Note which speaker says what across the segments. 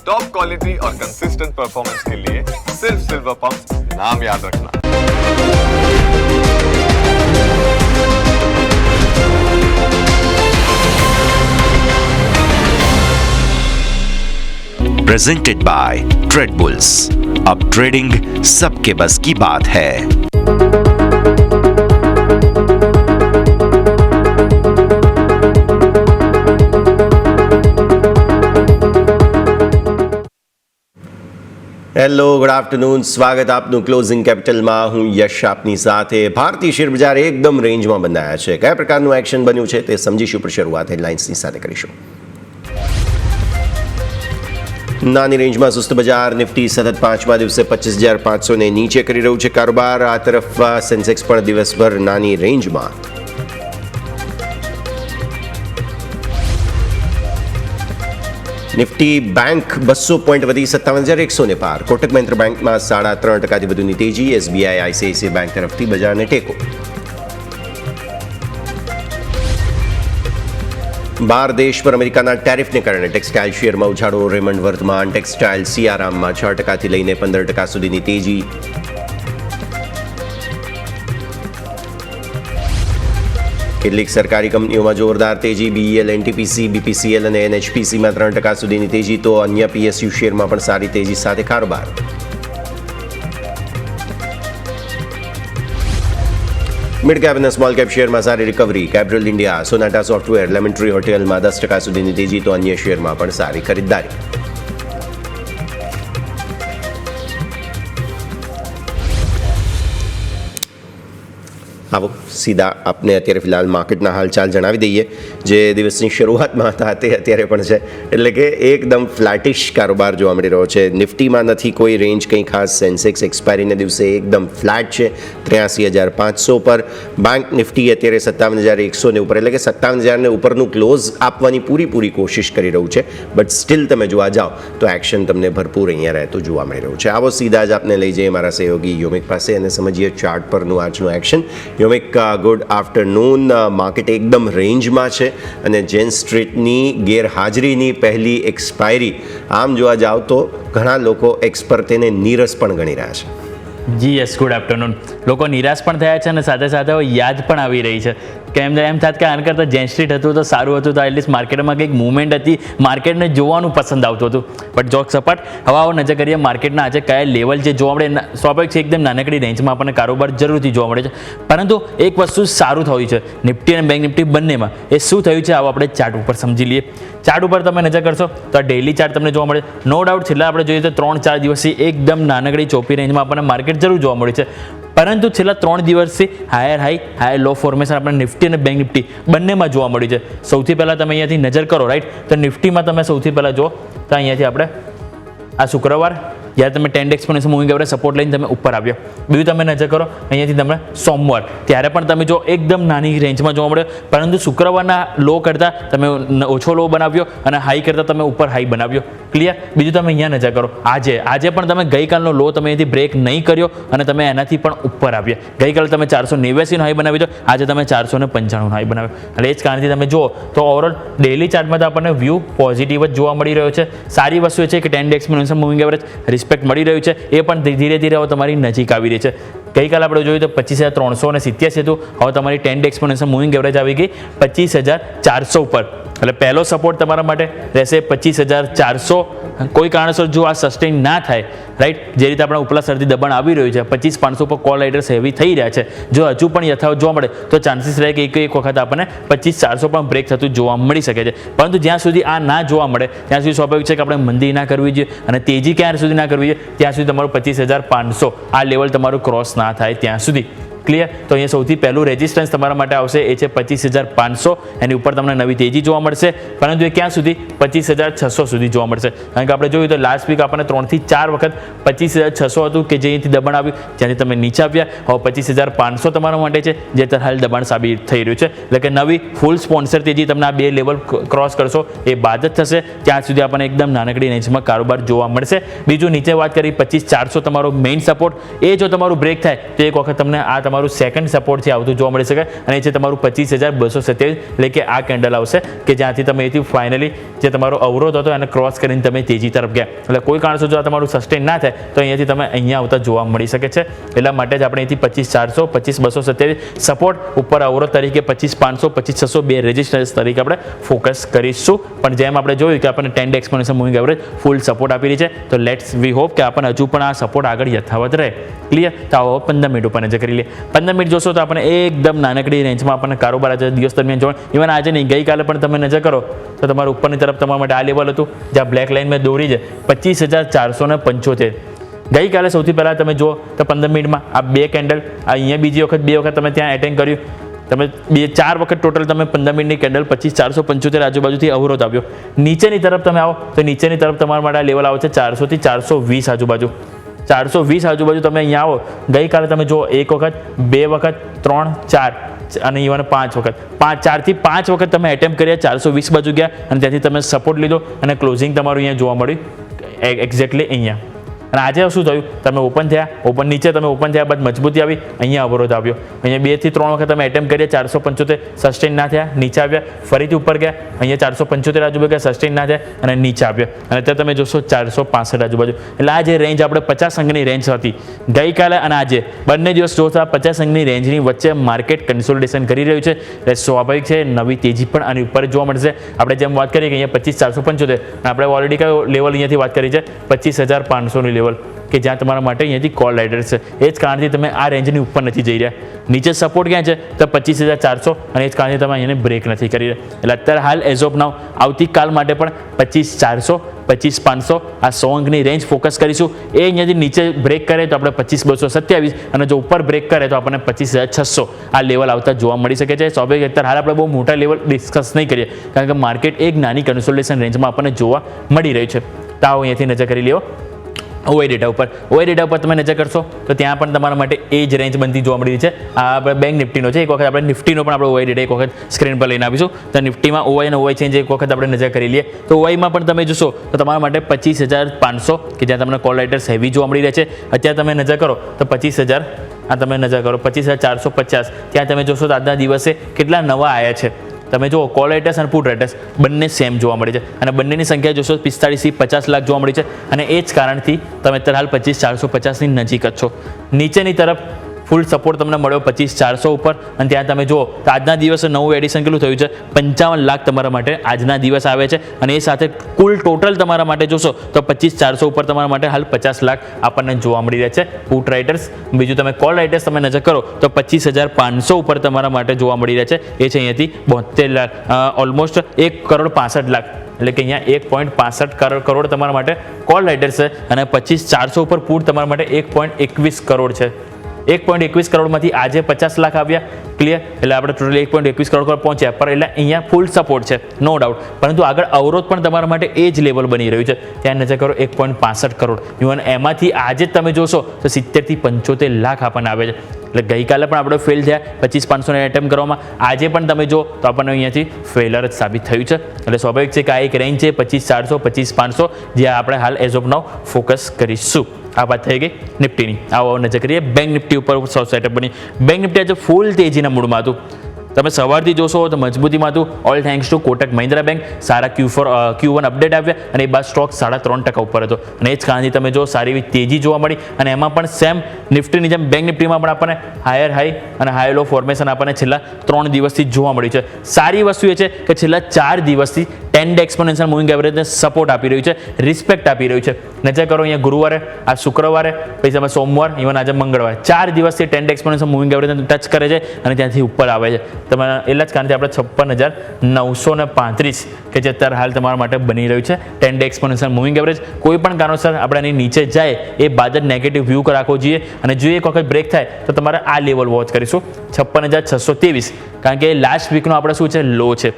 Speaker 1: Top quality और consistent performance के लिए सिर्फ सिल्वर पंप नाम याद रखना।
Speaker 2: Presented by trade bulls. अब ट्रेडिंग सबके बस की बात है।
Speaker 3: Hello, good afternoon. સ્વાગત આપનું ક્લોઝિંગ કેપિટલમાં. હું યશ આપની સાથે. ભારતીય શેર બજાર એકદમ રેન્જમાં બંધાયા છે. કયા પ્રકારનું એક્શન બન્યું છે તે સમજીશું. પણ શરૂઆત હેડલાઇન્સની સાથે કરીશું. નાની રેન્જમાં સુસ્ત બજાર. નિફ્ટી સતત 5મા દિવસે 25,500 ને નીચે કરી રહ્યું છે કારોબાર. આ તરફ સેન્સેક્સ પણ દિવસભર નાની રેન્જમાં. નિફ્ટી બેંક 200 પોઈન્ટ વધી 57,100 પાર. કોટક મહિન્દ્રા બેંકમાં 3.5% વધુની તેજી. એસબીઆઈ આઈસીઆઈસીઆઈ બેંક તરફથી બજારને ટેકો. બહાર દેશ પર અમેરિકાના ટેરિફને કારણે ટેક્સટાઇલ શેરમાં ઉછાળો. રેમન્ડ વર્ધમાન ટેક્સટાઇલ સિયારામમાં 6%થી લઈને 15% સુધીની તેજી. કેટલીક સરકારી કંપનીઓમાં જોરદાર તેજી. બીઈએલ, એનટીપીસી, બીપીસીએલ અને એનએચપીસીમાં 3% સુધીની તેજી. તો અન્ય પીએસયુ શેરમાં પણ સારી તેજી સાથે કારોબાર. મિડ કેપ અને સ્મોલ કેપ શેરમાં સારી recovery. Capital India, Sonata software, lemon tree હોટેલમાં 10% સુધીની તેજી. તો અન્ય શેરમાં પણ સારી ખરીદદારી. આવો સીધા આપને અત્યારે ફિલહાલ માર્કેટના હાલચાલ જણાવી દઈએ. જે દિવસની શરૂઆતમાં હતા તે અત્યારે પણ છે. એટલે કે એકદમ ફ્લેટિશ કારોબાર જોવા મળી રહ્યો છે. નિફ્ટીમાં નથી કોઈ રેન્જ કંઈ ખાસ. સેન્સેક્સ એક્સપાયરીના દિવસે એકદમ ફ્લેટ છે 83,500 પર. બેંક નિફ્ટી અત્યારે 57,100 ને ઉપર, એટલે કે 57,000 ને ઉપરનું ક્લોઝ આપવાની પૂરી કોશિશ કરી રહ્યું છે. બટ સ્ટીલ તમે જોવા જાઓ તો એક્શન તમને ભરપૂર અહીંયા રહેતું જોવા મળી રહ્યું છે. આવો સીધા જ આપને લઈ જઈએ મારા સહયોગી યોમિક પાસે અને સમજીએ ચાર્ટ પરનું આજનું action. Yomik, good afternoon. Market એકદમ રેન્જમાં છે અને જેન સ્ટ્રીટની ગેરહાજરીની પહેલી એક્સપાયરી આમ જોવા જાઓ તો ઘણા લોકો એક્સ પર તેને નીરસ પણ ગણી રહ્યા છે.
Speaker 4: જી યસ, ગુડ આફ્ટરનૂન. લોકો નિરાશ પણ થયા છે અને સાથે સાથે યાદ પણ આવી રહી છે કે એમ થાત કે આના કરતાં જેન સ્ટ્રીટ હતું તો સારું હતું, તો એટલીસ્ટ માર્કેટમાં કંઈક મૂવમેન્ટ હતી, માર્કેટને જોવાનું પસંદ આવતું હતું. બટ જોક સપાટ હવે આવો નજર કરીએ માર્કેટના આજે કયા લેવલ જે જોવા મળે. સ્વાભાવિક છે એકદમ નાનકડી રેન્જમાં આપણને કારોબાર જરૂરથી જોવા મળે છે. પરંતુ એક વસ્તુ સારું થયું છે નિફ્ટી અને બેંક નિફ્ટી બંનેમાં. એ શું થયું છે આવો આપણે ચાર્ટ ઉપર સમજી લઈએ. ચાર્ટ ઉપર તમે નજર કરશો તો આ ડેઇલી ચાર્ટ તમને જોવા મળે. નો ડાઉટ છેલ્લા આપણે જોઈએ તો 3-4 દિવસથી એકદમ નાનકડી ચોપી રેન્જમાં આપણને માર્કેટ જરૂર જોવા મળે છે. પરંતુ છેલ્લા 3 દિવસથી હાયર લો ફોર્મેશન આપણે નિફ્ટી અને બેંક નિફ્ટી બંનેમાં જોવા મળ્યું છે. સૌથી પહેલાં તમે અહીંયાથી નજર કરો, રાઈટ, તો નિફ્ટીમાં તમે સૌથી પહેલાં જુઓ તો અહીંયાથી આપણે આ શુક્રવાર જ્યારે તમે 10 એક્સપોનેન્શિયલ મૂવિંગ એવરેજ સપોર્ટ લઈને તમે ઉપર આવ્યો. બીજું તમે નજર કરો અહીંયાથી તમે સોમવાર, ત્યારે પણ તમે જો એકદમ નાની રેન્જમાં જોવા મળ્યો. પરંતુ શુક્રવારના લો કરતાં તમે ઓછો લો બનાવ્યો અને હાઈ કરતાં તમે ઉપર હાઈ બનાવ્યો. ક્લિયર? બીજું તમે અહીંયા નજર કરો, આજે પણ તમે ગઈકાલનો લો તમે અહીંથી બ્રેક નહીં કર્યો અને તમે એનાથી પણ ઉપર આવ્યા. ગઈકાલે તમે 489નો હાઈ બનાવી દો, આજે તમે 495નો હાઈ બનાવ્યો. એટલે એ જ કારણથી તમે જુઓ તો ઓવરઓલ ડેઇલી ચાર્ટમાં તો આપણને વ્યૂ પોઝિટિવ જ જોવા મળી રહ્યો છે. સારી વસ્તુ એ છે કે 10 એક્સપોનેન્શિયલ મૂવિંગ એવરેજ રિસ્પેક્ટ મળી રહ્યું છે. એ પણ ધીરે ધીરે હવે તમારી નજીક આવી રહી છે. ગઈકાલે આપણે જોયું તો 25,387 હતું. હવે તમારી 10 એક્સપોનેન્શિયલ મૂવિંગ એવરેજ આવી ગઈ 25,400 ઉપર. એટલે પહેલો સપોર્ટ તમારા માટે રહેશે 25,400. કોઈ કારણસર જો આ સસ્ટેન ના થાય, રાઈટ, જે રીતે આપણા ઉપલા સરથી દબાણ આવી રહ્યું છે 25,500 પર કોલ રાઇડર્સ હેવી થઈ રહ્યા છે, જો હજુ પણ યથાવત જોવા મળે તો ચાન્સીસ રહે કે એક વખત આપણને 25,400 પણ બ્રેક થતું જોવા મળી શકે છે. પરંતુ જ્યાં સુધી આ ના જોવા મળે ત્યાં સુધી સ્વાભાવિક છે કે આપણે મંદી ના કરવી જોઈએ અને તેજી ક્યાં સુધી ના કરવી જોઈએ, ત્યાં સુધી તમારું 25,500 આ લેવલ તમારું ક્રોસ ના થાય ત્યાં સુધી. ક્લિયર? તો અહીંયા સૌથી પહેલું રેઝિસ્ટન્સ તમારા માટે આવશે એ છે 25,500. એની ઉપર તમને નવી તેજી જોવા મળશે. પરંતુ એ ક્યાં સુધી? 25,600 સુધી જોવા મળશે. કારણ કે આપણે જોયું તો લાસ્ટ વીક આપણને 3 થી 4 વખત 25,600 હતું કે જે અહીંથી દબાણ આવ્યું, જ્યાંથી તમે નીચે આવ્યા. હવે 25,500 તમારા માટે છે, જે હાલ દબાણ સાબિત થઈ રહ્યું છે. એટલે કે નવી ફૂલ સ્પોન્સર તેજી તમને આ બે લેવલ ક્રોસ કરશો એ બાદ જ થશે. ત્યાં સુધી આપણને એકદમ નાનકડી રેન્જમાં કારોબાર જોવા મળશે. બીજું નીચે વાત કરી 25,400 તમારો મેઇન સપોર્ટ, એ જો તમારું બ્રેક થાય તો એક વખત તમને આ તમારું સેકન્ડ સપોર્ટ છે આવતું જોવા મળી શકે અને એ છે તમારું 25,227 એટલે કે આ કેન્ડલ આવશે કે જ્યાંથી તમે અહીંથી ફાઇનલી જે તમારો અવરોધ હતો એને ક્રોસ કરીને તમે તેજી તરફ ગયા. એટલે કોઈ કારણસર જો આ તમારું સસ્ટેન ના થાય તો અહીંયાથી તમે અહીંયા આવતા જોવા મળી શકે છે. એટલા માટે જ આપણે અહીંથી 25,400 25,227 સપોર્ટ ઉપર અવરોધ તરીકે 25,500 25,602 રેઝિસ્ટન્સ તરીકે આપણે ફોકસ કરીશું. પણ જેમ આપણે જોયું કે આપણને 10 day exponential moving average full support આપી રહી છે તો લેટ્સ વી હોપ કે આપણને હજુ પણ આ સપોર્ટ આગળ યથાવત રહે. ક્લિયર? તો આવો 15 મિનિટ ઉપર નજર કરી લઈએ. 15 મિનિટ જોશો તો આપણને એકદમ નાનકડી રેન્જમાં આપણને કારોબાર આજે દિવસ દરમિયાન જોવા. ઇવન આજે નહીં ગઈકાલે પણ તમે નજર કરો તો તમારું ઉપરની તરફ તમારા માટે આ લેવલ હતું જ્યાં બ્લેક લાઇન મેં દોરી છે 25,475. ગઈકાલે સૌથી પહેલાં તમે જુઓ તો 15 મિનિટમાં આ બે કેન્ડલ અહીંયા બીજી વખત બે વખત તમે ત્યાં એટેન્ડ કર્યું. તમે 4 વખત ટોટલ તમે 15 મિનિટની કેન્ડલ 25,475 આજુબાજુથી અવરોધ આવ્યો. નીચેની તરફ તમે આવો તો નીચેની તરફ તમારા માટે આ લેવલ આવે છે 400 થી 420 આજુબાજુ. 420 આજુબાજુ તમે અહીંયા આવો. ગઈકાલે તમે જુઓ એક વખત, બે વખત, 3, 4 અને ઇવન 5 વખત. 4 થી 5 વખત તમે એટેમ્પ કર્યા, 420 બાજુ ગયા અને ત્યાંથી તમે સપોર્ટ લીધો અને ક્લોઝિંગ તમારું અહીંયા જોવા મળ્યું એક્ઝેક્ટલી અહીંયા. અને આજે શું થયું? તમે ઓપન થયા, ઓપન નીચે તમે ઓપન થયા બાદ મજબૂતી આવી, અહીંયા અવરોધ આવ્યો. અહીંયા 2 થી 3 વખત તમે એટેમ્પ કર્યા, 475 સસ્ટેન ના થયા, નીચે આવ્યા, ફરીથી ઉપર ગયા, અહીંયા 475 આજુબાજુ ગયા, સસ્ટેન ના થયા અને નીચે આવ્યા અને અત્યારે તમે જોશો 465 આજુબાજુ. એટલે આ જે રેન્જ આપણે 50 અંકની રેન્જ હતી ગઈકાલે અને આજે બંને દિવસ જોતા 50 અંકની રેન્જની વચ્ચે માર્કેટ કન્સોલિડેશન કરી રહ્યું છે. એટલે સ્વાભાવિક છે નવી તેજી પણ આની ઉપર જોવા મળશે. આપણે જેમ વાત કરીએ કે અહીંયા 25,475 આપણે ઓલરેડી કયો લેવલ અહીંયાથી વાત કરી છે 25,500ની લેવલ કે જ્યાં તમારા માટે અહીંયાથી કોલ રાઇડર છે. એ જ કારણથી તમે આ રેન્જની ઉપર નથી જઈ રહ્યા. નીચે સપોર્ટ ક્યાં છે તો 25,400 અને એ જ કારણથી તમે અહીંયા બ્રેક નથી કરી રહ્યા. એટલે અત્યારે હાલ એઝ ઓફ નાઉ આવતીકાલ માટે પણ 25,400 25,500 આ 100 અંકની રેન્જ ફોકસ કરીશું. એ અહીંયાથી નીચે બ્રેક કરે તો આપણે 25,227 અને જો ઉપર બ્રેક કરે તો આપણને 25,600 આ લેવલ આવતા જોવા મળી શકે છે. સ્વાભાવિક અત્યારે હાલ આપણે બહુ મોટા લેવલ ડિસ્કસ નહીં કરીએ કારણ કે માર્કેટ એક નાની કન્સોલિડેશન રેન્જમાં આપણને જોવા મળી રહ્યું છે. તો આવો અહીંયાથી નજર કરી લ્યો ઓઆઈ ડેટા ઉપર તમે નજર કરશો તો ત્યાં પણ તમારા માટે એ જ રેન્જ બનતી જોવા મળી રહી છે. આ આપણે બેંક નિફ્ટીનો છે. એક વખત આપણે નિફ્ટીનો પણ આપણે ઓઆઈ ડેટા એક વખત સ્ક્રીન પર લઈને આવીશું. તો નિફ્ટીમાં ઓઆઈ અને ઓઆઈ ચેન્જ એક વખત આપણે નજર કરી લઈએ તો ઓઆઈમાં પણ તમે જોશો તો તમારા માટે 25,500 કે જ્યાં તમને કોલ રાઇટર્સ હેવી જોવા મળી રહે છે. અત્યારે તમે નજર કરો તો 25,000 આ તમે નજર કરો 25,450 ત્યાં તમે જોશો તો આજના દિવસે કેટલા નવા આવ્યા છે. તમે જુઓ કોલ રાઇટર્સ અને પુટ રાઇટર્સ બંને સેમ જોવા મળે છે અને બંનેની સંખ્યા જોશો 45 થી 50 લાખ જોવા મળી છે અને એ જ કારણથી તમે અત્યારે હાલ 25,450ની નજીક જ છો. નીચેની તરફ ફૂલ સપોર્ટ તમને મળ્યો 25,400 ઉપર અને ત્યાં તમે જુઓ તો આજના દિવસે નવું એડિશન કેટલું થયું છે 55 લાખ તમારા માટે આજના દિવસ આવે છે અને એ સાથે કુલ ટોટલ તમારા માટે જોશો તો 25,400 ઉપર તમારા માટે હાલ 50 લાખ આપણને જોવા મળી રહ્યા છે પુટ રાઇટર્સ. બીજું તમે કોલ રાઇટર્સ તમે નજર કરો તો 25,500 ઉપર તમારા માટે જોવા મળી રહ્યા છે. એ છે અહીંયાથી 72 લાખ ઓલમોસ્ટ 1,65,00,000 એટલે કે અહીંયા 1.65 કરોડ તમારા માટે કોલ રાઇટર્સ છે અને 25,400 ઉપર પુટ તમારા માટે 1.21 કરોડ છે. 1.21 કરોડમાંથી આજે 50 લાખ આવ્યા. ક્લિયર? એટલે આપણે ટોટલ 1.21 કરોડ પર પહોંચ્યા પર એટલે અહીંયા ફૂલ સપોર્ટ છે નો ડાઉટ. પરંતુ આગળ અવરોધ પણ તમારા માટે એ જ લેવલ બની રહ્યું છે. ત્યાં નજર કરો 1.65 કરોડ ઇવન એમાંથી આજે જ તમે જોશો તો 70 થી 75 લાખ આપણને આવે છે. એટલે ગઈકાલે પણ આપણે ફેલ થયા 25,500ને એટેમ્પ કરવામાં. આજે પણ તમે જો તો આપણને અહીંયાથી ફેલર જ સાબિત થયું છે. એટલે સ્વાભાવિક છે કે આ એક રેન્જ છે 25,400 25,500 જ્યાં આપણે હાલ એઝ ઓફ નાઉ ફોકસ કરીશું. આ વાત થઈ ગઈ નિફ્ટીની. આવો નજર કરીએ બેંક નિફ્ટી ઉપર સેટઅપ બની. બેંક નિફ્ટી આજે ફૂલ તેજીના મૂડમાં હતું. તમે સવારથી જોશો તો મજબૂતીમાં હતું all thanks to Kotak Mahindra bank. Sara Q1 update આવ્યા અને એ બાદ સ્ટોક 3.5% ઉપર હતો અને એ જ કારણથી તમે જો સારી એવી તેજી જોવા મળી અને એમાં પણ સેમ નિફ્ટીની જેમ બેંક નિફ્ટીમાં પણ આપણને હાયર હાઈ અને હાઈ લો ફોર્મેશન આપણને છેલ્લા 3 દિવસથી જોવા મળ્યું છે. સારી વસ્તુ એ છે કે છેલ્લા 4 દિવસથી 10 ડે એક્સપોનેન્શિયલ મૂવિંગ એવરેજને સપોર્ટ આપી રહ્યું છે, રિસ્પેક્ટ આપી રહ્યું છે. નજર કરો અહીંયા ગુરુવારે, આ શુક્રવારે, પછી તમે સોમવાર, ઇવન આજે મંગળવારે 4 દિવસથી 10 ડે એક્સપોનેન્શિયલ મૂવિંગ એવરેજને ટચ કરે છે અને ત્યાંથી ઉપર આવે છે. તમે એટલા જ કારણથી આપણે 56,935 કે જે અત્યારે હાલ તમારા માટે બની રહ્યું છે 10 ડે એક્સપોનેન્શિયલ મૂવિંગ એવરેજ. કોઈ પણ કારણોસર આપણે એની નીચે જાય એ બાદ જ નેગેટિવ વ્યૂ રાખવો જોઈએ અને જો એક વખત બ્રેક થાય તો તમારે આ લેવલ વોચ કરીશું 56,623 કારણ કે લાસ્ટ વીકનો આપણે શું છે લો છે.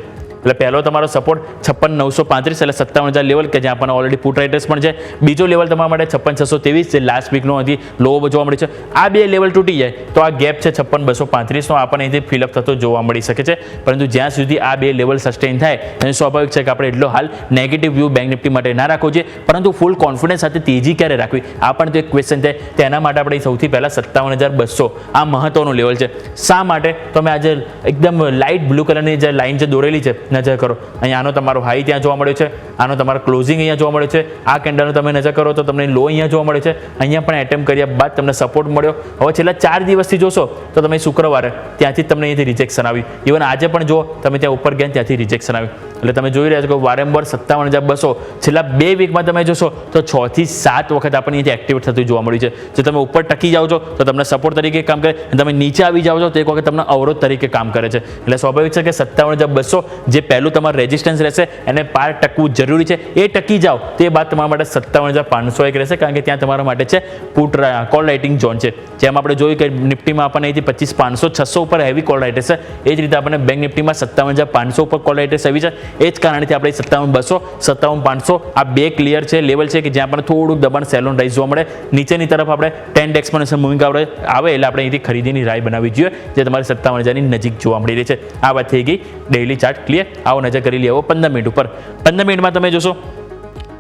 Speaker 4: એટલે પહેલો તમારો સપોર્ટ 56,935 એટલે 57,000 લેવલ કે જ્યાં આપણને ઓલરેડી પુટ રાઇટર્સ પણ છે. બીજો લેવલ તમારા માટે 56,623 જે લાસ્ટ વીકનો હજી લો જોવા મળે છે. આ બે લેવલ તૂટી જાય તો આ ગેપ છે 56,235 નો આપણને અહીંથી ફિલઅપ થતો જોવા મળી શકે છે. પરંતુ જ્યાં સુધી આ બે લેવલ સસ્ટેન થાય અને સ્વાભાવિક છે કે આપણે એટલો હાલ નેગેટિવ વ્યૂ બેંક નિફ્ટી માટે ના રાખવો જોઈએ, પરંતુ ફૂલ કોન્ફિડન્સ સાથે તેજી ક્યારે રાખવી આ પણ તો એક ક્વેશ્ચન છે. તેના માટે આપણે સૌથી પહેલાં 57,200 આ મહત્વનું લેવલ છે. શા માટે? તમે આજે એકદમ લાઇટ બ્લુ કલરની જે લાઇન જે દોરેલી છે નજર કરો, અહીંયા આનો તમારો હાઈ ત્યાં જોવા મળ્યો છે, આનો તમારો ક્લોઝિંગ અહીંયા જોવા મળ્યો છે, આ કેન્ડલનો તમે નજર કરો તો તમને લો અહીંયા જોવા મળે છે, અહીંયા પણ એટેમ્પ કર્યા બાદ તમને સપોર્ટ મળ્યો. હવે છેલ્લા 4 દિવસથી જોશો તો તમે શુક્રવારે ત્યાંથી તમને અહીંથી રિજેક્શન આવ્યું, ઇવન આજે પણ જો તમે ત્યાં ઉપર ગયા ત્યાંથી રિજેક્શન આવ્યું. એટલે તમે જોઈ રહ્યા છો કે વારંવાર 57,200 છેલ્લા 2 વીકમાં તમે જોશો તો 6 થી 7 વખત આપણને અહીંથી એક્ટિવેટ થતું જોવા મળ્યું છે. જો તમે ઉપર ટકી જાઓ છો તો તમને સપોર્ટ તરીકે કામ કરે, અને તમે નીચે આવી જાઓ છો તો એક વખત તમને અવરોધ તરીકે કામ કરે છે. એટલે સ્વાભાવિક છે કે 57,200 જે પહેલું તમારું રેઝિસ્ટન્સ રહેશે એને પાર ટકવું જરૂરી છે. એ ટકી જાઓ તે બાદ તમારા માટે 57,500 એક રહેશે, કારણ કે ત્યાં તમારા માટે છે પુટ કોલ રાઇટિંગ ઝોન છે. જેમ આપણે જોયું કે નિફ્ટીમાં આપણને અહીંથી 25,500 600 ઉપર હેવી કોલ રાઇટર્સ છે, એ જ રીતે આપણને બેંક નિફ્ટીમાં 57,500 ઉપર કોલ રાઇટર્સ આવી છે. એ જ કારણથી આપણે 57,200 57,500 આ બે ક્લિયર છે લેવલ છે કે જ્યાં આપણને થોડુંક દબાણ સેલોન રાઇઝ જોવા મળે. નીચેની તરફ આપણે 10 એક્સપોનેન્શિયલ મૂવિંગ આવે એટલે આપણે અહીંથી ખરીદીની રાય બનાવવી જોઈએ, જે તમારી 57,000ની નજીક જોવા મળી રહી છે. આ વાત થઈ ગઈ ડેઇલી ચાર્ટ ક્લિયર. આવો નજર કરી લઈએ 15 મિનિટ ઉપર. 15 મિનિટમાં તમે જોશો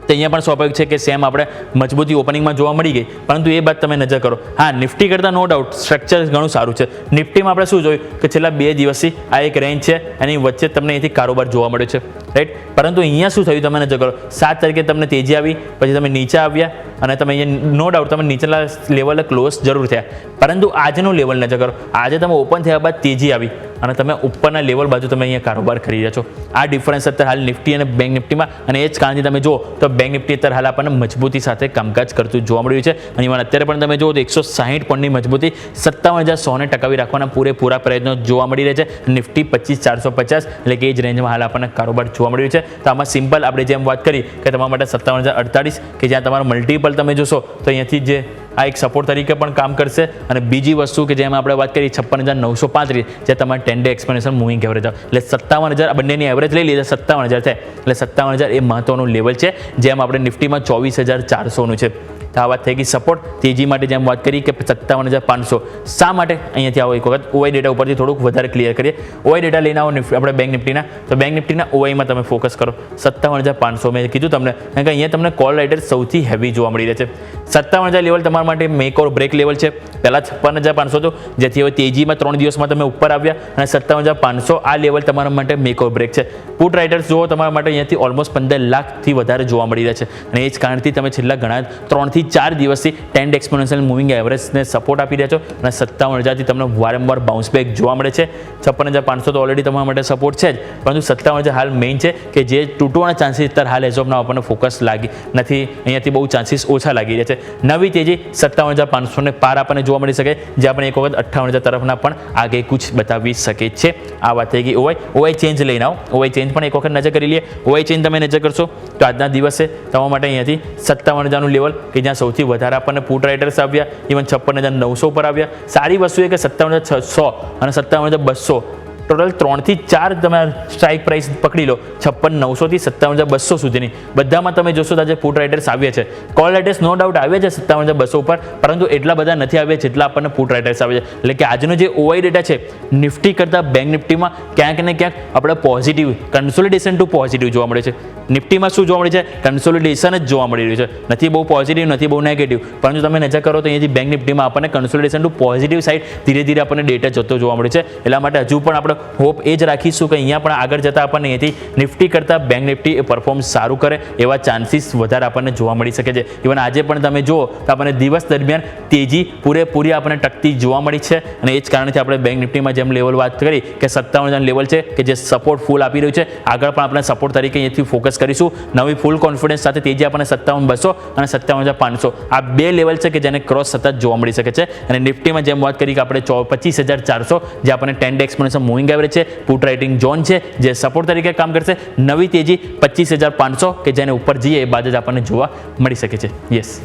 Speaker 4: તો અહીંયા પણ સ્વાભાવિક છે કે સેમ આપણે મજબૂતી ઓપનિંગમાં જોવા મળી ગઈ, પરંતુ એ બાદ તમે નજર કરો, હા નિફ્ટી કરતાં નો ડાઉટ સ્ટ્રક્ચર ઘણું સારું છે. નિફ્ટીમાં આપણે શું જોયું કે છેલ્લા 2 દિવસથી આ એક રેન્જ છે, એની વચ્ચે તમને અહીંથી કારોબાર જોવા મળ્યો છે, રાઈટ. પરંતુ અહીંયા શું થયું તમે નજર કરો, 7 તારીખે તમને તેજી આવી, પછી તમે નીચે આવ્યા અને તમે અહીંયા નો ડાઉટ તમે નીચેના લેવલે ક્લોઝ જરૂર થયા, પરંતુ આજનું લેવલ નજર કરો, આજે તમે ઓપન થયા બાદ તેજી આવી અને તમે ઉપરના લેવલ બાજુ તમે અહીંયા કારોબાર કરી રહ્યા છો. આ ડિફરન્સ અત્યારે હાલ નિફ્ટી અને બેંક નિફ્ટીમાં, અને એ જ કારણથી તમે જુઓ તો બેંક નિફ્ટી અત્યારે હાલ આપણને મજબૂતી સાથે કામકાજ કરતું જોવા મળી રહ્યું છે. અને એમાં અત્યારે પણ તમે જુઓ તો 160 પોઈન્ટની મજબૂતી 57,100 ટકાવી રાખવાના પૂરેપૂરા પ્રયત્નો જોવા મળી રહ્યા છે. નિફ્ટી 25,450 એટલે કે એ જ રેન્જમાં હાલ આપણને કારોબાર જોવા મળી રહ્યું છે. તો આમાં સિમ્પલ આપણે જેમ વાત કરી કે તમારા માટે 57,048 કે જ્યાં તમારો મલ્ટિપલ તમે જોશો તો અહીંયાથી જે આ એક સપોર્ટ તરીકે પણ કામ કરશે. અને બીજી વસ્તુ કે જેમાં આપણે વાત કરી 56,935 જે તમારે 10 ડે એક્સપોનેન્શિયલ મૂવિંગ એવરેજ આવે, એટલે 57,000 આ બંનેની એવરેજ લઈ લીધા 57,000 થાય, એટલે 57,000 એ મહત્વનું લેવલ છે. જેમ આપણે નિફ્ટીમાં 24,400નું છે. તો આ વાત થઈ ગઈ સપોર્ટ. તેજી માટે જેમ વાત કરી કે 57,500 શા માટે અહીંયાથી આવો એક વખત ઓવાઈ ડેટા ઉપરથી થોડુંક વધારે ક્લિયર કરીએ. ઓવાઈ ડેટા લઈને આવો આપણે બેંક નિફ્ટીના, તો બેંક નિફ્ટીના ઓવાઈમાં તમે ફોકસ કરો 57,500 મેં કીધું તમને, કારણ કે અહીંયા તમને કોલ રાઇટર સૌથી હેવી જોવા મળી રહે છે. 57,000 લેવલ તમારા માટે મેક ઓર બ્રેક લેવલ છે. પહેલાં 56,500 હતું, જેથી હવે તેજીમાં 3 દિવસમાં તમે ઉપર આવ્યા, અને 57,500 આ લેવલ તમારા માટે મેક ઓર બ્રેક છે. પુટ રાઇટર્સ જુઓ તમારા માટે અહીંયાથી ઓલમોસ્ટ 15 લાખથી વધારે જોવા મળી રહ્યા છે, અને એ જ કારણથી તમે છેલ્લા ઘણા 3 થી 4 દિવસથી 10 એક્સપોનેન્શિયલ મૂવિંગ એવરેજને સપોર્ટ આપી રહ્યા છો, અને 57,000થી તમને વારંવાર બાઉન્સ બેક જોવા મળે છે. 56,500 તો ઓલરેડી તમારા માટે સપોર્ટ છે જ, પરંતુ 57,000 હાલ મેઇન છે કે જે તૂટવાના ચાન્સીસ અત્યારે હાલ એઝ ઓફ નાઉ આપણને ફોકસ લાગી નથી, અહીંયાથી બહુ ચાન્સીસ ઓછા લાગી રહ્યા છે. નવી તેજી 57,500 ને પાર આપણને જોવા મળી શકે, જે આપણે એક વખત 58,000 તરફના પણ આગે કુછ બતાવી શકે છે. આ વાત થઈ ગઈ ઓવાઈ ચેન્જ લઈને આવો. ઓવાઈ ચેન્જ પણ એક વખત નજર કરી લઈએ. ઓવાઈ ચેન્જ તમે નજર કરશો તો આજના દિવસે તમારા માટે અહીંયાથી 57,000નું લેવલ કે જ્યાં સૌથી વધારે આપણને પુટ રાઇટર્સ આવ્યા, ઇવન 56,900 ઉપર આવ્યા. સારી વસ્તુ એ કે 57,600 અને 57,200 ટોટલ 3 થી 4 તમે સ્ટ્રાઇક પ્રાઇસ પકડી લો, 56,900 થી 57,200 સુધીની બધામાં તમે જોશો તો આજે પુટ રાઇટર્સ આવ્યા છે. કોલ રાઇટર્સ નો ડાઉટ આવ્યા છે 57,200 ઉપર, પરંતુ એટલા બધા નથી આવ્યા જેટલા આપણને પુટ રાઇટર્સ આવે છે. એટલે કે આજનો જે ઓવાઈ ડેટા છે નિફ્ટી કરતાં બેંક નિફ્ટીમાં ક્યાંક ને ક્યાંક આપણે પોઝિટિવ કન્સોલિડેશન ટુ પોઝિટિવ જોવા મળે છે. નિફ્ટીમાં શું જોવા મળે છે? કન્સોલિડેશન જ જોવા મળી રહ્યું છે, નથી બહુ પોઝિટિવ નથી બહુ નેગેટિવ, પરંતુ તમે નજર કરો તો અહીંયાથી બેંક નિફ્ટીમાં આપણને કન્સોલિડેશન ટુ પોઝિટિવ સાઇડ ધીરે ધીરે આપણને ડેટા જતો જોવા મળે છે. એટલા માટે હજુ પણ આપણે હોપ એ જ રાખીશું કે અહીંયા પણ આગળ જતાં આપણને અહીંયાથી નિફ્ટી કરતાં બેંક નિફ્ટી એ પરફોર્મન્સ સારું કરે એવા ચાન્સીસ વધારે આપણને જોવા મળી શકે છે. ઇવન આજે પણ તમે જુઓ તો આપણને દિવસ દરમિયાન તેજી પૂરેપૂરી આપણને ટકતી જોવા મળી છે, અને એ જ કારણથી આપણે બેંક નિફ્ટીમાં જેમ લેવલ વાત કરી કે 57,000 લેવલ છે કે જે સપોર્ટ ફૂલ આપી રહ્યું છે, આગળ પણ આપણે સપોર્ટ તરીકે અહીંયાથી ફોકસ કરીશું. નવી ફૂલ કોન્ફિડન્સ સાથે તેજી આપણને 57,200 અને 57,500 આ બે લેવલ છે કે જેને ક્રોસ સતત જોવા મળી શકે છે. અને નિફ્ટીમાં જેમ વાત કરી કે આપણે 25,400 જે આપણને 10 day exponential moving moving average છે, પુટ રાઇટિંગ ઝોન છે જે સપોર્ટ તરીકે કામ કરશે, નવી તેજી 25,500 કે જેને ઉપર જઈએ એ બાદ જ આપણને જોવા મળી શકે છે. યસ.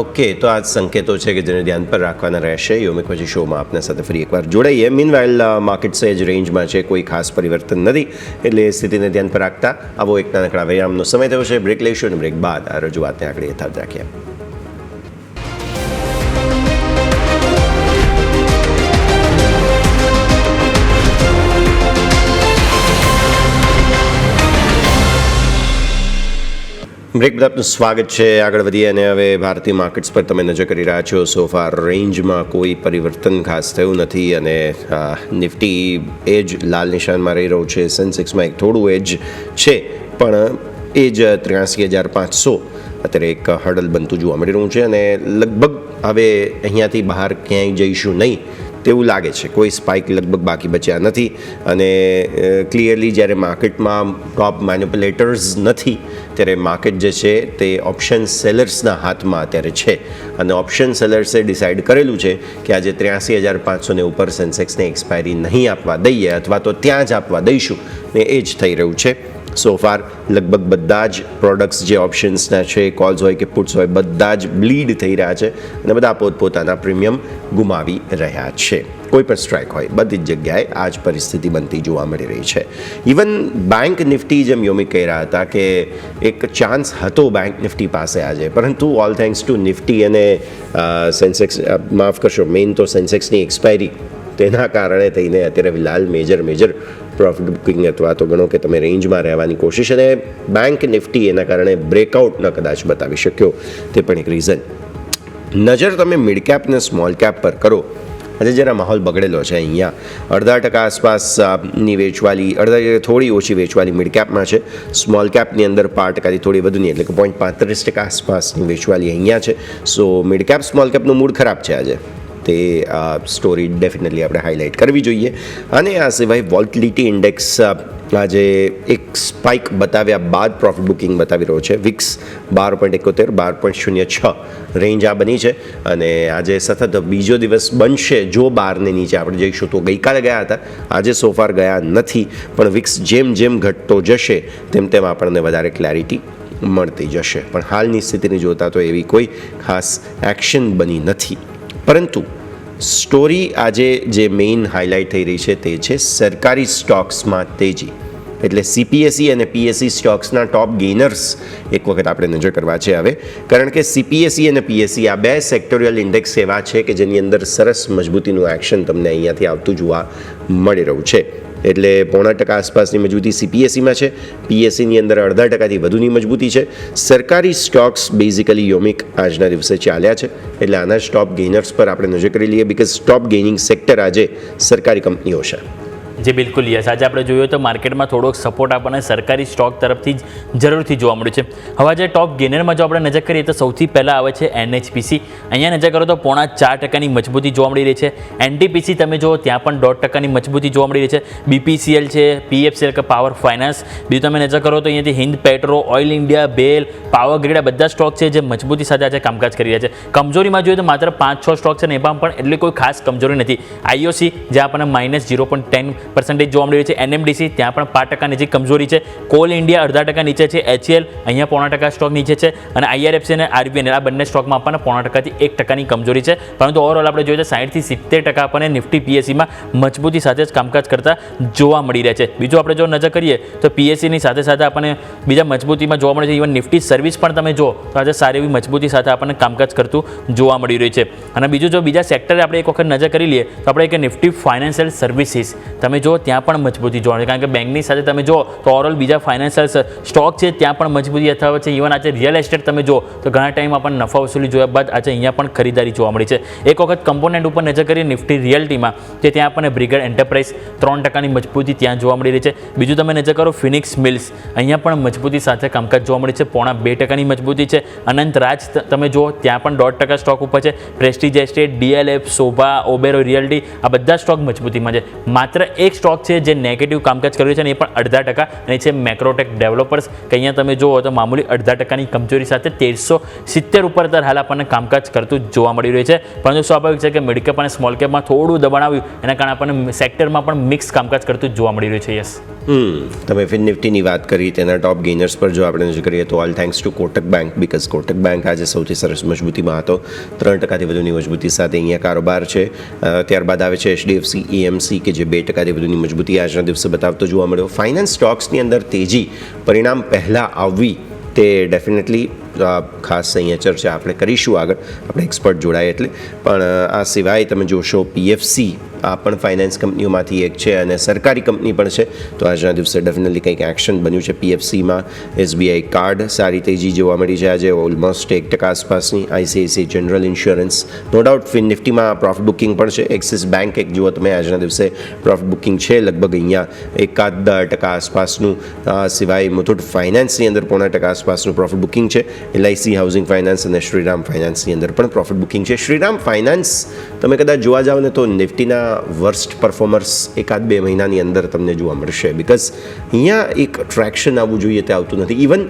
Speaker 3: ઓકે, તો આ સંકેતો છે કે જેને ધ્યાન પર રાખવાના રહેશે. યોમિક પછી શોમાં આપના સાથે ફરી એકવાર જોડાઈએ. મીનવાઇલ માર્કેટ સહેજ રેન્જમાં છે, કોઈ ખાસ પરિવર્તન નથી, એટલે એ સ્થિતિને ધ્યાન પર રાખતા આવો એક નાનકડા વિરામનો સમય થયો છે. બ્રેક લઈશું અને બ્રેક બાદ આ રજૂઆતને આગળ યથાવત રાખીએ. બ્રેક બાદ આપનું સ્વાગત છે. આગળ વધીએ અને હવે ભારતીય માર્કેટ્સ પર તમે નજર કરી રહ્યા છો. સોફા રેન્જમાં કોઈ પરિવર્તન ખાસ થયું નથી અને નિફ્ટી એ જ લાલ નિશાનમાં રહી રહ્યું છે. સેન્સેક્સમાં એક થોડું એજ છે, પણ એ જ 83,500 અત્યારે એક હર્ડલ બનતું જોવા મળી રહ્યું છે અને લગભગ હવે અહીંયાથી બહાર ક્યાંય જઈશું નહીં તેવું લાગે છે. કોઈ સ્પાઇક લગભગ બાકી બચ્યા નથી અને ક્લિયરલી જ્યારે માર્કેટમાં ટોપ મેન્યુપ્યુલેટર્સ નથી ત્યારે માર્કેટ જે છે તે ઓપ્શન સેલર્સના હાથમાં અત્યારે છે અને ઓપ્શન સેલર્સે ડિસાઇડ કરેલું છે કે આજે 83,500 ઉપર સેન્સેક્સને એક્સપાયરી નહીં આપવા દઈએ અથવા તો ત્યાં જ આપવા દઈશું ને એ જ થઈ રહ્યું છે. સોફાર લગભગ બધા જ પ્રોડક્ટ્સ જે ઓપ્શન્સના છે, કોલ્સ હોય કે પુટ્સ હોય, બધા જ બ્લીડ થઈ રહ્યા છે અને બધા પોતપોતાના પ્રીમિયમ ગુમાવી રહ્યા છે. કોઈ પણ સ્ટ્રાઇક હોય બધી જ જગ્યાએ આ જ પરિસ્થિતિ બનતી જોવા મળી રહી છે. ઇવન બેંક નિફ્ટી, જેમ યોમિક કહી રહ્યા હતા કે એક ચાન્સ હતો બેંક નિફ્ટી પાસે આજે, પરંતુ ઓલ થેન્ક્સ ટુ નિફ્ટી અને સેન્સેક્સ, માફ કરશો, મેઇન તો સેન્સેક્સની એક્સપાયરી, તેના કારણે થઈને અત્યારે ફિલહાલ મેજર પ્રોફિટ બુકિંગ અથવા તો ગણો કે તમે રેન્જમાં રહેવાની કોશિશ, અને બેંક નિફ્ટી એના કારણે બ્રેકઆઉટ ન કદાચ બતાવી શક્યો, તે પણ એક રીઝન. નજર તમે મિડ કેપ અને સ્મોલ કેપ પર કરો. આજે જરા માહોલ બગડેલો છે. અહીંયા 0.5% આસપાસની વેચવાલી, થોડી ઓછી વેચવાલી મિડ કેપમાં છે. સ્મોલ કેપની અંદર 5%થી થોડી વધુની, એટલે કે 0.35% આસપાસની વેચવાલી અહીંયા છે. સો મિડ કેપ સ્મોલ કેપનું મૂડ ખરાબ છે આજે. તે સ્ટોરી ડેફિનેટલી આપણે હાઇલાઇટ કરવી જોઈએ. અને આ સિવાય વોલ્ટિલિટી ઇન્ડેક્સ આજે એક સ્પાઇક બતાવ્યા બાદ પ્રોફિટ બુકિંગ બતાવી રહ્યો છે. વિક્સ 12.71, 12.06 રેન્જ આ બની છે અને આજે સતત બીજો દિવસ બનશે જો 12ને નીચે આપણે જઈશું. તો ગઈકાલે ગયા હતા, આજે સોફાર ગયા નથી, પણ વિક્સ જેમ ઘટતો જશે તેમ આપણને વધારે ક્લેરિટી મળતી જશે. પણ હાલની સ્થિતિને જોતા તો એવી કોઈ ખાસ એક્શન બની નથી. પરંતુ સ્ટોરી આજે જે મેઇન હાઇલાઇટ થઈ રહી છે તે છે સરકારી સ્ટોક્સમાં તેજી. એટલે CPSE અને PSE સ્ટોક્સના ટોપ ગેઇનર્સ એક વખત આપણે નજર કરવા છે હવે, કારણ કે CPSE અને PSE આ બે સેક્ટોરિયલ ઇન્ડેક્સ એવા છે કે જેની અંદર સરસ મજબૂતીનું એક્શન તમને અહીંયાથી આવતું જોવા મળી રહ્યું છે. એટલે 0.5% આસપાસની મજબૂતી CPSEમાં છે, PSEની અંદર 0.5%થી વધુની મજબૂતી છે. સરકારી સ્ટોક્સ બેઝિકલી યોમિક આજના દિવસે ચાલ્યા છે, એટલે આના જ ટોપ ગેઇનર્સ પર આપણે નજર કરી લઈએ, બીકોઝ ટોપ ગેઇનિંગ સેક્ટર આજે સરકારી કંપનીઓ છે.
Speaker 4: જે બિલકુલ યસ, આજે આપણે જોયું તો માર્કેટમાં થોડોક સપોર્ટ આપણને સરકારી સ્ટોક તરફથી જ જરૂરથી જોવા મળ્યું છે. હવે આજે ટોપ ગેનરમાં જો આપણે નજર કરીએ તો સૌથી પહેલાં આવે છે NHPC. અહીંયા નજર કરો તો 0.4%ની મજબૂતી જોવા મળી રહી છે. NTPC તમે જુઓ ત્યાં પણ 0.5%ની મજબૂતી જોવા મળી રહી છે. BPCL છે, PFCL કે પાવર ફાઇનાન્સ. બીજું તમે નજર કરો તો અહીંયાથી હિન્દ પેટ્રો, ઓઇલ ઇન્ડિયા, બેલ, પાવર ગ્રીડ, આ બધા સ્ટોક છે જે મજબૂતી સાથે આજે કામકાજ કરી રહ્યા છે. કમજોરીમાં જોઈએ તો માત્ર 5-6 સ્ટોક છે ને એમાં પણ એટલી કોઈ ખાસ કમજોરી નથી. IOC જે આપણને -0.10% જોવા મળી રહી છે. NMDC ત્યાં પણ 5% નજીક કમજોરી છે. કોલ ઇન્ડિયા 0.5% નીચે છે. HCL અહીંયા 0.5% સ્ટોક નીચે છે અને IRFC અને RBNL આ બંને સ્ટોકમાં આપણને 0.5%થી 1%ની કમજોરી છે. પરંતુ ઓવરઓલ આપણે જોઈએ તો 60% થી 70% આપણને નિફ્ટી PSEમાં મજબૂતી સાથે જ કામકાજ કરતા જોવા મળી રહ્યા છે. બીજું આપણે જો નજર કરીએ તો PSEની સાથે સાથે આપણને બીજા મજબૂતીમાં જોવા મળે છે. ઇવન નિફ્ટી સર્વિસ પણ તમે જો તો આજે સારી એવી મજબૂતી સાથે આપણને કામકાજ કરતું જોવા મળી રહ્યું છે. અને બીજું જો બીજા સેક્ટરે આપણે એક વખત નજર કરી લઈએ તો આપણે એક નિફ્ટી ફાઇનાન્શિયલ સર્વિસીસ તમે જો ત્યાં પણ મજબૂતી જોવા મળે, કારણ કે બેંકની સાથે તમે જો તો ઓવરઓલ બીજા ફાઇનાન્શિયલ સ્ટોક છે ત્યાં પણ મજબૂતી યથાવત છે. ઇવન આજે રિયલ એસ્ટેટ તમે જો તો ઘણા ટાઈમ આપણને નફા વસૂલી જોયા બાદ આજે અહીંયા પણ ખરીદારી જોવા મળી છે. એક વખત કમ્પોનન્ટ ઉપર નજર કરીએ નિફ્ટી રિયલ્ટીમાં કે ત્યાં આપણને બ્રિગેડ એન્ટરપ્રાઇઝ 3%ની મજબૂતી ત્યાં જોવા મળી રહી છે. બીજું તમે નજર કરો ફિનિક્સ મિલ્સ, અહીંયા પણ મજબૂતી સાથે કામકાજ જોવા મળે છે. 0.2%ની મજબૂતી છે. અનંત રાજ તમે જો ત્યાં પણ 1.5% સ્ટોક ઉપર છે. પ્રેસ્ટીજ એસ્ટેટ, DLF, શોભા, ઓબેરો રિયલ્ટી આ બધા સ્ટોક મજબૂતીમાં છે. માત્ર એક એક સ્ટોક છે જે નેગેટિવ કામકાજ કર્યું છે અને એ પણ 0.5% અને છે મેક્રોટેક ડેવલપર્સ કે અહીંયા તમે જુઓ તો મામૂલી 0.5%ની કમજોરી સાથે 1370 ઉપર અત્યારે હાલ આપણને કામકાજ કરતું જોવા મળી રહ્યું છે. પરંતુ સ્વાભાવિક છે કે મિડ કેપ અને સ્મોલ કેપમાં થોડું દબાણ આવ્યું એના કારણે આપણને સેક્ટરમાં પણ મિક્સ કામકાજ કરતું જોવા મળી રહ્યું છે. યસ,
Speaker 3: તમે ફિન નિફ્ટીની વાત કરી, તેના ટોપ ગેઇનર્સ પર જો આપણે નજર કરીએ તો all thanks to Kotak bank, because Kotak bank આજે સૌથી સરસ મજબૂતીમાં હતો. 3%થી વધુની મજબૂતી સાથે અહીંયા કારોબાર છે. ત્યારબાદ આવે છે HDFC EMC કે જે 2%થી વધુની મજબૂતી આજના દિવસે બતાવતો જોવા મળ્યો. ફાઇનાન્સ સ્ટોક્સની અંદર તેજી પરિણામ પહેલાં આવવી તે ડેફિનેટલી ખાસ અહીંયા ચર્ચા આપણે કરીશું આગળ, આપણે એક્સપર્ટ જોડાય એટલે. પણ આ સિવાય તમે જોશો PFC આ પણ ફાઇનાન્સ કંપનીઓમાંથી એક છે અને સરકારી કંપની પણ છે. તો આજના દિવસે ડેફિનેટલી કંઈક એક્શન બન્યું છે PFCમાં. SBI કાર્ડ સારી તેજી જોવા મળી છે આજે, ઓલમોસ્ટ 1% આસપાસની. ICICI general insurance no doubt. ફિન નિફ્ટીમાં પ્રોફિટ બુકિંગ પણ છે. એક્સિસ બેંક એક જુઓ તમે આજના દિવસે પ્રોફિટ બુકિંગ છે લગભગ અહીંયા 1.5% આસપાસનું. સિવાય મુથુટ ફાઇનાન્સની અંદર 0.5% આસપાસનું પ્રોફિટ બુકિંગ છે. LIC હાઉસિંગ ફાઇનાન્સ અને શ્રીરામ ફાઇનાન્સની અંદર પણ પ્રોફિટ બુકિંગ છે. શ્રીરામ ફાઇનાન્સ તમે કદાચ જોવા જાઓ ને તો નિફ્ટીના વર્સ્ટ પરફોર્મર્સ 1-2 મહિનાની અંદર તમને જોવા મળશે, બિકોઝ અહીંયા એક ટ્રેક્શન આવવું જોઈએ તે આવતું નથી. ઇવન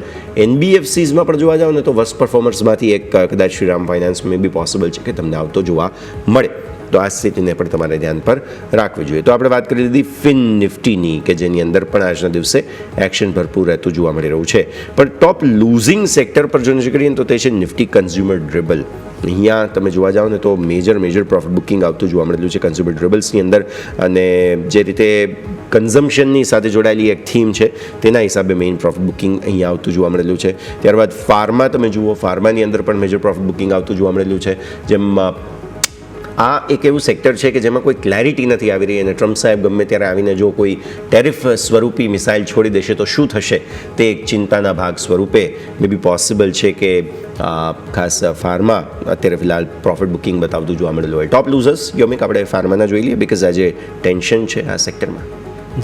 Speaker 3: NBFCsમાં પણ જોવા જાઓ ને તો વર્સ્ટ પરફોર્મર્સમાંથી એક કદાચ શ્રીરામ ફાઇનાન્સ મે બી પોસિબલ છે કે તમને આવતો જોવા મળે. તો આ સ્થિતિને પણ તમારે ધ્યાન પર રાખવી જોઈએ. તો આપણે વાત કરી દીધી ફિન નિફ્ટીની કે જેની અંદર પણ આજના દિવસે એક્શન ભરપૂર રહેતું જોવા મળી રહ્યું છે. પણ ટોપ લૂઝિંગ સેક્ટર પર જો નજર કરીએ તો તે છે નિફ્ટી કન્ઝ્યુમર ડ્યુરેબલ. અહીંયા તમે જોવા જાઓ ને તો મેજર પ્રોફિટ બુકિંગ આવતું જોવા મળેલું છે કન્ઝ્યુમર ડ્યુરેબલ્સની અંદર. અને જે રીતે કન્ઝમ્પશનની સાથે જોડાયેલી એક થીમ છે તેના હિસાબે મેઇન પ્રોફિટ બુકિંગ અહીંયા આવતું જોવા મળેલું છે. ત્યારબાદ ફાર્મા તમે જુઓ, ફાર્માની અંદર પણ મેજર પ્રોફિટ બુકિંગ આવતું જોવા મળેલું છે. જેમાં આ એક એવું સેક્ટર છે કે જેમાં કોઈ ક્લેરિટી નથી આવી રહી અને ટ્રમ્પ સાહેબ ગમે ત્યારે આવીને જો કોઈ ટેરિફ સ્વરૂપી મિસાઇલ છોડી દેશે તો શું થશે તે એક ચિંતાના ભાગ સ્વરૂપે મે બી પોસિબલ છે કે ખાસ ફાર્મા અત્યારે ફિલહાલ પ્રોફિટ બુકિંગ બતાવતું જોવા મળેલું હોય. ટોપ લૂઝર્સ યોમિક આપણે ફાર્માના જોઈ લઈએ, બિકોઝ આજે ટેન્શન છે આ સેક્ટરમાં.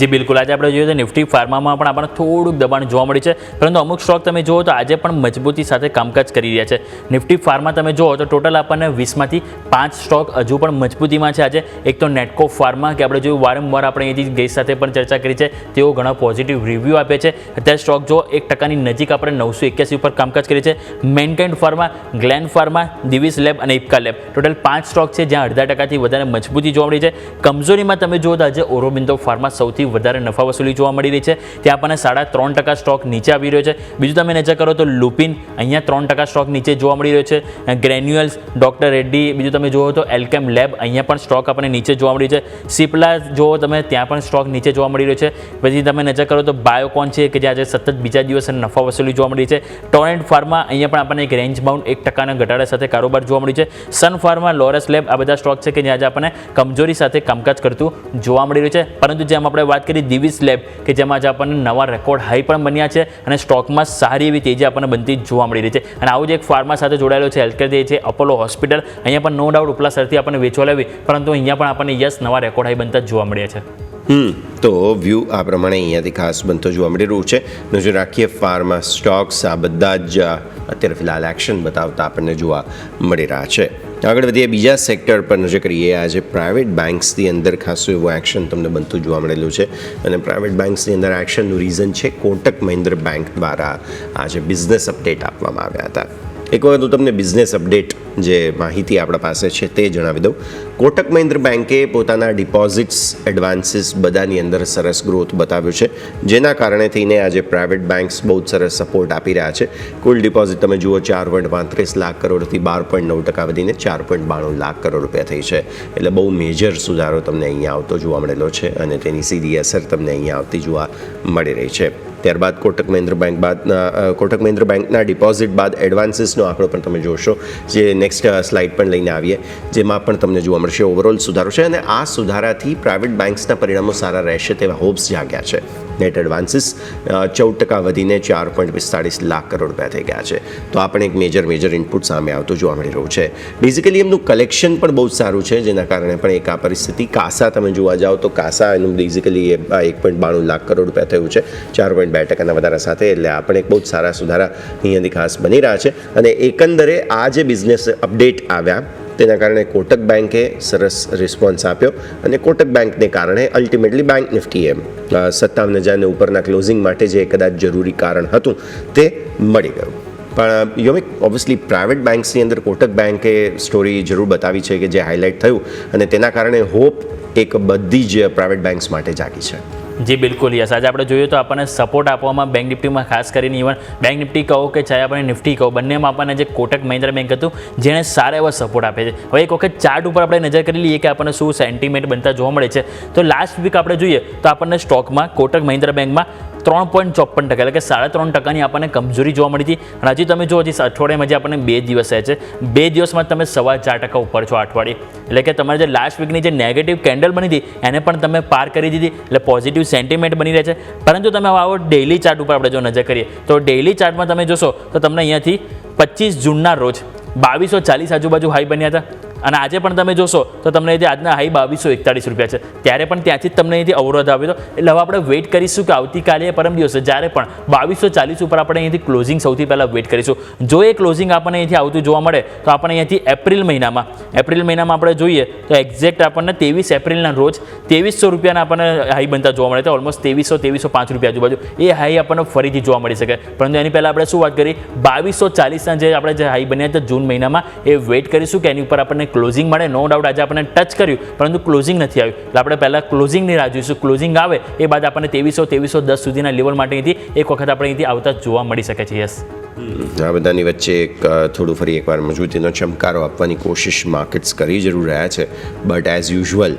Speaker 4: જી બિલકુલ, આજે આપણે જોઈએ તો નિફ્ટી ફાર્મામાં પણ આપણને થોડુંક દબાણ જોવા મળે છે, પરંતુ અમુક સ્ટોક તમે જુઓ તો આજે પણ મજબૂતી સાથે કામકાજ કરી રહ્યા છે. નિફ્ટી ફાર્મા તમે જુઓ તો ટોટલ આપણને 20માંથી 5 સ્ટોક હજુ પણ મજબૂતીમાં છે આજે. એક તો નેટકો ફાર્મા કે આપણે જોયું વારંવાર આપણે અહીંથી ગઈ સાથે પણ ચર્ચા કરી છે, તેઓ ઘણા પોઝિટિવ રિવ્યૂ આપે છે. અત્યારે સ્ટોક જો 1%ની નજીક આપણે 981 ઉપર કામકાજ કરી છે. Mankind pharma, Glen pharma, Divi's lab અને ઇપ્કા લેબ ટોટલ 5 સ્ટોક છે જ્યાં 0.5%થી વધારે મજબૂતી જોવા મળી છે. કમજોરીમાં તમે જુઓ તો આજે ઓરોબિંદો ફાર્મા સૌથી વધારે નફા વસૂલી જોવા મળી રહી છે, ત્યાં આપણને 3.5% સ્ટોક નીચે આવી રહ્યો છે. બીજું તમે નજર કરો તો લુપિન અહીંયા 3% સ્ટોક નીચે જોવા મળી રહ્યો છે. ગ્રેન્યુઅલ્સ, ડોક્ટર રેડ્ડી, બીજું તમે જુઓ તો એલ્કેમ લેબ અહીંયા પણ સ્ટોક આપણને નીચે જોવા મળી છે. સિપ્લા જુઓ તમે ત્યાં પણ સ્ટોક નીચે જોવા મળી રહ્યો છે. પછી તમે નજર કરો તો બાયોકોન છે કે જે આજે સતત બીજા દિવસે નફા વસૂલી જોવા મળી છે. ટોરેન્ટ ફાર્મા અહીંયા પણ આપણને એક રેન્જ બાઉન્ડ 1%ના ઘટાડા સાથે કારોબાર જોવા મળી છે. સન ફાર્મા, લોરસ લેબ આ બધા સ્ટોક છે કે જ્યાં આજે આપણને કમજોરી સાથે કામકાજ કરતું જોવા મળી રહ્યું છે. પરંતુ જેમ આપણે વાત કરી દિવિસ લેબ કે જેમાં આજે આપણને નવા રેકોર્ડ હાઈ પણ બન્યા છે અને સ્ટોકમાં સારી એવી તેજી આપણને બનતી જોવા મળી રહી છે. અને આવું જ એક ફાર્મા સાથે જોડાયેલો છે હેલ્થકેર જે છે અપોલો હોસ્પિટલ, અહીંયા પણ નો ડાઉટ ઉપલા સ્તરથી આપણને વેચવા લાવી, પરંતુ અહીંયા પણ આપણને નવા રેકોર્ડ હાઈ બનતા જોવા મળ્યા છે.
Speaker 3: તો વ્યૂ આ પ્રમાણે અહીંયાથી ખાસ બનતો જોવા મળી રહ્યું છે. નજર રાખીએ ફાર્મા સ્ટોક્સ આ બધા જ અત્યારે ફિલહાલ એક્શન બતાવતા આપણને જોવા મળી રહ્યા છે. આગળ વધીએ બીજા સેક્ટર પર નજર કરીએ. આજે પ્રાઇવેટ બેન્ક્સની અંદર ખાસું એવું એક્શન તમને બનતું જોવા મળેલું છે અને પ્રાઇવેટ બેન્ક્સની અંદર એક્શનનું રીઝન છે કોટક મહિન્દ્ર બેંક દ્વારા આજે બિઝનેસ અપડેટ આપવામાં આવ્યા હતા. એક વખત હું તમને બિઝનેસ અપડેટ જે માહિતી આપણા પાસે છે તે જણાવી દઉં. કોટક મહિન્દ્ર બેંકે પોતાના ડિપોઝિટ્સ, એડવાન્સીસ બધાની અંદર સરસ ગ્રોથ બતાવ્યો છે, જેના કારણે થઈને આજે પ્રાઇવેટ બેન્ક્સ બહુ જ સરસ સપોર્ટ આપી રહ્યા છે. કુલ ડિપોઝિટ તમે જુઓ 4.35 લાખ કરોડથી 12.9% વધીને 4.92 લાખ કરોડ રૂપિયા થઈ છે. એટલે બહુ મેજર સુધારો તમને અહીંયા આવતો જોવા મળેલો છે અને તેની સીધી અસર તમને અહીંયા આવતી જોવા મળી રહી છે. ત્યારબાદ કોટક મહિન્દ્ર બેંકના ડિપોઝિટ બાદ એડવાન્સીસનો આંકડો પણ તમે જોશો, જે નેક્સ્ટ સ્લાઇડ પણ લઈને આવીએ, જેમાં પણ તમને જોવા મળશે ઓવરઓલ સુધારો છે અને આ સુધારાથી પ્રાઇવેટ બેન્ક્સના પરિણામો સારા રહેશે તેવા હોપ્સ જાગ્યા છે. નેટ એડવાન્સીસ 14% વધીને 4.45 લાખ કરોડ રૂપિયા થઈ ગયા છે. તો આ પણ એક મેજર ઇનપુટ સામે આવતું જોવા મળી રહ્યું છે. બેઝિકલી એમનું કલેક્શન પણ બહુ સારું છે, જેના કારણે પણ એક આ પરિસ્થિતિ. કાસા તમે જોવા જાઓ તો કાસા એનું બેઝિકલી 1.92 લાખ કરોડ રૂપિયા થયું છે 4.2%ના વધારા સાથે. એટલે આ પણ એક બહુ જ સારા સુધારા અહીંયાથી ખાસ બની રહ્યા છે. અને એકંદરે આ જે બિઝનેસ અપડેટ આવ્યા તેના કારણે કોટક બેંકે સરસ રિસ્પોન્સ આપ્યો અને કોટક બેંકને કારણે અલ્ટિમેટલી બેંક નિફ્ટીએ 57,000 ઉપરના ક્લોઝિંગ માટે જે કદાચ જરૂરી કારણ હતું તે મળી ગયું. પણ યોમિક ઓબ્વિયસલી પ્રાઇવેટ બેંક્સની અંદર કોટક બેંકે સ્ટોરી જરૂર બતાવી છે કે જે હાઇલાઇટ થયું અને તેના કારણે હોપ એક બધી જ પ્રાઇવેટ બેંક્સ માટે જાગી છે.
Speaker 4: જી બિલકુલ યસ. આજે આપણે જોઈએ તો આપણને સપોર્ટ આપવામાં બેંક નિફ્ટીમાં ખાસ કરીને ઇવન બેંક નિફ્ટી કહો કે ચાહે આપણે નિફ્ટી કહો, બંનેમાં આપણને જે કોટક મહિન્દ્રા બેંક હતું જેણે સારા એવા સપોર્ટ આપે છે. હવે એક વખત ચાર્ટ ઉપર આપણે નજર કરી લઈએ કે આપણને શું સેન્ટિમેન્ટ બનતા જોવા મળે છે. તો લાસ્ટ વીક આપણે જોઈએ તો આપણને સ્ટોકમાં કોટક મહિન્દ્રા બેંકમાં 3.54% એટલે કે 3.5% આપણને કમજોરી જોવા મળી હતી. અને હજી તમે જો હજી અઠવાડિયામાં જે આપણને 2 દિવસ છે 2 દિવસમાં તમે 4.25% ઉપર છો અઠવાડિયે. એટલે કે તમારે જે લાસ્ટ વીકની જે નેગેટિવ કેન્ડલ બની હતી એને પણ તમે પાર કરી દીધી, એટલે પોઝિટિવ સેન્ટિમેન્ટ બની રહે છે. પરંતુ તમે આવો ડેઇલી ચાર્ટ ઉપર આપણે જો નજર કરીએ તો ડેઇલી ચાર્ટમાં તમે જોશો તો તમને અહીંયાથી 25 જૂનના રોજ 2240 આજુબાજુ હાઈ બન્યા હતા અને આજે પણ તમે જોશો તો તમને આજના હાઈ 2241 રૂપિયા છે. ત્યારે પણ ત્યાંથી જ તમને અહીંથી અવરોધ આવ્યો હતો. એટલે હવે આપણે વેઇટ કરીશું કે આવતીકાલે પરમ દિવસે જ્યારે પણ 2240 ઉપર આપણે અહીંથી ક્લોઝિંગ સૌથી પહેલાં વેઇટ કરીશું. જો એ ક્લોઝિંગ આપણને અહીંથી આવતું જોવા મળે તો આપણે અહીંયાથી એપ્રિલ મહિનામાં આપણે જોઈએ તો એક્ઝેક્ટ આપણને 23 એપ્રિલના રોજ 2300 રૂપિયાના આપણને હાઈ બનતા જોવા મળે છે. ઓલમોસ્ટ 2305 રૂપિયા આજુબાજુ એ હાઈ આપણને ફરીથી જોવા મળી શકે. પરંતુ એની પહેલાં આપણે શું વાત કરી 2240ના જે આપણે જે હાઈ બન્યા હતા જૂન મહિનામાં એ વેઇટ કરીશું કે એની ઉપર આપણને ક્લોઝિંગ મળે. નો ડાઉટ આજે આપણને ટચ કર્યું પરંતુ ક્લોઝિંગ નથી આવ્યું, એટલે આપણે પહેલાં ક્લોઝિંગની રાહ જોઈશું. ક્લોઝિંગ આવે એ બાદ આપણને 2310 સુધીના લેવલ માટે અહીંથી એક વખત આપણે અહીંથી આવતા જોવા મળી શકે છે. યસ,
Speaker 3: આ બધાની વચ્ચે થોડું ફરી એકવાર મજબૂતીનો ચમકારો આપવાની કોશિશ માર્કેટ્સ કરી જરૂર રહ્યા છે. બટ એઝ યુઝ્યુઅલ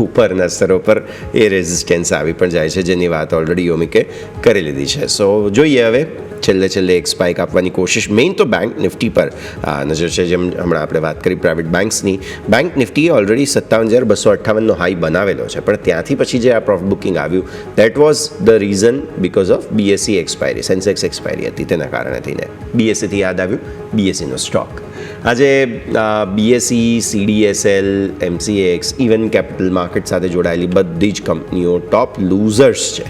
Speaker 3: ઉપરના સ્તરો પર એ રેઝિસ્ટન્સ આવી પણ જાય છે, જેની વાત ઓલરેડી યોમિકે કરી લીધી છે. સો જોઈએ હવે છેલ્લે એક સ્પાઇક આપવાની કોશિશ મેઇન તો બેંક નિફ્ટી પર નજર છે. જેમ હમણાં આપણે વાત કરી પ્રાઇવેટ બેંક્સની, બેંક નિફ્ટીએ ઓલરેડી 57,258નો હાઈ બનાવેલો છે. પણ ત્યાંથી પછી જે આ પ્રોફિટ બુકિંગ આવ્યું that was the reason because of BSc expiry, Sensex expiry હતી. તેના કારણે થઈને બીએસસીથી યાદ આવ્યું બીએસસીનો સ્ટોક. આજે BSc, CDSL, MCX, even capital market સાથે જોડાયેલી બધી જ કંપનીઓ ટોપ લૂઝર્સ છે.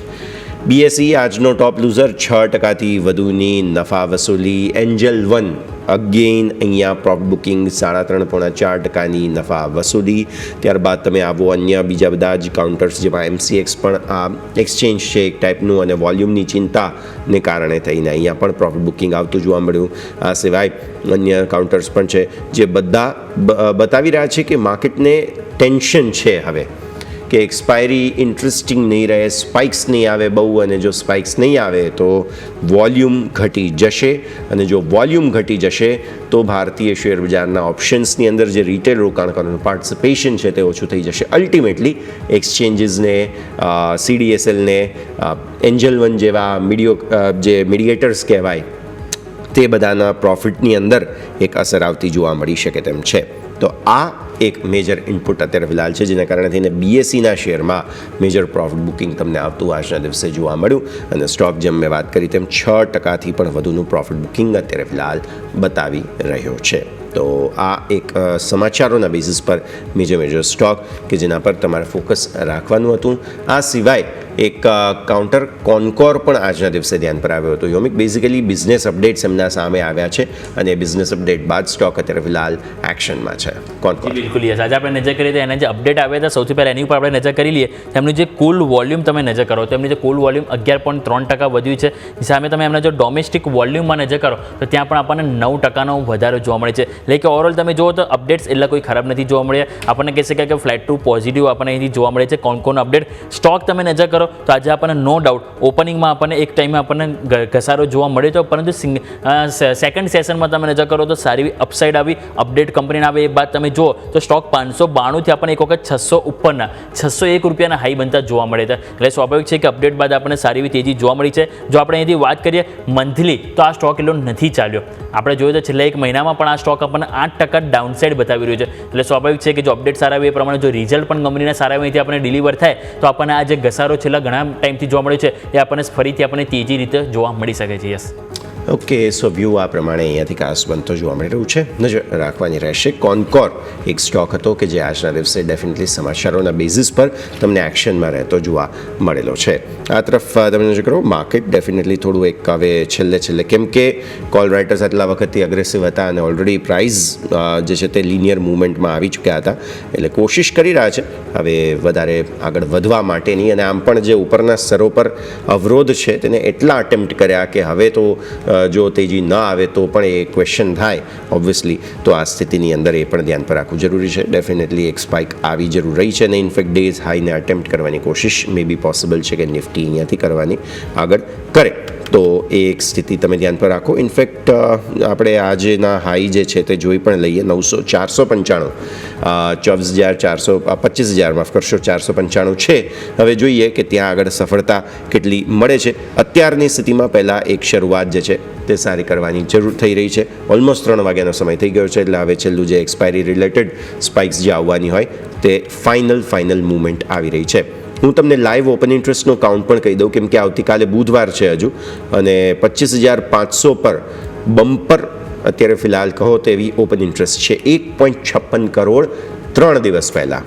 Speaker 3: બીએસસી આજનો ટોપ લૂઝર 6%થી વધુની નફા વસૂલી. એન્જલ વન અગેન અહીંયા પ્રોફિટ બુકિંગ 3.5-4%ની નફા વસૂલી. ત્યારબાદ તમે આવો અન્ય બીજા બધા જ કાઉન્ટર્સ જેમાં MCX પણ આ એક્સચેન્જ છે એક ટાઈપનું અને વોલ્યુમની ચિંતાને કારણે થઈને અહીંયા પણ પ્રોફિટ બુકિંગ આવતું જોવા મળ્યું. આ સિવાય અન્ય કાઉન્ટર્સ પણ છે જે બધા બતાવી રહ્યા છે કે માર્કેટને ટેન્શન છે હવે કે એક્સપાયરી ઇન્ટરેસ્ટિંગ નહીં રહે, સ્પાઇક્સ નહીં આવે બહુ, અને જો સ્પાઇક્સ નહીં આવે તો વોલ્યુમ ઘટી જશે અને જો વોલ્યુમ ઘટી જશે તો ભારતીય શેર બજારના ઓપ્શન્સની અંદર જે રિટેલ રોકાણકારોનું પાર્ટિસિપેશન છે તે ઓછું થઈ જશે. અલ્ટિમેટલી એક્સચેન્જીસને, CDSLને, એન્જલ વન જેવા જે મીડિયેટર્સ કહેવાય તે બધાના પ્રોફિટની અંદર એક અસર આવતી જોવા મળી શકે તેમ છે. તો આ એક મેજર ઇનપુટ અત્યારે ફિલહાલ છે, જેના કારણે થઈને બીએસસીના શેરમાં મેજર પ્રોફિટ બુકિંગ તમને આવતું આજના દિવસે જોવા મળ્યું અને સ્ટોક જેમ મેં વાત કરી તેમ 6%થી પણ વધુનું પ્રોફિટ બુકિંગ અત્યારે ફિલહાલ બતાવી રહ્યો છે. તો આ એક સમાચારોના બેઝિસ પર મેજર સ્ટોક કે જેના પર તમારે ફોકસ રાખવાનું હતું. આ સિવાય એક કાઉન્ટર કોન્કોર પણ આજના દિવસે ધ્યાન પર આવ્યો હતો. યોમિક બેઝિકલી બિઝનેસ અપડેટ્સ એમના સામે આવ્યા છે અને બિઝનેસ અપડેટ બાદ સ્ટોક અત્યારે ફિલહાલ એક્શનમાં છે. કોન્કોર
Speaker 4: બિલકુલ યસ. આજે આપણે નજર કરીએ તો એના જે અપડેટ આવ્યા હતા સૌથી પહેલાં એની ઉપર આપણે નજર કરી લઈએ. તેમનું જે કુલ વોલ્યુમ તમે નજર કરો તો એમની જે કુલ વોલ્યુમ 11.3% વધ્યું છે. સામે તમે એમના જો ડોમેસ્ટિક વોલ્યુમમાં નજર કરો તો ત્યાં પણ આપણને 9%નો વધારો જોવા મળે છે. એટલે કે ઓવરઓલ તમે જુઓ તો અપડેટ્સ એટલા કોઈ ખરાબ નથી જોવા મળ્યા. આપણને કહી શકાય કે ફ્લેટ ટુ પોઝિટિવ આપણને અહીંથી જોવા મળે છે કોન્કોનો અપડેટ. સ્ટોક તમે નજર કરો તો આજે આપણને નો ડાઉટ ઓપનિંગમાં આપણને એક ટાઈમે આપણને ઘસારો જોવા મળ્યો હતો, પરંતુ સેકન્ડ સેશનમાં તમે નજર કરો તો સારી અપસાઇડ આવી અપડેટ કંપનીના આવે. એ બાદ તમે જુઓ તો સ્ટોક 592થી આપણને એક વખત 600 ઉપરના 601 રૂપિયાના હાઈ બનતા જોવા મળે છે. એટલે સ્વાભાવિક છે કે અપડેટ બાદ આપણને સારી એવી તેજી જોવા મળી છે. જો આપણે અહીંથી વાત કરીએ મંથલી તો આ સ્ટોક એટલો નથી ચાલ્યો. આપણે જોયું તો છેલ્લા એક મહિનામાં પણ આ સ્ટોક આપણને 8% ડાઉનસાઇડ બતાવી રહ્યું છે. એટલે સ્વાભાવિક છે કે જો અપડેટ સારા આવે એ પ્રમાણે જો રિઝલ્ટ પણ કંપનીના સારા આવે આપણે ડિલિવર થાય તો આપણને આ જે ઘસારો છેલ્લા ઘણા ટાઈમથી જોવા મળે છે એ આપણને ફરીથી આપણને તેજી રીતે જોવા મળી શકે છે. યસ,
Speaker 3: ઓકે, સો વ્યૂ આ પ્રમાણે અહીંયાથી ખાસ બનતો જોવા મળી રહ્યું છે. નજર રાખવાની રહેશે. કોનકોર એક સ્ટોક હતો કે જે આજના દિવસે ડેફિનેટલી સમાચારોના બેઝિસ પર તમને એક્શનમાં રહેતો જોવા મળેલો છે. આ તરફ તમે નજર કરો, માર્કેટ ડેફિનેટલી થોડું એક હવે છેલ્લે કેમ કે કોલ રાઇટર્સ આટલા વખતથી અગ્રેસિવ હતા અને ઓલરેડી પ્રાઇસ જે છે તે લિનિયર મૂવમેન્ટમાં આવી ચૂક્યા હતા, એટલે કોશિશ કરી રહ્યા છે હવે વધારે આગળ વધવા માટેની. અને આમ પણ જે ઉપરના સ્તરો પર અવરોધ છે તેને એટલા અટેમ્પ્ટ કર્યા કે હવે તો જો તેજી ન આવે તો પણ એ ક્વેશ્ચન થાય ઓબ્વિયસલી. તો આ સ્થિતિની અંદર એ પણ ધ્યાન પર રાખવું જરૂરી છે. ડેફિનેટલી એક સ્પાઇક આવી જરૂર રહી છે અને ઇનફેક્ટ ડેઝ હાઈને અટેમ્પ્ટ કરવાની કોશિશ મે બી પોસિબલ છે કે નિફ્ટી અહીંયાથી કરવાની આગળ કરે. તો એ એક સ્થિતિ તમે ધ્યાન પર રાખો. ઇનફેક્ટ આપણે આજના હાઈ જે છે તે જોઈ પણ લઈએ. 495 25,000 માફ કરશો 495 છે. હવે જોઈએ કે ત્યાં આગળ સફળતા કેટલી મળે છે. અત્યારની સ્થિતિમાં પહેલાં એક શરૂઆત જે છે તે સારી કરવાની જરૂર થઈ રહી છે. ઓલમોસ્ટ 3 વાગ્યાનો સમય થઈ ગયો છે, એટલે હવે છેલ્લું જે એક્સપાયરી રિલેટેડ સ્પાઇક્સ જે આવવાની હોય તે ફાઇનલ મૂવમેન્ટ આવી રહી છે. હું તમને લાઈવ ઓપન ઇન્ટરેસ્ટનો કાઉન્ટ પણ કહી દઉં, કેમ કે આવતીકાલે બુધવાર છે હજુ, અને 25,500 પર બમ્પર અત્યારે ફિલહાલ કહો તેવી ઓપન ઇન્ટરેસ્ટ છે. 1.56 કરોડ 3 દિવસ પહેલાં.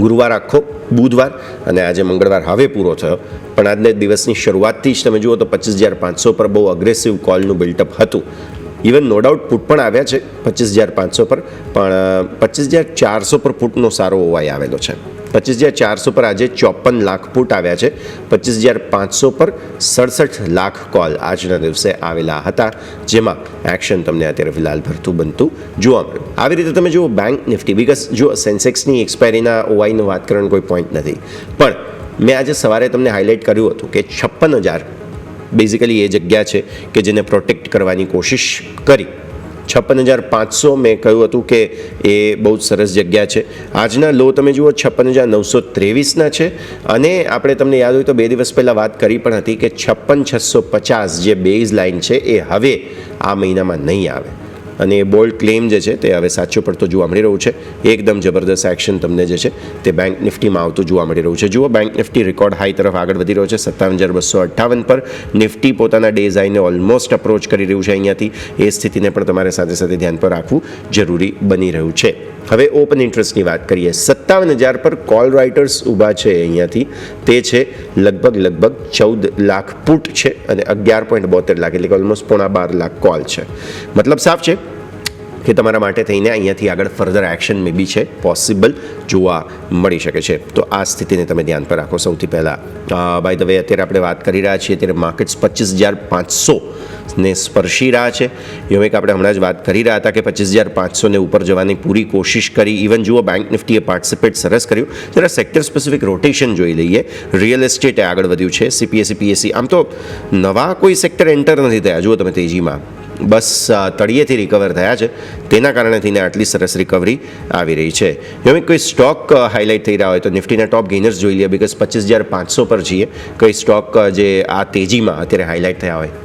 Speaker 3: ગુરુવાર આખો, બુધવાર અને આજે મંગળવાર હવે પૂરો થયો, પણ આજના દિવસની શરૂઆતથી જ તમે જુઓ તો 25,500 પર બહુ અગ્રેસિવ કોલનું બિલ્ટઅપ હતું. ઇવન નો ડાઉટ પુટ પણ આવ્યા છે 25,500 પર, પણ 25,400 પર પુટનો સારો ઓવાઈ આવેલો છે. 25,400 પર આજે 54 લાખ પુટ આવ્યા છે. 25,500 પર 67 લાખ કોલ આજના દિવસે આવેલા હતા, જેમાં એક્શન તમને અત્યારે ફિલહાલ ભરતું બનતું જોવા મળ્યું. આવી રીતે તમે જુઓ બેંક નિફ્ટી, બીકોઝ જો સેન્સેક્સની એક્સપાયરીના ઓવાઈની વાત કરવાનો કોઈ પોઈન્ટ નથી, પણ મેં આજે સવારે તમને હાઇલાઇટ કર્યું હતું કે 56,000 બેઝિકલી એ જગ્યા છે કે જેને પ્રોટેક્ટ કરવાની કોશિશ કરી. 56,500 મેં કહ્યું હતું કે એ બહુ જ સરસ જગ્યા છે. આજના લો તમે જુઓ 56,923ના છે, અને આપણે તમને યાદ હોય તો 2 દિવસ પહેલાં વાત કરી પણ હતી કે 56,650 જે બેઝ લાઇન છે એ હવે આ મહિનામાં નહીં આવે, અને એ બોલ્ડ ક્લેમ જે છે તે હવે સાચો પડતો જોવા મળી રહ્યું છે. એકદમ જબરદસ્ત એક્શન તમને જે છે તે બેંક નિફ્ટીમાં આવતું જોવા મળી રહ્યું છે. જુઓ, બેંક નિફ્ટી રેકોર્ડ હાઈ તરફ આગળ વધી રહ્યો છે. 57,258 પર નિફ્ટી પોતાના ડેઝ હાઈને ઓલમોસ્ટ અપ્રોચ કરી રહ્યું છે અહીંયાથી. એ સ્થિતિને પણ તમારે સાથે ધ્યાન પર રાખવું જરૂરી બની રહ્યું છે. હવે ઓપન ઇન્ટરેસ્ટની વાત કરીએ. 57,000 પર કોલ રાઇટર્સ ઊભા છે અહીંયાથી. તે છે લગભગ 14 લાખ પુટ છે અને 11.72 લાખ, એટલે કે ઓલમોસ્ટ 12.5 લાખ કોલ છે. મતલબ સાફ છે કે તમારા માટે થઈને અહીંયાથી આગળ ફર્ધર એક્શન મે બી છે પોસિબલ જોવા મળી શકે છે. તો આ સ્થિતિને તમે ધ્યાન પર રાખો. સૌથી પહેલાં બાય ધ વે અત્યારે આપણે વાત કરી રહ્યા છીએ ત્યારે માર્કેટ્સ 25,500 ને સ્પર્શી રહ્યા છે. યોમિક આપણે હમણાં જ વાત કરી રહ્યા હતા કે 25,500 ને ઉપર જવાની પૂરી કોશિશ કરી. ઇવન જુઓ બેંક નિફ્ટીએ પાર્ટિસિપેટ સરસ કર્યું. જરા સેક્ટર સ્પેસિફિક રોટેશન જોઈ લઈએ. રિયલ એસ્ટેટે આગળ વધ્યું છે. CPSE PSE આમ તો નવા કોઈ સેક્ટર એન્ટર નથી થયા. જુઓ તમે તેજીમાં બસ તળિયેથી રિકવર થયા છે, તેના કારણે થઈને આટલી સરસ રિકવરી આવી રહી છે. યોમિક કોઈ સ્ટોક હાઇલાઇટ થઈ રહ્યા હોય તો નિફ્ટીના ટોપ ગેઇનર્સ જોઈ લઈએ, બીકોઝ 25,500 પર છીએ. કઈ સ્ટોક જે આ તેજીમાં અત્યારે હાઇલાઇટ થયા હોય?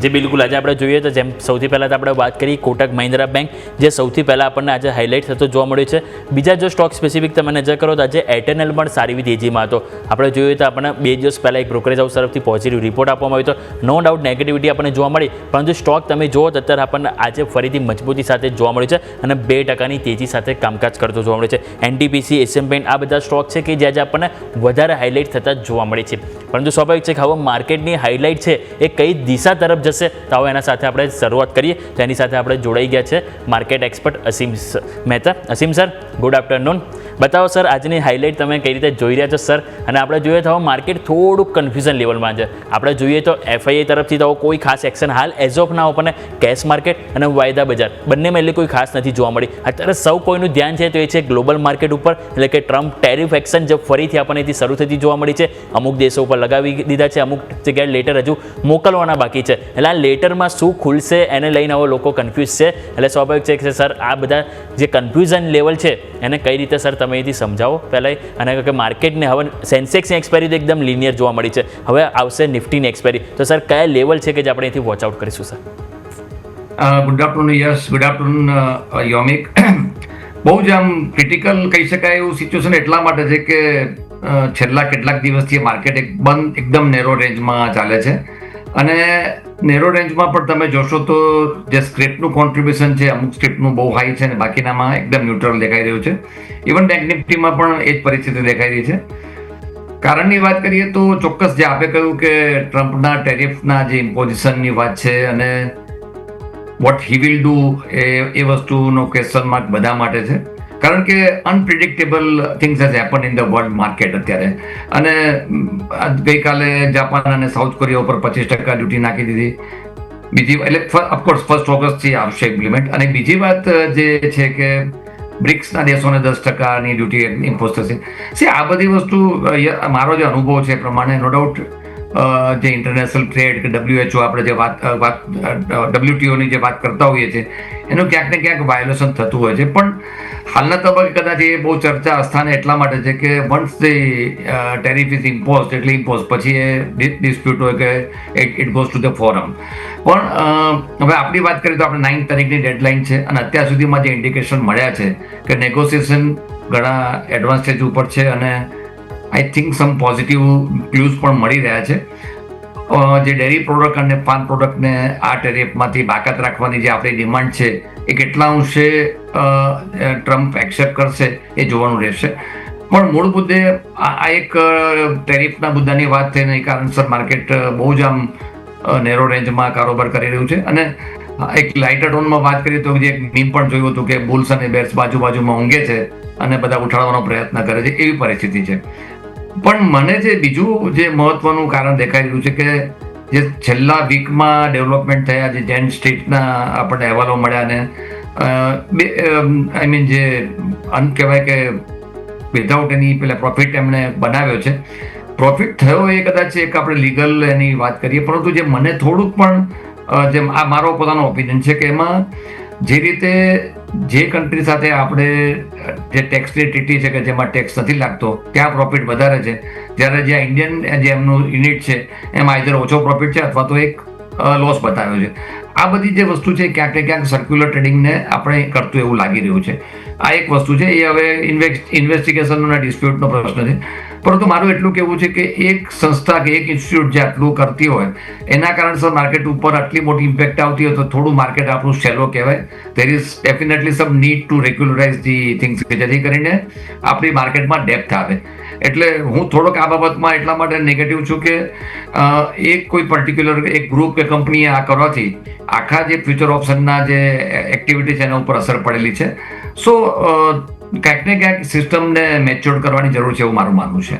Speaker 4: જે બિલકુલ આજે આપણે જોઈએ તો જેમ સૌથી પહેલાં તો આપણે વાત કરી કોટક મહિન્દ્રા બેંક, જે સૌથી પહેલાં આપણને આજે હાઇલાઇટ થતો જોવા મળ્યું છે. બીજા જો સ્ટોક સ્પેસિફિક તમે નજર કરો તો આજે એરટેલ પણ સારી એવી તેજીમાં હતો. આપણે જોઈએ તો આપણને 2 દિવસ પહેલાં એક બ્રોકરેજ હાઉસ તરફથી પોઝિટિવ રિપોર્ટ આપવામાં આવ્યો હતો. નો ડાઉટ નેગેટિવિટી આપણને જોવા મળી, પરંતુ સ્ટોક તમે જુઓ તો અત્યારે આપણને આજે ફરીથી મજબૂતી સાથે જોવા મળ્યું છે અને 2% તેજી સાથે કામકાજ કરતો જોવા મળે છે. NTPC, એશિયન પેઇન્ટ આ બધા સ્ટોક છે કે જે આજે આપણને વધારે હાઇલાઇટ થતા જોવા મળે છે. પરંતુ સ્વાભાવિક છે કે હવે માર્કેટની હાઇલાઇટ છે એ કઈ દિશા તરફ જશે, તો હવે એના સાથે આપણે શરૂઆત કરીએ. તો એની સાથે આપણે જોડાઈ ગયા છે માર્કેટ એક્સપર્ટ અસીમ મહેતા. અસીમ સર, ગુડ આફ્ટરનૂન. બતાવો સર, આજની હાઇલાઇટ તમે કઈ રીતે જોઈ રહ્યા છો સર? અને આપણે જોઈએ તો હવે માર્કેટ થોડુંક કન્ફ્યુઝન લેવલમાં છે. આપણે જોઈએ તો FIA તરફથી તો કોઈ ખાસ એક્શન હાલ એઝ ઓફ ના આપણને કેશ માર્કેટ અને વાયદા બજાર બંનેમાં એટલે કોઈ ખાસ નથી જોવા મળી. અત્યારે સૌ કોઈનું ધ્યાન છે તો એ છે ગ્લોબલ માર્કેટ ઉપર, એટલે કે ટ્રમ્પ ટેરિફ એક્શન જે ફરીથી આપણને શરૂ થતી જોવા મળી છે. અમુક દેશો ઉપર લગાવી દીધા છે, અમુક જગ્યાએ લેટર હજુ મોકલવાના બાકી છે. એટલે આ લેટરમાં શું ખુલશે એને લઈને હવે લોકો કન્ફ્યુઝ છે. એટલે સ્વાભાવિક છે કે સર આ બધા જે કન્ફ્યુઝન લેવલ છે એને કઈ રીતે સર તમે એથી સમજાવો પહેલાં. અને કે માર્કેટને હવે સેન્સેક્સની એક્સપાયરી તો એકદમ લિનિયર જોવા મળી છે, હવે આવશે નિફ્ટીની એક્સપાયરી, તો સર કયા લેવલ છે કે જે આપણે એથી વોચ આઉટ કરીશું sir?
Speaker 5: Good afternoon yes, good afternoon Yomik. બહુ જ આમ ક્રિટિકલ કહી શકાય એવું સિચ્યુએશન એટલા માટે છે કે છેલ્લા કેટલાક દિવસથી માર્કેટ એકદમ નેરો રેન્જમાં ચાલે છે અને નેરો રેન્જમાં પણ તમે જોશો તો જે સ્ક્રિપ્ટનું કોન્ટ્રીબ્યુશન છે અમુક સ્ક્રિપ્ટનું બહુ હાઈ છે અને બાકીનામાં એકદમ ન્યુટ્રલ દેખાઈ રહ્યું છે. ઇવન બેંક નિફ્ટીમાં પણ એ જ પરિસ્થિતિ દેખાઈ રહી છે. કારણની વાત કરીએ તો ચોક્કસ જે આપે કહ્યું કે ટ્રમ્પના ટેરિફના જે ઇમ્પોઝિશનની વાત છે અને વોટ હી વિલ ડુ એ વસ્તુનો ક્વેશ્ચન માર્ક બધા માટે છે. કારણ કે unpredictable things has happen in the world market અત્યારે. અને ગઈકાલે જાપાન અને સાઉથ કોરિયા ઉપર 25% ડ્યુટી નાખી દીધી. બીજી એટલે ઓફકોર્સ 1 ઓગસ્ટથી આવશે ઇમ્પ્લિમેન્ટ. અને બીજી વાત જે છે કે બ્રિક્સના દેશોને 10%ની ડ્યુટી ઇમ્પોઝ થશે. આ બધી વસ્તુ મારો જે અનુભવ છે એ પ્રમાણે નો ડાઉટ જે ઇન્ટરનેશનલ ટ્રેડ કે WHO આપણે જે વાત WTOની જે વાત કરતા હોઈએ છીએ એનું ક્યાંક ને ક્યાંક વાયોલેશન થતું હોય છે. પણ હાલના તબક્કે કદાચ એ બહુ ચર્ચા અસ્થાને એટલા માટે છે કે once the tariff is impose એટલે ઇમ્પોઝ પછી એ ડિસ્પ્યુટ હોય કે it goes to the forum. પણ હવે આપણી વાત કરીએ તો આપણે 9 તારીખની ડેડલાઇન છે અને અત્યાર સુધીમાં જે ઇન્ડિકેશન મળ્યા છે કે નેગોસિએશન ઘણા એડવાન્સ સ્ટેજ ઉપર છે અને આઈ થિંક સમ પોઝિટિવ ક્લ્યુઝ પણ મળી રહ્યા છે. જે ડેરી પ્રોડક્ટ અને પાન પ્રોડક્ટને આ ટેરિફમાંથી બાકાત રાખવાની જે આપણી ડિમાન્ડ છે એ કેટલા અંશે ટ્રમ્પ એક્સેપ્ટ કરશે એ જોવાનું રહેશે. પણ મૂળ મુદ્દે આ એક ટેરિફના મુદ્દાની વાત થઈને એ કારણસર માર્કેટ બહુ જ આમ નેરો રેન્જમાં કારોબાર કરી રહ્યું છે. અને એક લાઇટર ટોનમાં વાત કરીએ તો જે એક મીમ પણ જોયું હતું કે બુલ્સ અને બેર્સ બાજુમાં ઊંઘે છે અને બધા ઉઠાડવાનો પ્રયત્ન કરે છે, એવી પરિસ્થિતિ છે. પણ મને જે બીજું જે મહત્વનું કારણ દેખાઈ રહ્યું છે કે જે છેલ્લા વીકમાં ડેવલપમેન્ટ થયા, જે જેન સ્ટ્રીટના આપણને અહેવાલો મળ્યા ને આઈ મીન જે કહેવાય કે વિધાઉટ એની પેલા પ્રોફિટ એમણે બનાવ્યો છે. પ્રોફિટ થયો એ કદાચ એક આપણે લીગલ એની વાત કરીએ, પરંતુ જે મને થોડુંક પણ જેમ આ મારો પોતાનો ઓપિનિયન છે કે એમાં જે રીતે જે કન્ટ્રી સાથે આપણે જે ટેક્સની ટ્રીટી છે કે જેમાં ટેક્સ નથી લાગતો ત્યાં પ્રોફિટ વધારે છે, જ્યારે જે ઇન્ડિયન જે એમનું યુનિટ છે એમાં આઈધર ઓછો પ્રોફિટ છે અથવા તો એક લોસ બતાવ્યો છે. આ બધી જે વસ્તુ છે ક્યાંક ને ક્યાંક સર્ક્યુલર ટ્રેડિંગને આપણે કરતું એવું લાગી રહ્યું છે. આ એક વસ્તુ છે. એ હવે ઇન્વેસ્ટિગેશનનો અને ડિસ્પ્યુટનો પ્રશ્ન છે. પરંતુ મારું એટલું કહેવું છે કે એક સંસ્થા કે એક ઇન્સ્ટિટ્યૂટ જે આટલું કરતી હોય એના કારણસર માર્કેટ ઉપર આટલી મોટી ઇમ્પેક્ટ આવતી હોય તો થોડું માર્કેટ આપણું શેલો કહેવાય. There is definitely some need to regularize the things કે જેથી કરીને આપણી માર્કેટમાં ડેપ્થ આવે. એટલે હું થોડોક આ બાબતમાં એટલા માટે નેગેટિવ છું કે એક કોઈ પર્ટિક્યુલર એક ગ્રુપ કે કંપનીએ આ કરવાથી આખા જે ફ્યુચર ઓપ્શનના જે એક્ટિવિટી છે એના ઉપર અસર પડેલી છે. સો ક્યાંક ને ક્યાંક સિસ્ટમને મેચ્યોર કરવાની જરૂર છે એવું મારું માનવું છે.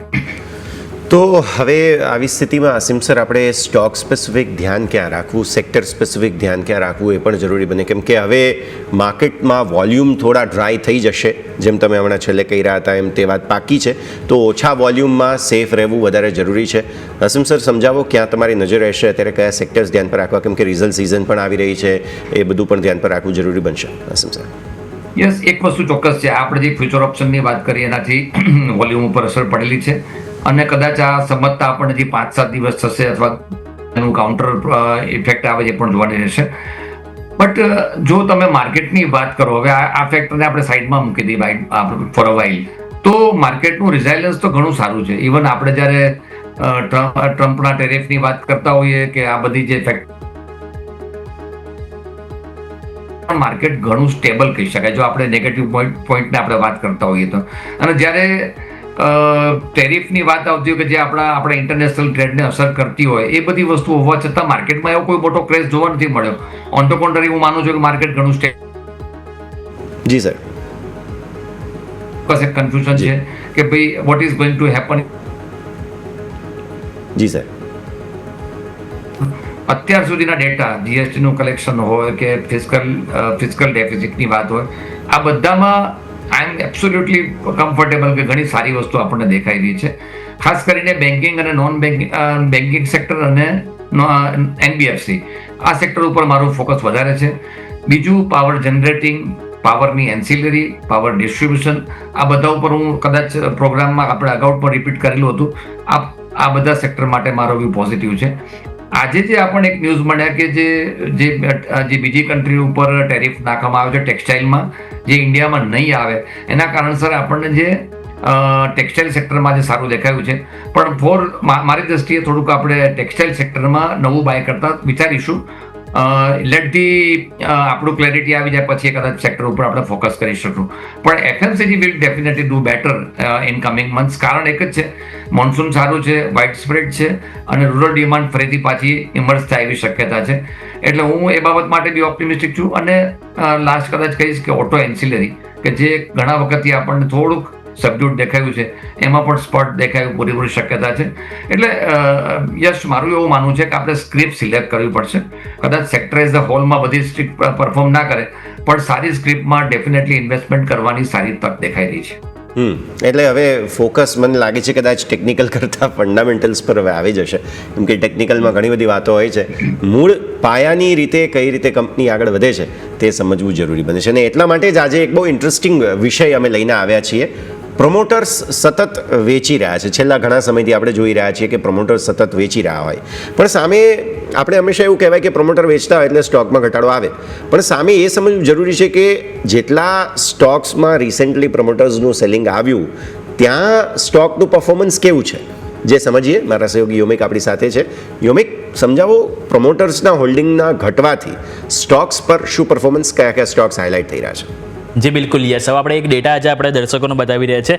Speaker 3: તો હવે આવી સ્થિતિમાં આસિમ સર આપણે સ્ટોક સ્પેસિફિક ધ્યાન ક્યાં રાખવું, સેક્ટર સ્પેસિફિક ધ્યાન ક્યાં રાખવું એ પણ જરૂરી બને, કેમ કે હવે માર્કેટમાં વોલ્યુમ થોડા ડ્રાય થઈ જશે. જેમ તમે હમણાં છેલ્લે કહી રહ્યા હતા એમ તે વાત પાકી છે. તો ઓછા વોલ્યુમમાં સેફ રહેવું વધારે જરૂરી છે. આસિમ સર સમજાવો ક્યાં તમારી નજર રહેશે, અત્યારે કયા સેક્ટર્સ ધ્યાન પર રાખવા, કેમ કે રિઝલ્ટ સિઝન પણ આવી રહી છે, એ બધું પણ ધ્યાન પર રાખવું જરૂરી બનશે. આસિમ સર.
Speaker 5: યસ, એક વસ્તુ ચોક્કસ છે. આપણે જે ફ્યુચર ઓપ્શનની વાત કરીએ એનાથી વોલ્યુમ ઉપર અસર પડેલી છે અને કદાચ આ સમજતા આપણને જે 5-7 દિવસ થશે અથવા એનું કાઉન્ટર ઇફેક્ટ આવે એ પણ જોવાની રહેશે. બટ જો તમે માર્કેટની વાત કરો, હવે આ ફેક્ટરને આપણે સાઈડમાં મૂકી દઈએ ફોર અ વાઇલ, તો માર્કેટનું રિઝાઇલન્સ તો ઘણું સારું છે. ઇવન આપણે જ્યારે ટ્રમ્પના ટેરિફની વાત કરતા હોઈએ કે આ બધી જે ફેક્ટર માર્કેટ ઘણું સ્ટેબલ કહી શકાય જો આપણે નેગેટિવ પોઈન્ટને આપણે વાત કરતા હોઈએ તો. અને જ્યારે ટેરિફની વાત આવતી હોય કે જે આપણા ઇન્ટરનેશનલ ટ્રેડને અસર કરતી હોય એ બધી વસ્તુ હોવા છતાં માર્કેટમાં એવો કોઈ મોટો ક્રેશ જોવા નથી મળ્યો. ઓન ધ કોન્ટ્રી હું માનું છું કે માર્કેટ ઘણું
Speaker 3: જી સર
Speaker 5: બસ એક કન્ફ્યુઝન છે કે ભાઈ what is going to happen.
Speaker 3: જી સર.
Speaker 5: અત્યાર સુધીના ડેટા, જીએસટીનું કલેક્શન હોય કે ફિસ્કલ ડેફિસિટની વાત હોય, આ બધામાં આઈ એમ એબ્સોલ્યુટલી કમ્ફર્ટેબલ કે ઘણી સારી વસ્તુ આપણને દેખાઈ રહી છે. ખાસ કરીને બેન્કિંગ અને નોન બેન્કિંગ સેક્ટર અને NBFC આ સેક્ટર ઉપર મારું ફોકસ વધારે છે. બીજું પાવર જનરેટિંગ, પાવરની એન્સિલરી, પાવર ડિસ્ટ્રીબ્યુશન, આ બધા ઉપર હું કદાચ પ્રોગ્રામમાં આપણે અગાઉ પણ રિપીટ કરેલું હતું. આ બધા સેક્ટર માટે મારો વ્યૂ પોઝિટિવ છે. આજે જે આપણને એક ન્યૂઝ મળ્યા કે જે બીજી કન્ટ્રી ઉપર ટેરિફ નાખવામાં આવે છે ટેક્સટાઇલમાં, જે ઇન્ડિયામાં નહીં આવે, એના કારણસર આપણને જે ટેક્સટાઇલ સેક્ટરમાં આજે સારું દેખાયું છે, પણ મારી દ્રષ્ટિએ થોડુંક આપણે ટેક્સટાઇલ સેક્ટરમાં નવું બાય કરતા વિચારીશું. લેટથી આપણું ક્લેરિટી આવી જાય પછી કદાચ સેક્ટર ઉપર આપણે ફોકસ કરી શકશું. પણ FMCG will definitely do better in coming months. કારણ એક જ છે, મોન્સૂન સારું છે, વાઇડ સ્પ્રેડ છે અને રૂરલ ડિમાન્ડ ફરીથી પાછી ઇમર્જ થાય એવી શક્યતા છે. એટલે હું એ બાબત માટે બી ઓપ્ટિમિસ્ટિક છું. અને લાસ્ટ કદાચ કહીશ કે ઓટો એન્સિલરી, કે જે ઘણા વખતથી આપણને થોડુંક સબડ્યુડ દેખાયું છે, એમાં પણ સ્પોટ દેખાયું પૂરેપૂરી શક્યતા છે. એટલે યસ, મારું એવું માનવું છે કે આપણે સ્ક્રિપ્ટ સિલેક્ટ કરવી પડશે. કદાચ સેક્ટર એઝ ધ હોલમાં બધી સ્ક્રિપ્ટ પરફોર્મ ના કરે, પણ સારી સ્ક્રિપ્ટમાં ડેફિનેટલી ઇન્વેસ્ટમેન્ટ કરવાની સારી તક દેખાઈ રહી છે.
Speaker 3: એટલે હવે ફોકસ મને લાગે છે કદાચ ટેકનિકલ કરતાં ફંડામેન્ટલ્સ પર હવે આવી જશે, કેમ કે ટેકનિકલમાં ઘણી બધી વાતો હોય છે. મૂળ પાયાની રીતે કઈ રીતે કંપની આગળ વધે છે તે સમજવું જરૂરી બને છે. અને એટલા માટે જ આજે એક બહુ ઇન્ટરેસ્ટિંગ વિષય અમે લઈને આવ્યા છીએ. પ્રમોટર્સ સતત વેચી રહ્યા છે. છેલ્લા ઘણા સમયથી આપણે જોઈ રહ્યા છીએ કે પ્રમોટર્સ સતત વેચી રહ્યા હોય, પણ સામે આપણે હંમેશા એવું કહેવાય કે પ્રમોટર વેચતા હોય એટલે સ્ટોકમાં ઘટાડો આવે, પણ સામે એ સમજવું જરૂરી છે કે જેટલા સ્ટોક્સમાં રિસેન્ટલી પ્રમોટર્સનું સેલિંગ આવ્યું ત્યાં સ્ટોકનું પરફોર્મન્સ કેવું છે જે સમજીએ. મારા સહયોગી યોમિક આપણી સાથે છે. યોમિક, સમજાવો પ્રમોટર્સના હોલ્ડિંગના ઘટવાથી સ્ટોક્સ પર શું પરફોર્મન્સ, કયા કયા સ્ટોક્સ હાઇલાઇટ થઈ રહ્યા છે?
Speaker 4: જી બિલકુલ, યસ. હવે આપણે એક ડેટા આજે આપણે દર્શકોને બતાવી રહ્યા છે.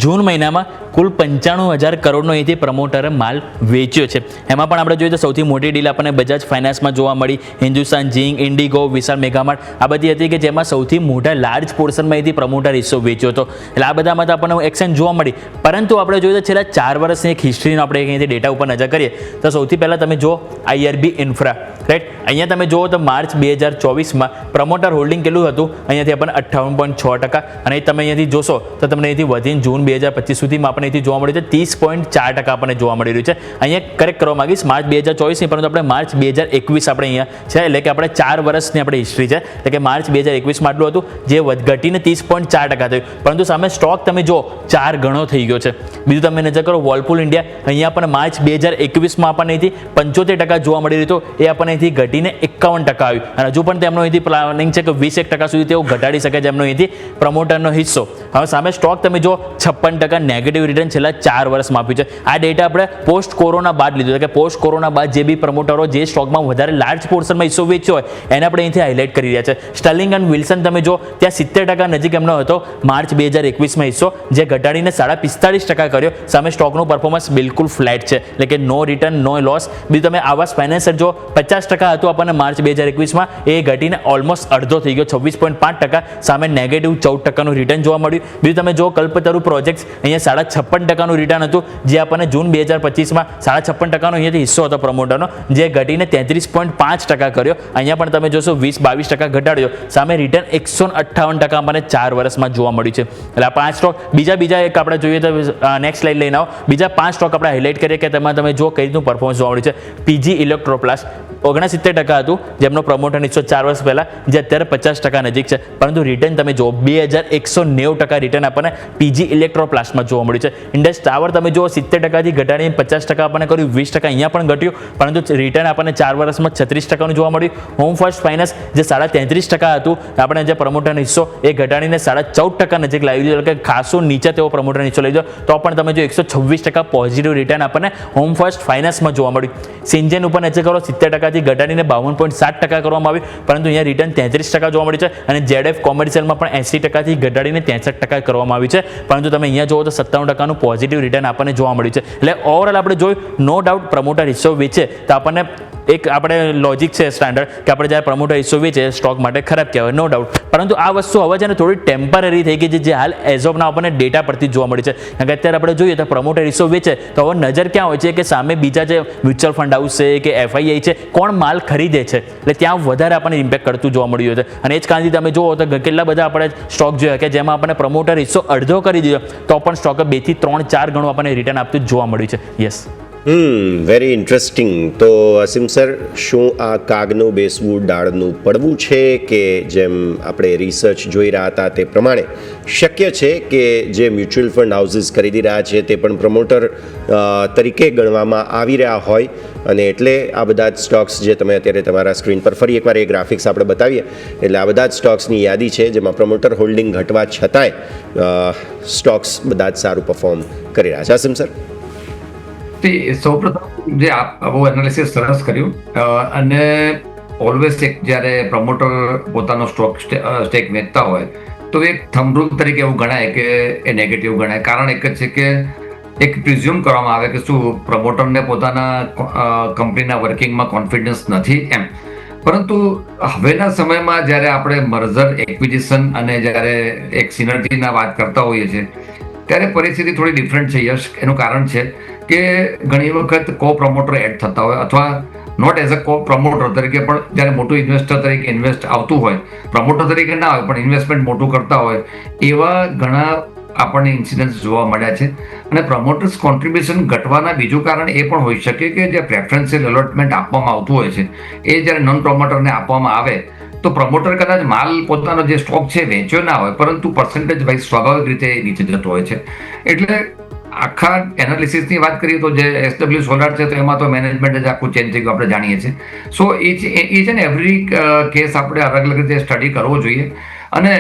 Speaker 4: જૂન મહિનામાં કુલ 95,000 કરોડનો અહીંથી પ્રમોટરે માલ વેચ્યો છે. એમાં પણ આપણે જોઈએ તો સૌથી મોટી ડીલ આપણને બજાજ ફાઇનાન્સમાં જોવા મળી, હિન્દુસ્તાન ઝિંક, ઇન્ડિગો, વિશાલ મેગામાર્ટ, આ બધી હતી કે જેમાં સૌથી મોટા લાર્જ પોર્શનમાં અહીંથી પ્રમોટર હિસ્સો વેચ્યો હતો. એટલે આ બધામાં તો આપણને એક્શન જોવા મળી. પરંતુ આપણે જોઈએ તો છેલ્લા 4 વર્ષની એક હિસ્ટ્રીનો આપણે અહીંથી ડેટા ઉપર નજર કરીએ તો સૌથી પહેલાં તમે જો IRB ઇન્ફ્રા, રાઈટ. અહીંયા તમે જુઓ તો માર્ચ 2024માં પ્રમોટર હોલ્ડિંગ કેટલું હતું, અહીંયાથી આપણને 58.6%, અને તમે અહીંયાથી જોશો તો તમને અહીંથી વધીને જૂન 2025 સુધીમાં આપણે અહીંથી જોવા મળ્યું છે 30.4% આપણને જોવા મળી રહ્યું છે. અહીંયા કરેક્ટ કરવા માંગીશ, માર્ચ 2024 પરંતુ આપણે માર્ચ 2021 આપણે અહીંયા છે, એટલે કે આપણે 4 વર્ષની આપણે હિસ્ટ્રી છે. એટલે કે માર્ચ 2021માં આટલું હતું, જે ઘટીને 30.4% થયું. પરંતુ સામે સ્ટોક તમે જો 4 ગણો થઈ ગયો છે. બીજું તમે નજર કરો વોલપુલ ઇન્ડિયા, અહીંયા પણ માર્ચ 2021માં આપણને અહીંથી 75% જોવા મળી રહ્યું હતું, એ આપણને અહીંથી ઘટીને 51% આવ્યું. અને હજુ પણ તેમનો અહીંથી પ્લાનિંગ છે કે 21% સુધી તેઓ ઘટાડી શકે છે એમનો અહીંથી પ્રમોટરનો હિસ્સો. હવે સામે સ્ટોક તમે જો 56% નેગેટિવ રિટર્ન છેલ્લા 4 વર્ષમાં આપ્યું છે. આ ડેટા આપણે પોસ્ટ કોરોના બાદ લીધું છે, કે પોસ્ટ કોરોના બાદ જે બી પ્રમોટરો જે સ્ટોકમાં વધારે લાર્જ પોર્શનમાં હિસ્સો વેચ્યો હોય એને આપણે અહીંથી હાઇલાઇટ કરી રહ્યા છે. સ્ટર્લિંગ એન્ડ વિલ્સન તમે જો ત્યાં 70% નજીક એમનો હતો માર્ચ 2021માં હિસ્સો, જે ઘટાડીને 45.5% કર્યો. સામે સ્ટોકનું પરફોર્મન્સ બિલકુલ ફ્લેટ છે, એટલે કે નો રિટર્ન નો લોસ. બીજું તમે આવાસ ફાઇનાન્સર જો 50% હતું આપણને માર્ચ 2021માં, એ ઘટીને ઓલમોસ્ટ અડધો થઈ ગયો 26.5%. સામે નેગેટિવ 14%નું રિટર્ન જોવા મળ્યું. બીજું તમે જો કલ્પતરુ પ્રોજેક્ટ્સ, અહીંયા 56.5%નું રિટર્ન હતું, જે આપણને જૂન 2025માં 56%નો અહીંયાથી હિસ્સો હતો પ્રમોટરનો, જે ઘટીને 33.5% કર્યો. અહીંયા પણ તમે જોશો 20-22% ઘટાડ્યો. સામે રિટર્ન 158% આપણને 4 વર્ષમાં જોવા મળ્યું છે. એટલે આ 5 સ્ટોક, બીજા એક આપણે જોઈએ તો નેક્સ્ટ સ્લાઇડ લઈને આવો. બીજા 5 સ્ટોક આપણે હાઇલાઇટ કરીએ કે તેમાં તમે જો કઈ રીતનું પરફોર્મન્સ જોવા મળ્યું છે. PG ઇલેક્ટ્રોપ્લાસ્ટ 69% હતું, જેમનો પ્રમોટર હિસ્સો 4 વર્ષ પહેલાં, જે અત્યારે 50% નજીક છે. પરંતુ રિટર્ન તમે જો 2190% રિટર્ન આપણને PG ઇલેક્ટ્રોપ્લાસ્ટમાં જોવા મળ્યું છે. ઇન્ડસ ટાવર તમે જો 70%થી ઘટાડીને 50% આપણને કર્યું, 20% અહીંયા પણ ઘટ્યું, પરંતુ રિટર્ન આપણને 4 વર્ષમાં 36%નું જોવા મળ્યું. હોમ ફર્સ્ટ ફાઇનાન્સ જે 33% હતું, આપણે જે પ્રમોટરનો હિસ્સો એ ઘટાડીને 14.5% નજીક લાવી દીધો, એટલે કે ખાસો નીચે તેઓ પ્રમોટરનો હિસ્સો લઈ દીધો. તો પણ તમે જો 126% પોઝિટિવ રિટર્ન આપણને હોમ ફર્સ્ટ ફાઇનાન્સમાં જોવા મળ્યું. સિન્જેન ઉપર નજર કરો 70%થી ઘટાડીને 52.7% કરવામાં આવ્યું, પરંતુ અહીંયા રિટર્ન 33% જોવા મળ્યું છે. અને ZF કોમર્શિયલમાં પણ 80%થી ઘટાડીને 63% કરવામાં આવ્યું છે, પરંતુ તમે અહીંયા જુઓ તો 97%નું પોઝિટિવ રિટર્ન આપણને જોવા મળ્યું છે. એટલે ઓવરઓલ આપણે જોયું, નો ડાઉટ પ્રમોટર હિસ્સો વેચે તો આપણને એક આપણે લોજિક છે સ્ટાન્ડર્ડ, કે આપણે જ્યારે પ્રમોટર હિસ્સો વેચે સ્ટોક માટે ખરાબ કહેવાય, નો ડાઉટ. પરંતુ આ વસ્તુ હવે છે ને થોડી ટેમ્પરરી થઈ ગઈ છે, જે હાલ એઝ ઓફ નાઉ આપણને ડેટા પરથી જોવા મળી છે. કારણ કે અત્યારે આપણે જોઈએ તો પ્રમોટર હિસ્સો વેચે તો હવે નજર ક્યાં હોય છે કે સામે બીજા જે મ્યુચ્યુઅલ ફંડ હાઉસ છે કે FII છે, કોણ માલ ખરીદે છે, એટલે ત્યાં વધારે આપણને ઇમ્પેક્ટ કરતું જોવા મળ્યું છે. અને એ જ કારણથી તમે જુઓ તો કેટલા બધા આપણે સ્ટોક જોયા કે જેમાં આપણને પ્રમોટર હિસ્સો અડધો કરી દીધો, તો પણ સ્ટોકે 2 થી 3-4 ગણું આપણને રિટર્ન આપતું જોવા મળ્યું છે. યસ.
Speaker 3: Very interesting. તો અસીમ સર, શું આ કાગનું બેસવું ડાળનું પડવું છે કે જેમ આપણે રિસર્ચ જોઈ રહ્યા હતા તે પ્રમાણે શક્ય છે કે જે મ્યુચ્યુઅલ ફંડ હાઉસીસ ખરીદી રહ્યા છે તે પણ પ્રમોટર તરીકે ગણવામાં આવી રહ્યા હોય અને એટલે આ બધા જ સ્ટોક્સ જે તમે અત્યારે તમારા સ્ક્રીન પર ફરી એકવાર એ ગ્રાફિક્સ આપણે બતાવીએ એટલે આ બધા જ સ્ટોક્સની યાદી છે જેમાં પ્રમોટર હોલ્ડિંગ ઘટવા છતાંય સ્ટોક્સ બધા જ સારું પરફોર્મ કરી રહ્યા છે. અસીમ સર,
Speaker 5: સૌપ્રથમ જે બહુ એનાલિસિસ સરસ કર્યું અને ઓલવેઝ જ્યારે પ્રમોટર પોતાનો સ્ટેક વેચતા હોય તો એક થંબ રૂલ તરીકે એવું ગણાય કે એ નેગેટિવ ગણાય. કારણ એક જ છે કે એક પ્રિઝ્યુમ કરવામાં આવે કે શું પ્રમોટરને પોતાના કંપનીના વર્કિંગમાં કોન્ફિડન્સ નથી એમ. પરંતુ હવેના સમયમાં જ્યારે આપણે મર્જર એક્વિઝિશન અને જ્યારે એક સિનર્જીના વાત કરતા હોઈએ છીએ ત્યારે પરિસ્થિતિ થોડી ડિફરન્ટ છે. યશ, એનું કારણ છે કે ઘણી વખત કો પ્રમોટર એડ થતા હોય અથવા નોટ એઝ અ કો પ્રમોટર તરીકે પણ જ્યારે મોટું ઇન્વેસ્ટર તરીકે ઇન્વેસ્ટ આવતું હોય, પ્રમોટર તરીકે ના હોય પણ ઇન્વેસ્ટમેન્ટ મોટું કરતા હોય, એવા ઘણા આપણને ઇન્સિડન્ટ્સ જોવા મળ્યા છે. અને પ્રમોટર્સ કોન્ટ્રીબ્યુશન ઘટવાના બીજું કારણ એ પણ હોઈ શકે કે જે પ્રેફરન્શિયલ એલોટમેન્ટ આપવામાં આવતું હોય છે એ જ્યારે નોન પ્રમોટરને આપવામાં આવે તો પ્રમોટર કદાચ માલ પોતાનો જે સ્ટોક છે વેચ્યો ના હોય પરંતુ પર્સન્ટેજ વાઇઝ સ્વાભાવિક રીતે નીચે જતો હોય છે. એટલે આખા એનાલિસિસની વાત કરીએ તો જે SW સોલાર છે તો એમાં તો મેનેજમેન્ટ જ આખું ચેન્જ થઈ ગયું આપણે જાણીએ છીએ. સો એ છે ને એવરી કેસ આપણે અલગ અલગ રીતે સ્ટડી કરવો જોઈએ અને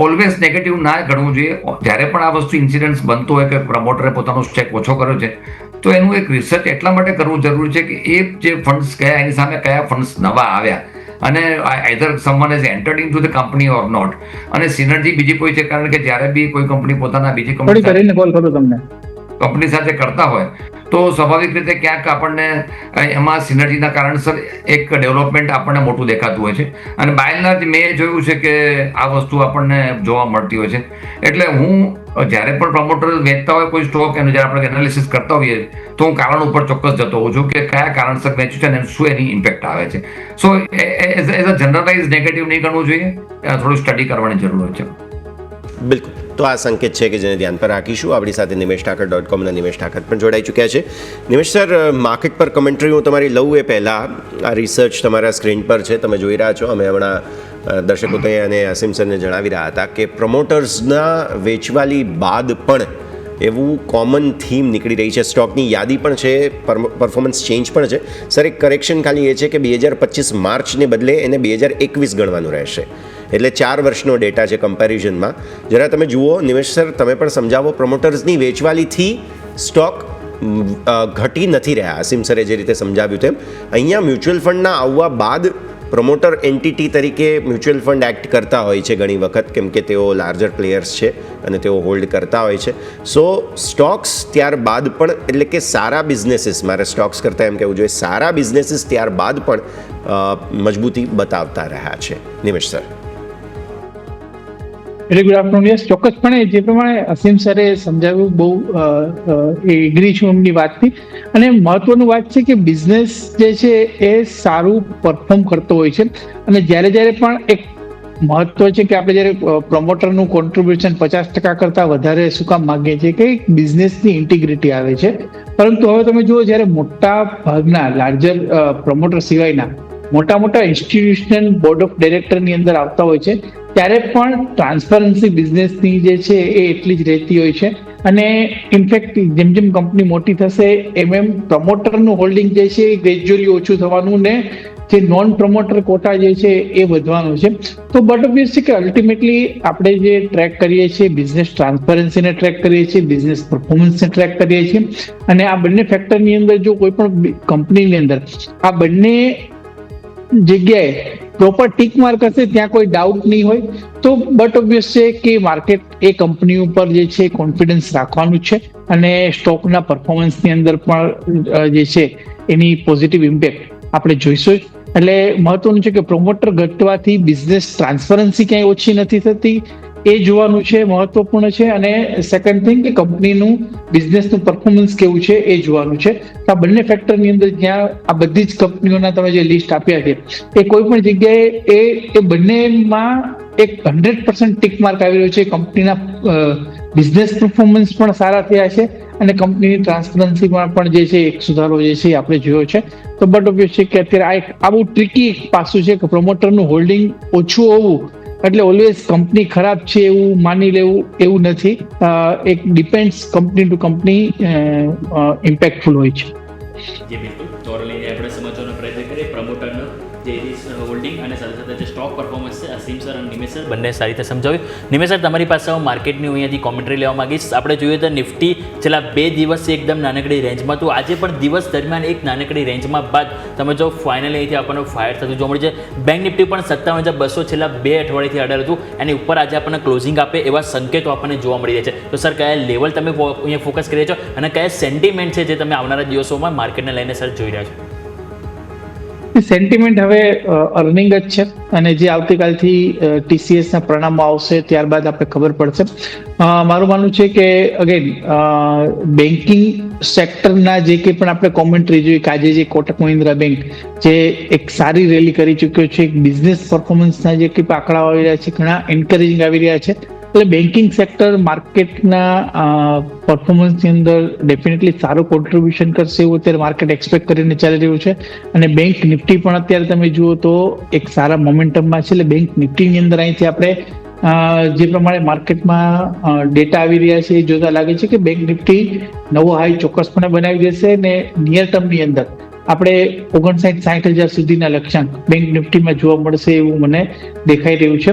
Speaker 5: ઓલવેઝ નેગેટિવ ના ગણવું જોઈએ. જ્યારે પણ આ વસ્તુ ઇન્સિડન્સ બનતો હોય કે પ્રમોટરે પોતાનો સ્ટેક ઓછો કર્યો છે તો એનું એક રિસર્ચ એટલા માટે કરવું જરૂરી છે કે એ જે ફંડ્સ કયા એની સામે કયા ફંડ્સ નવા આવ્યા અને either someone is entered into the company or not. અને સિનર્જી બીજી કોઈ છે કારણ કે જ્યારે બી કોઈ કંપની પોતાના બીજી કંપની સાથે કરતા હોય તો સ્વાભાવિક રીતે ક્યાંક આપણને એમાં સિનર્જીના કારણસર એક ડેવલપમેન્ટ આપણને મોટું દેખાતું હોય છે. અને બાય એન્ડ લાર્જ મેં જોયું છે કે આ વસ્તુ આપણને જોવા મળતી હોય છે. એટલે હું જ્યારે પણ પ્રમોટર વેચતા હોય કોઈ સ્ટોક એનું જ્યારે આપણે એનાલિસિસ કરતા હોઈએ તો હું કારણ ઉપર ચોક્કસ જતો હોઉં છું કે કયા કારણસર વેચ્યું છે અને શું એની ઇમ્પેક્ટ આવે છે. સો એઝ અ જનરલાઇઝ નેગેટિવ નહીં ગણવું જોઈએ, થોડું સ્ટડી કરવાની જરૂર હોય છે.
Speaker 3: બિલકુલ. તો આ સંકેત છે કે જેને ધ્યાન પર રાખીશું. આપણી સાથે નિમેશ ઠાકર.com ના નિમેશ ઠાકર પણ જોડાઈ ચૂક્યા છે. નિમેશ સર, માર્કેટ પર કમેન્ટ્રી હું તમારી લઉં એ પહેલાં આ રિસર્ચ તમારા સ્ક્રીન પર છે, તમે જોઈ રહ્યા છો. અમે હમણાં દર્શકો અને અસીમ સરને જણાવી રહ્યા હતા કે પ્રમોટર્સના વેચવાલી બાદ પણ એવું કોમન થીમ નીકળી રહી છે. સ્ટોકની યાદી પણ છે, પરફોર્મન્સ ચેન્જ પણ છે. સર, એક કરેક્શન ખાલી એ છે કે 2025 માર્ચને બદલે એને 2021 ગણવાનું રહેશે. એટલે 4 વર્ષનો ડેટા છે કમ્પેરિઝનમાં. જરા તમે જુઓ નિમેશ સર, તમે પણ સમજાવો. પ્રમોટર્સની વેચવાલીથી સ્ટોક ઘટી નથી રહ્યા. અસીમ સરે જે રીતે સમજાવ્યું તેમ અહીંયા મ્યુચ્યુઅલ ફંડના આવવા બાદ પ્રમોટર એન્ટિટી તરીકે મ્યુચ્યુઅલ ફંડ એક્ટ કરતા હોય છે ઘણી વખત, કેમ કે તેઓ લાર્જર પ્લેયર્સ છે અને તેઓ હોલ્ડ કરતા હોય છે. સો સ્ટોક્સ ત્યારબાદ પણ, એટલે કે સારા બિઝનેસીસ, મારે સ્ટોક્સ કરતાં એમ કહેવું જોઈએ, સારા બિઝનેસીસ ત્યારબાદ પણ મજબૂતી બતાવતા રહ્યા છે. Nimesh sir.
Speaker 6: Very good afternoon. Yes, ચોક્કસપણે જે પ્રમાણે અસીમ સરે સમજાવ્યું બહુ એગ્રી છું એમની વાતથી. અને મહત્વનું વાત છે કે બિઝનેસ જે છે એ સારું પરફોર્મ કરતો હોય છે. અને જ્યારે પણ એક મહત્વ છે કે આપણે જ્યારે પ્રમોટરનું કોન્ટ્રીબ્યુશન 50% કરતાં વધારે શું કામ માગીએ છીએ કે બિઝનેસની ઇન્ટિગ્રિટી આવે છે. પરંતુ હવે તમે જુઓ, જ્યારે મોટા ભાગના લાર્જર પ્રમોટર સિવાયના મોટા ઇન્સ્ટિટ્યુશનલ બોર્ડ ઓફ ડાયરેક્ટરની અંદર આવતા હોય છે ત્યારે પણ ટ્રાન્સપરન્સી બિઝનેસની જે છે એ એટલી જ રહેતી હોય છે. અને ઇનફેક્ટ જેમ કંપની મોટી થશે એમ પ્રમોટરનું હોલ્ડિંગ જે છે એ ગ્રેજ્યુઅલી ઓછું થવાનું ને જે નોન પ્રમોટર કોટા જે છે એ વધવાનું છે. તો બટ ઓબ્વિયસ છે કે અલ્ટિમેટલી આપણે જે ટ્રેક કરીએ છીએ બિઝનેસ ટ્રાન્સપરન્સીને ટ્રેક કરીએ છીએ, બિઝનેસ પરફોર્મન્સને ટ્રેક કરીએ છીએ. અને આ બંને ફેક્ટરની અંદર જો કોઈ પણ કંપનીની અંદર આ બંને જગ્યાએ પ્રોપર ટીક માર્ક હશે, ત્યાં કોઈ ડાઉટ નહીં હોય, તો બટ ઓબ્વિયસ છે કે માર્કેટ એ કંપની ઉપર જે છે કોન્ફિડન્સ રાખવાનું છે અને સ્ટોકના પરફોર્મન્સની અંદર પણ જે છે એની પોઝિટિવ ઇમ્પેક્ટ આપણે જોઈશું. એટલે મહત્વનું છે કે પ્રમોટર ઘટવાથી બિઝનેસ ટ્રાન્સપરન્સી ક્યાંય ઓછી નથી થતી એ જોવાનું છે, મહત્વપૂર્ણ છે. અને સેકન્ડ થિંગ કે કંપનીનું બિઝનેસનું પરફોર્મન્સ કેવું છે એ જોવાનું છે. આ બંને ફેક્ટરની અંદર જ્યાં આ બધી જ કંપનીઓના તમે જે લિસ્ટ આપ્યા છે એ કોઈ પણ જગ્યાએ એ બંનેમાં એક 100% ટિક માર્ક આવી રહ્યો છે. કંપનીના બિઝનેસ પરફોર્મન્સ પણ સારા થયા છે અને કંપનીની ટ્રાન્સપરન્સીમાં પણ જે છે એક સુધારો જે છે એ આપણે જોયો છે. તો બટ ઓબ્વિયસ છે કે અત્યારે આ બહુ ટ્રિકી એક પાસું છે કે પ્રમોટરનું હોલ્ડિંગ ઓછું હોવું એટલે ઓલવેઝ કંપની ખરાબ છે એવું માની લેવું એવું નથી. એક depends company to company impactful હોય છે.
Speaker 4: જે બિલકુલ તો લઈને આપણે સમજવાનો પ્રયત્ન કરીએ પ્રમોટરનો જે હોલ્ડિંગ અને સાથે સાથે જે સ્ટોક પરફોર્મન્સ છે અસીમ સર અને નિમેશ સર બંને સારી રીતે સમજાવ્યું. નિમેશ સર તમારી પાસે હું માર્કેટની અહીંયાથી કોમેન્ટ્રી લેવા માંગીશ. આપણે જોઈએ તો નિફ્ટી છેલ્લા 2 દિવસથી એકદમ નાનકડી રેન્જમાં હતું. આજે પણ દિવસ દરમિયાન એક નાનકડી રેન્જમાં બાદ તમે જો ફાઇનલી અહીંથી આપણને ફાયર થતું જોવા મળે છે. બેંક નિફ્ટી પણ 57,200 છેલ્લા 2 અઠવાડિયાથી અડાર હતું. એની ઉપર આજે આપણને ક્લોઝિંગ આપે એવા સંકેતો આપણને જોવા મળી રહ્યા છે. તો સર કયા લેવલ તમે અહીંયા ફોકસ કરી રહ્યા છો અને કયા સેન્ટિમેન્ટ છે જે તમે આવનારા દિવસોમાં માર્કેટને લઈને સર જોઈ રહ્યા છો?
Speaker 6: સેન્ટિમેન્ટ હવે અર્નિંગ જ છે અને જે આવતીકાલથી TCS ના પરિણામો આવશે ત્યારબાદ આપણે ખબર પડશે. મારું માનવું છે કે અગેન બેન્કિંગ સેક્ટરના જે કંઈ પણ આપણે કોમેન્ટ્રી જોઈ કે આજે જે કોટક મહિન્દ્રા બેંક જે એક સારી રેલી કરી ચૂક્યો છે, એક બિઝનેસ પરફોર્મન્સના જે કંઈ આંકડાઓ આવી રહ્યા છે ઘણા એન્કરેજિંગ આવી રહ્યા છે. એટલે બેન્કિંગ સેક્ટર માર્કેટના પરફોર્મન્સની અંદર ડેફિનેટલી સારું કોન્ટ્રીબ્યુશન કરશે એવું અત્યારે માર્કેટ એક્સપેક્ટ કરીને ચાલી રહ્યું છે. અને બેંક નિફ્ટી પણ અત્યારે તમે જુઓ તો એક સારા મોમેન્ટમમાં છે. એટલે બેંક નિફ્ટીની અંદર અહીંથી આપણે જે પ્રમાણે માર્કેટમાં ડેટા આવી રહ્યા છે એ જોતા લાગે છે કે બેંક નિફ્ટી નવો હાઈ ચોક્કસપણે બનાવી દેશે અને નિયર ટર્મની અંદર આપણે 59-60 હજાર સુધીના લક્ષ્યાંક બેંક નિફ્ટીમાં જોવા મળશે એવું મને દેખાઈ રહ્યું છે.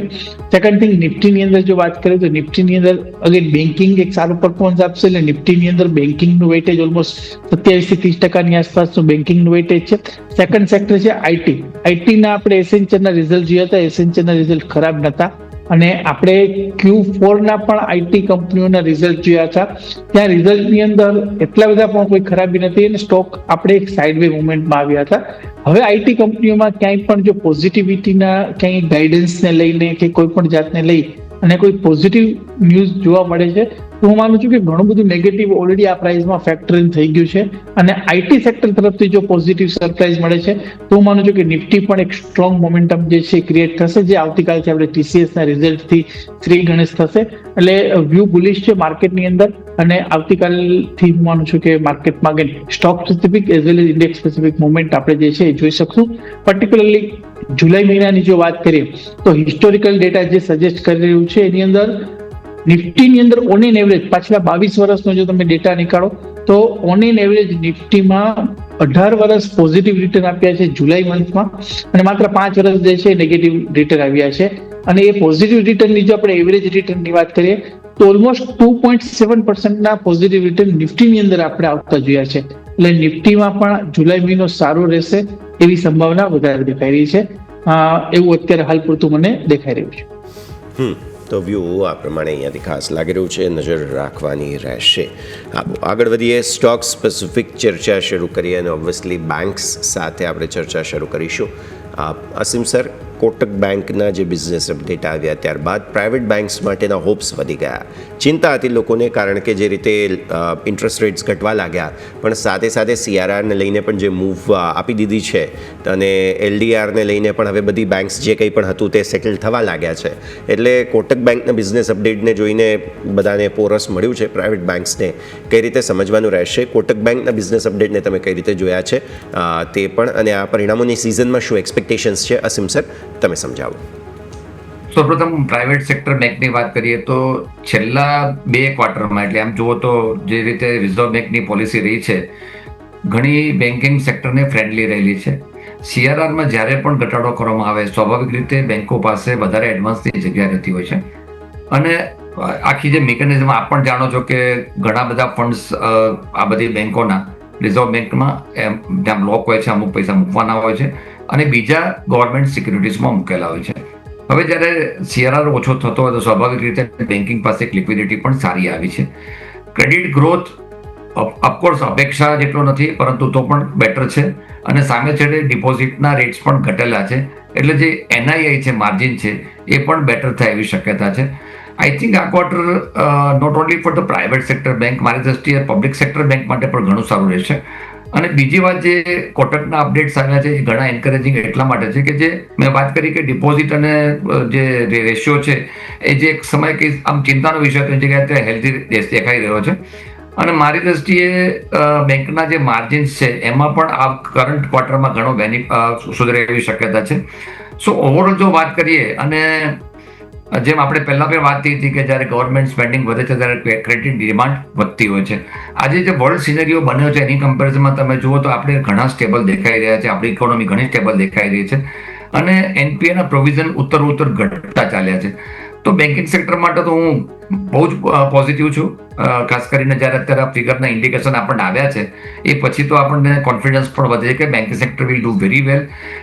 Speaker 6: સેકન્ડ થિંગ નિફ્ટીની અંદર જો વાત કરીએ તો નિફ્ટીની અંદર અગેન બેન્કિંગ એક સારું પરફોર્મન્સ આપશે. એટલે નિફ્ટીની અંદર બેન્કિંગનું વેઇટેજ ઓલમોસ્ટ 27-30% આસપાસનું બેન્કિંગનું વેઇટેજ છે. સેકન્ડ સેક્ટર છે આઈટીના આપણે એસેન્ચરના રિઝલ્ટ જોયા હતા. એસેન્ચરના રિઝલ્ટ ખરાબ નહોતા અને આપણે Q4 ના પણ આઈટી કંપનીઓના રિઝલ્ટ જોયા હતા. ત્યાં રિઝલ્ટની અંદર એટલા બધા પણ કોઈ ખરાબી નથી અને સ્ટોક આપણે એક સાઇડવે મુવમેન્ટમાં આવ્યા હતા. હવે આઈટી કંપનીઓમાં ક્યાંય પણ જો પોઝિટિવિટીના ક્યાંય ગાઈડન્સને લઈને કે કોઈ પણ જાતને લઈ અને કોઈ પોઝિટિવ ન્યૂઝ જોવા મળે છે તો હું માનું છું કે ઘણું બધું નેગેટિવ ઓલરેડી આ પ્રાઇસમાં ફેક્ટર ઇન થઈ ગયું છે. અને આઈટી સેક્ટર તરફથી જો પોઝિટિવ સરપ્રાઇઝ મળે છે તો હું માનું છું કે નિફ્ટી પણ એક સ્ટ્રોંગ મોમેન્ટમ જે છે ક્રિએટ થશે જે આવતીકાલથી આપણે TCS ના રિઝલ્ટથી શ્રી ગણેશ થશે. એટલે વ્યૂ બુલિશ છે માર્કેટની અંદર અને આવતીકાલથી હું માનું છું કે માર્કેટમાં again stock specific as well as index specific movement આપણે જે છે એ જોઈ શકશું. પર્ટિક્યુલરલી જુલાઈ મહિનાની જો વાત કરીએ તો હિસ્ટોરિકલ ડેટા જે સજેસ્ટ કરી રહ્યું છે એની અંદર નિફ્ટીની અંદર ઓન એન એવરેજ પાછલા 22 વર્ષનો જો તમે ડેટા નીકાળો તો ઓન એન એવરેજ નિફ્ટીમાં 18 વર્ષ પોઝિટિવ રિટર્ન આપ્યા છે જુલાઈ મંથમાં અને માત્ર 5 વર્ષ જે છે નેગેટિવ રિટર્ન આવ્યા છે. અને એ પોઝિટિવ રિટર્નની જો આપણે એવરેજ રિટર્નની વાત કરીએ તો ઓલમોસ્ટ 2.7% પોઝિટિવ રિટર્ન નિફ્ટીની અંદર આપણે આવતા જોયા છે. એટલે નિફ્ટીમાં પણ જુલાઈ મહિનો સારો રહેશે એવી સંભાવના વધારે દેખાઈ રહી છે. એવું અત્યારે હાલ પૂરતું મને દેખાઈ રહ્યું છે.
Speaker 3: તો વ્યૂ આ પ્રમાણે અહીંયાથી ખાસ લાગી રહ્યું છે, નજર રાખવાની રહેશે. આગળ વધીએ, સ્ટોક સ્પેસિફિક ચર્ચા શરૂ કરીએ અને ઓબ્વિયસલી બેન્ક્સ સાથે આપણે ચર્ચા શરૂ કરીશું. અસીમ સર, કોટક બેંકના જે બિઝનેસ અપડેટ આવ્યા ત્યારબાદ પ્રાઇવેટ બેન્ક્સ માટેના હોપ્સ વધી ગયા. ચિંતા હતી લોકોને કારણ કે જે રીતે ઇન્ટરેસ્ટ રેટ્સ ઘટવા લાગ્યા પણ સાથે સાથે CRRને લઈને પણ જે મૂવ આપી દીધી છે અને LDRને લઈને પણ હવે બધી બેન્ક્સ જે કંઈ પણ હતું તે સેટલ થવા લાગ્યા છે. એટલે કોટક બેંકના બિઝનેસ અપડેટને જોઈને બધાને પોરસ મળ્યું છે. પ્રાઇવેટ બેન્ક્સને કઈ રીતે સમજવાનું રહેશે, કોટક બેંકના બિઝનેસ અપડેટને તમે કઈ રીતે જોયા છે તે પણ, અને આ પરિણામોની સિઝનમાં શું એક્સપેક્ટેશન્સ છે, અસીમ સર તમે સમજાવો.
Speaker 5: સૌપ્રથમ પ્રાઇવેટ સેક્ટર બેંકની વાત કરીએ તો છેલ્લા 2 ક્વાર્ટરમાં એટલે આમ જુઓ તો જે રીતે રિઝર્વ બેંકની પોલિસી રહી છે ઘણી બેન્કિંગ સેક્ટરને ફ્રેન્ડલી રહેલી છે. CRRમાં જ્યારે પણ ઘટાડો કરવામાં આવે સ્વાભાવિક રીતે બેંકો પાસે વધારે એડવાન્સની જગ્યા રહેતી હોય છે અને આખી જે મિકેનિઝમ આપ પણ જાણો છો કે ઘણા બધા ફંડ્સ આ બધી બેંકોના રિઝર્વ બેંકમાં ત્યાં બ્લોક હોય છે, અમુક પૈસા મૂકવાના હોય છે અને બીજા ગવર્મેન્ટ સિક્યુરિટીઝમાં મૂકેલા હોય છે. હવે જ્યારે CRR ઓછો થતો હોય તો સ્વાભાવિક રીતે બેન્કિંગ પાસે એક લિક્વિડિટી પણ સારી આવી છે. ક્રેડિટ ગ્રોથ ઓફકોર્સ અપેક્ષા જેટલો નથી પરંતુ તો પણ બેટર છે અને સામે છેડે ડિપોઝિટના રેટ્સ પણ ઘટેલા છે. એટલે જે NII છે, માર્જિન છે, એ પણ બેટર થાય એવી શક્યતા છે. આઈ થિંક આ quarter not only for the private sector bank, મારી દ્રષ્ટિએ પબ્લિક સેક્ટર બેંક માટે પણ ઘણું સારું રહેશે. અને બીજી વાત જે કોટકના અપડેટ્સ આવ્યા છે એ ઘણા એન્કરેજિંગ એટલા માટે છે કે જે મેં વાત કરી કે ડિપોઝિટ અને જે રેશિયો છે એ જે એક સમય કે આમ ચિંતાનો વિષય હતો એ જગ્યાએ હેલ્ધી દેખાઈ રહ્યો છે. અને મારી દ્રષ્ટિએ બેંકના જે માર્જિન્સ છે એમાં પણ આ કરંટ ક્વાર્ટરમાં ઘણો સુધરે એવી શક્યતા છે. સો ઓવરઓલ જો વાત કરીએ, અને જેમ આપણે પહેલા પણ વાત થઈ હતી કે જ્યારે ગવર્મેન્ટ સ્પેન્ડિંગ વધે છે ત્યારે ક્રેડિટ ડિમાન્ડ વધતી હોય છે. આજે જે વર્લ્ડ સિનેરીઓ બન્યો છે એની કમ્પેરિઝનમાં તમે જુઓ તો આપણે ઘણા સ્ટેબલ દેખાઈ રહ્યા છે, આપણી ઇકોનોમી ઘણી સ્ટેબલ દેખાઈ રહી છે, અને એનપીએના પ્રોવિઝન ઉત્તર ઘટતા ચાલ્યા છે. તો બેન્કિંગ સેક્ટર માટે તો હું બહુ જ પોઝિટિવ છું. ખાસ કરીને જ્યારે અત્યારે આ ફિગરના ઇન્ડિકેશન આપણને આવ્યા છે એ પછી તો આપણને કોન્ફિડન્સ પણ વધે છે કે banking sector will do very well.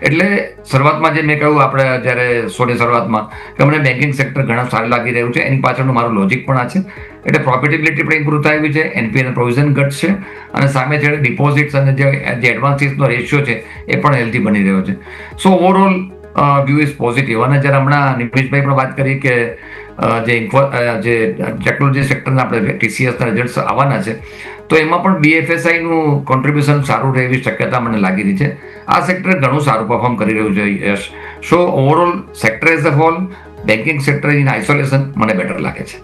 Speaker 5: એટલે શરૂઆતમાં જે મેં કહ્યું આપણે જ્યારે શોની શરૂઆતમાં કે અમને બેન્કિંગ સેક્ટર ઘણા સારું લાગી રહ્યું છે, એની પાછળનું મારું લોજિક પણ આ છે. એટલે પ્રોફિટેબિલિટી પણ ઇમ્પ્રૂવ થઈ છે, એનપીએના પ્રોવિઝન ઘટશે, અને સામે છે ડિપોઝિટ્સ અને જે એડવાન્સીસનો રેશિયો છે એ પણ હેલ્ધી બની રહ્યો છે. સો ઓવરઓલ વ્યૂ ઇઝ પોઝિટિવ. અને જ્યારે હમણાં નિમેશભાઈ પણ વાત કરી કે જે ટેકનોલોજી સેક્ટરના આપણે TCSના રિઝલ્ટ્સ આવવાના છે, તો એમાં પણ BFSIનું કોન્ટ્રીબ્યુશન સારું રહે એવી શક્યતા મને લાગી રહી છે. આ સેક્ટર ઘણું સારું પરફોર્મ કરી રહ્યું છે Yash. So overall sector as a whole, banking sector in isolation મને બેટર લાગે છે.